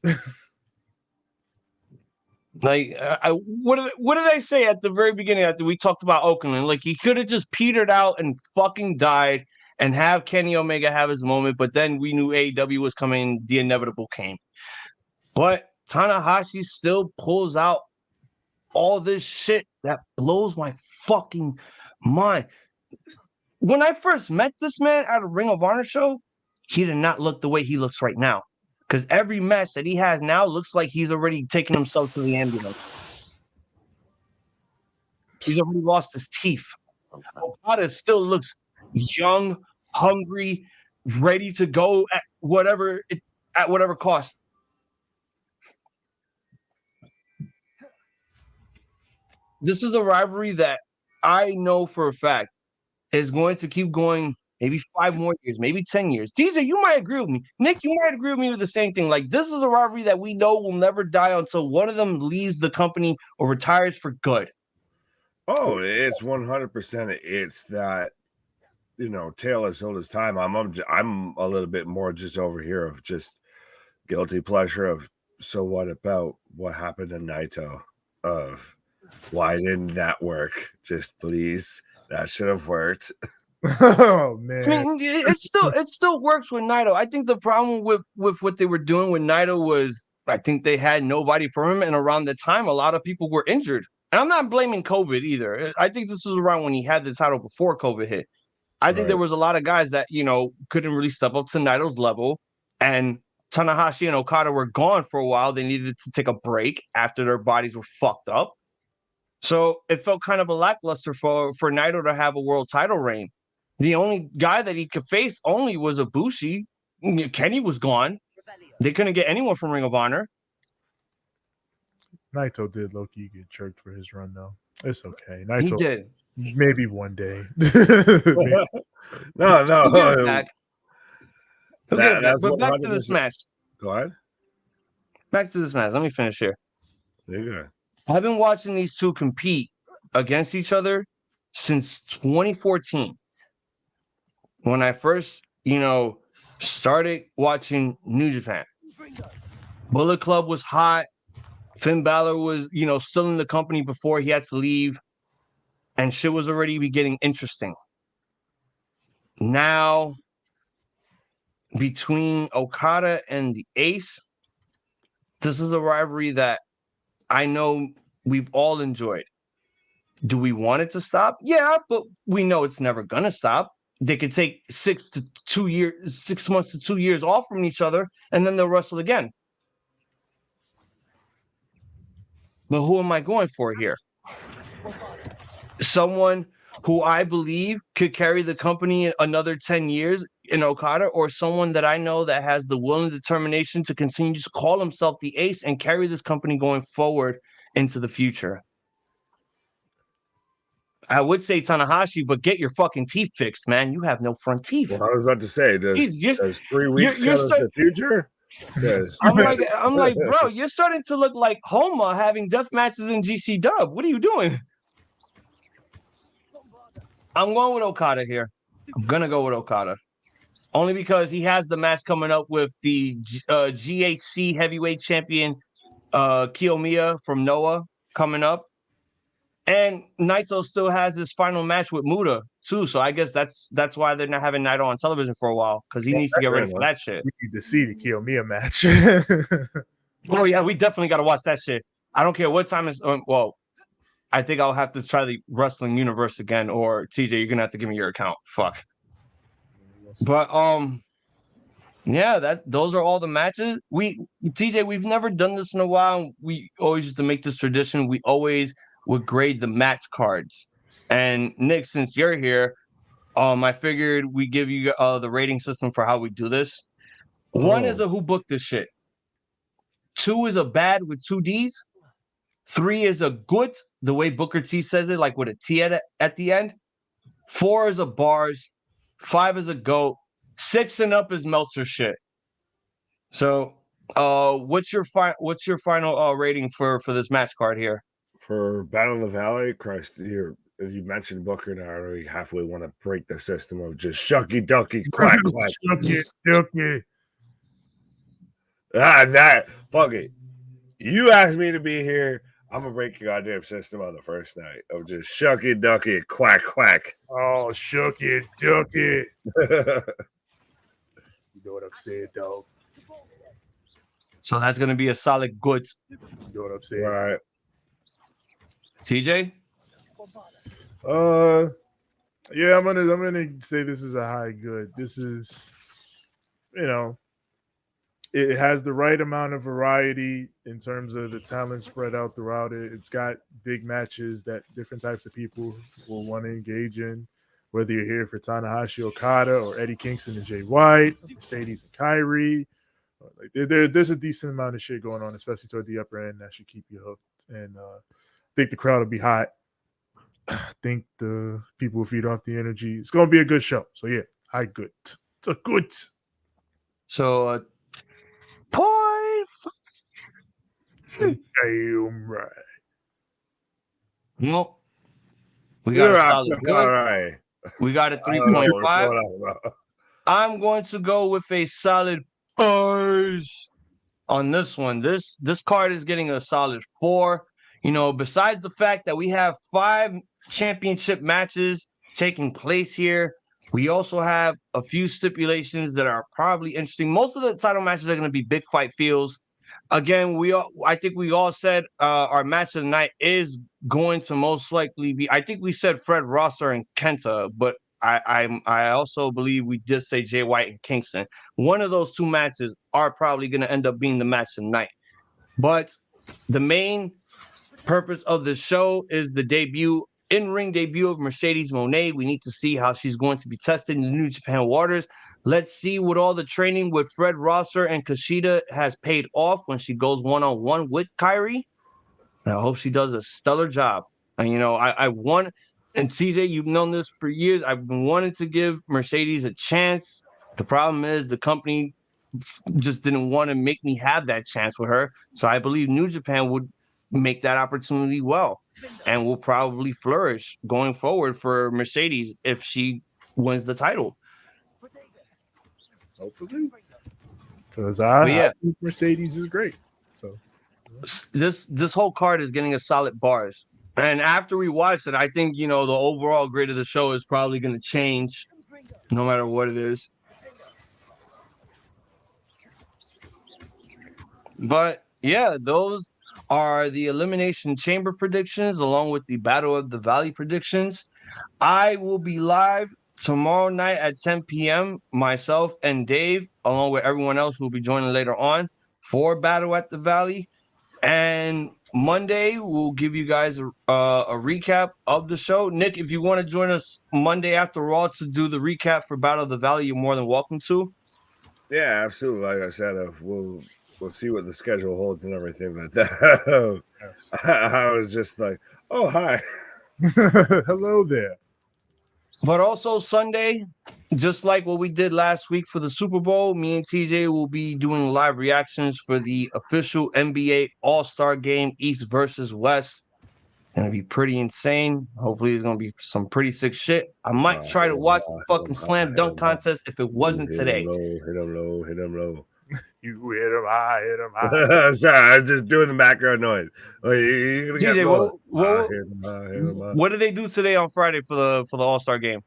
What did I say at the very beginning after we talked about Oakland? Like, he could have just petered out and fucking died and have Kenny Omega have his moment, but then we knew AEW was coming, the inevitable came. But Tanahashi still pulls out all this shit that blows my fucking mind. When I first met this man at a Ring of Honor show, he did not look the way he looks right now. Because every match that he has now looks like he's already taken himself to the ambulance. He's already lost his teeth. Okada still looks young, hungry, ready to go at whatever cost. This is a rivalry that I know for a fact is going to keep going maybe 5 more years, maybe 10 years. DJ, you might agree with me. Nick, you might agree with me with the same thing. Like, this is a rivalry that we know will never die until one of them leaves the company or retires for good. Oh, it's 100%. It's that, tale as old as time. I'm a little bit more just over here of just guilty pleasure of, so what about what happened to Naito? Of why didn't that work? Just please, that should have worked. Oh man, I mean, it still works with Naito. I think the problem with what they were doing with Naito was I think they had nobody for him, and around the time, a lot of people were injured. And I'm not blaming COVID either. I think this was around when he had the title before COVID hit. I think there was a lot of guys that couldn't really step up to Naito's level, and Tanahashi and Okada were gone for a while. They needed to take a break after their bodies were fucked up. So it felt kind of a lackluster for Naito to have a world title reign. The only guy that he could face only was Ibushi. Kenny was gone. They couldn't get anyone from Ring of Honor. Naito did low-key get jerked for his run, though. It's okay. Naito, He did. Maybe one day. No. He'll get it back. He'll get it back. That's But back to 100%. this match. Go ahead. Back to this match. Let me finish here. Yeah. I've been watching these two compete against each other since 2014. When I first, started watching New Japan. Bullet Club was hot. Finn Balor was, still in the company before he had to leave. And shit was already getting interesting. Now, between Okada and the Ace, this is a rivalry that I know we've all enjoyed. Do we want it to stop? Yeah, but we know it's never going to stop. They could take 6 months to 2 years off from each other, and then they'll wrestle again. But who am I going for here? Someone who I believe could carry the company another 10 years in Okada, or someone that I know that has the will and determination to continue to call himself the Ace and carry this company going forward into the future. I would say Tanahashi, but get your fucking teeth fixed, man. You have no front teeth. Well, I was about to say, does 3 weeks you're count as the future? I'm like, bro, you're starting to look like Homa having death matches in GC Dub. What are you doing? I'm going with Okada here. I'm gonna go with Okada, only because he has the match coming up with the GHC heavyweight champion Kiyomiya from Noah coming up, and Naito still has his final match with Muda too. So I guess that's why they're not having Naito on television for a while, because he needs to get ready for that shit. We need to see the Kiyomiya match. Oh yeah, we definitely got to watch that shit. I don't care what time it's. Well, I think I'll have to try the Wrestling Universe again, or TJ, you're gonna have to give me your account. Fuck. But yeah, those are all the matches. TJ, we've never done this in a while. We always used to make this tradition. We always would grade the match cards. And Nick, since you're here, I figured we give you the rating system for how we do this. One is a who booked this shit. 2 is a bad with 2 D's. 3 is a good, the way Booker T says it, like with a T at the end. 4 is a bars. 5 is a GOAT. 6 and up is Meltzer shit. So, what's your final rating for this match card here? For Battle of the Valley, Christ, as you mentioned Booker, now I already halfway want to break the system of just shucky ducky quack quack. Shucky ducky. Fuck it. You asked me to be here. I'm gonna break your goddamn system on the first night of just shucky ducky quack quack. Oh, shucky ducky. You know what I'm saying, dog. So that's gonna be a solid good. You know what I'm saying, right? TJ. Yeah, I'm gonna say this is a high good. This is, it has the right amount of variety in terms of the talent spread out throughout it. It's got big matches that different types of people will want to engage in, whether you're here for Tanahashi Okada or Eddie Kingston and Jay White, Mercedes and Kyrie. Like there's a decent amount of shit going on, especially toward the upper end, that should keep you hooked. And I think the crowd will be hot. I think the people will feed off the energy. It's going to be a good show. So yeah, high good. It's a good. So, damn right. No, we got a solid good. All right. We got a 3.5. I'm going to go with a solid bars on this one. This card is getting a solid 4. Besides the fact that we have 5 championship matches taking place here, we also have a few stipulations that are probably interesting. Most of the title matches are going to be big fight feels. Again, I think we all said our match of the night is going to most likely be. I think we said Fred Rosser and Kenta, but I also believe we did say Jay White and Kingston. One of those 2 matches are probably going to end up being the match of the night. But the main purpose of the show is the in-ring debut of Mercedes Moné. We need to see how she's going to be tested in the New Japan waters. Let's see what all the training with Fred Rosser and Kushida has paid off when she goes one-on-one with Kyrie. And I hope she does a stellar job. And, I want, and CJ, you've known this for years, I've been wanting to give Mercedes a chance. The problem is the company just didn't want to make me have that chance with her. So I believe New Japan would make that opportunity well and will probably flourish going forward for Mercedes if she wins the title. Hopefully, because I think Mercedes is great. So this whole card is getting a solid bars, and after we watch it, I think the overall grade of the show is probably going to change, no matter what it is. But yeah, those are the Elimination Chamber predictions, along with the Battle of the Valley predictions. I will be live tomorrow night at 10 p.m., myself and Dave, along with everyone else who will be joining later on for Battle at the Valley. And Monday, we'll give you guys a recap of the show. Nick, if you want to join us Monday after Raw to do the recap for Battle of the Valley, you're more than welcome to. Yeah, absolutely. Like I said, we'll we'll see what the schedule holds and everything like that. I was just like, oh, hi. Hello there. But also Sunday, just like what we did last week for the Super Bowl, me and TJ will be doing live reactions for the official NBA All-Star Game, East versus West. Gonna be pretty insane. Hopefully, there's gonna be some pretty sick shit. I might try to watch the fucking slam dunk contest if it wasn't today. Hit him low. You hit him high, hit him high. Sorry, I was just doing the background noise. TJ, what did they do today on Friday for the All-Star game?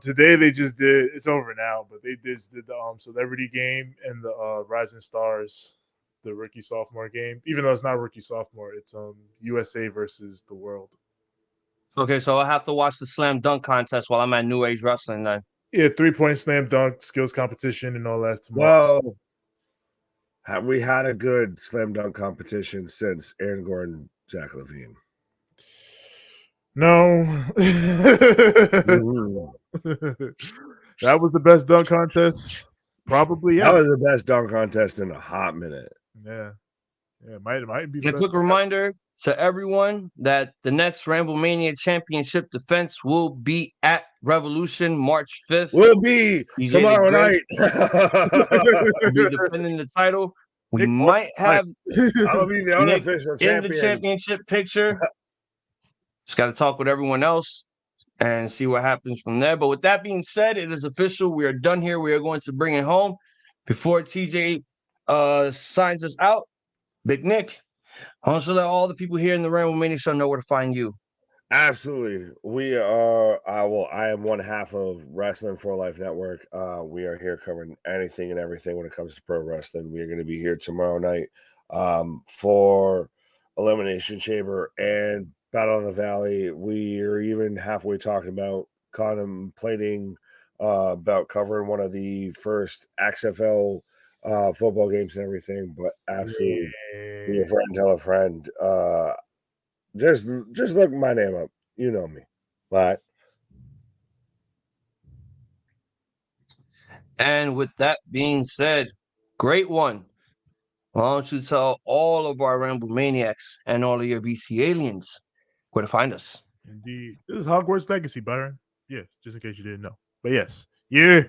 Today they just did. It's over now, but they just did the celebrity game and the Rising Stars, the rookie sophomore game. Even though it's not rookie sophomore, it's USA versus the world. Okay, so I'll have to watch the slam dunk contest while I'm at New Age Wrestling then. Yeah, 3-point slam dunk skills competition and all that tomorrow. Whoa. Have we had a good slam dunk competition since Aaron Gordon, Zach LaVine? No. That was the best dunk contest. Probably, yeah. That was the best dunk contest in a hot minute. Yeah. It might be. A quick reminder to everyone that the next Ramblemania Championship defense will be at Revolution March 5th. Will be tomorrow night. We'll be defending the title. We might have I'll be the unofficial champion in the championship picture. Just got to talk with everyone else and see what happens from there. But with that being said, it is official. We are done here. We are going to bring it home. Before TJ signs us out, Big Nick, I want to let all the people here in the Ramblemania show know where to find you. Absolutely. We are, I am one half of Wrestling for Life Network. We are here covering anything and everything when it comes to pro wrestling. We are going to be here tomorrow night for Elimination Chamber and Battle of the Valley. We are even halfway talking about contemplating about covering one of the first XFL football games and everything, but absolutely be a friend, tell a friend. Just look my name up. You know me. Bye. And with that being said, great one. Why don't you tell all of our Ramble Maniacs and all of your BC aliens where to find us? Indeed. This is Hogwarts Legacy, Byron. Yes, just in case you didn't know. But yes, you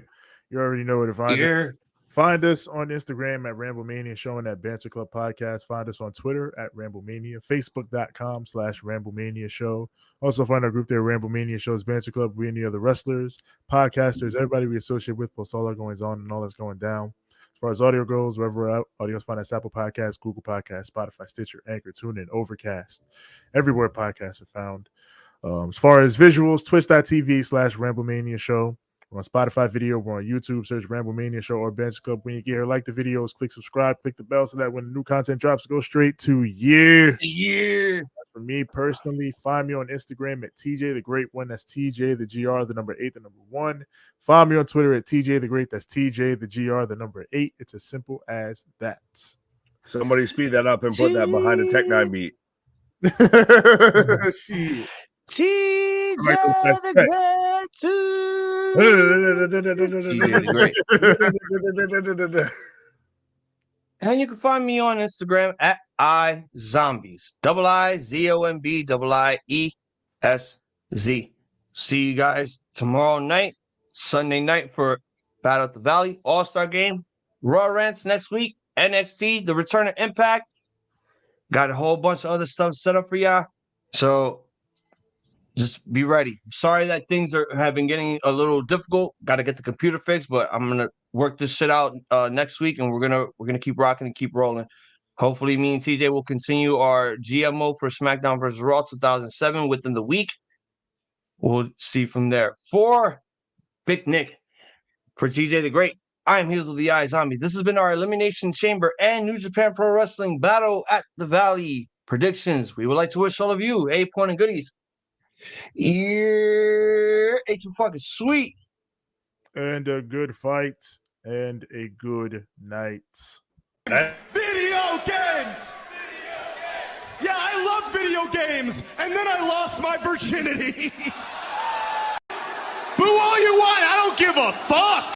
already know where to find us. Find us on Instagram at Ramblemania, showing that Banter Club Podcast. Find us on Twitter at Ramblemania, Facebook.com/Ramblemania Show. Also find our group there, Ramblemania Shows Banter Club. We and the other wrestlers, podcasters, everybody we associate with, post all our goings on and all that's going down. As far as audio goes, wherever we're out, audios find us Apple Podcasts, Google Podcasts, Spotify, Stitcher, Anchor, TuneIn, Overcast, everywhere podcasts are found. As far as visuals, twitch.tv/Ramblemania Show. We're on Spotify video. We're on YouTube. Search Ramblemania Show or Bench Club. When you get here, like the videos, click subscribe, click the bell so that when new content drops, go straight to you. Yeah. For me personally, find me on Instagram at TJ the Great One. That's TJ the GR, the number 8, the number 1. Find me on Twitter at TJ the Great. That's TJ the GR, the number 8. It's as simple as that. Somebody speed that up and put that behind the Tech 9 beat. Shit. TJ the Great. And you can find me on Instagram at iZombies. IZOMBIIESZ. See you guys tomorrow night, Sunday night for Battle at the Valley, All-Star Game, Raw Rants next week, NXT, the Return of Impact. Got a whole bunch of other stuff set up for y'all. So just be ready. Sorry that things have been getting a little difficult. Got to get the computer fixed, but I'm gonna work this shit out next week, and we're gonna keep rocking and keep rolling. Hopefully, me and TJ will continue our GMO for SmackDown vs. Raw 2007 within the week. We'll see from there. For Big Nick, for TJ the Great, I'm Hazel the Eye Zombie. This has been our Elimination Chamber and New Japan Pro Wrestling Battle at the Valley predictions. We would like to wish all of you a point and goodies. Yeah, ain't you fucking sweet. And a good fight and a good night. Video games! Yeah, I love video games, and then I lost my virginity. Boo all you want, I don't give a fuck!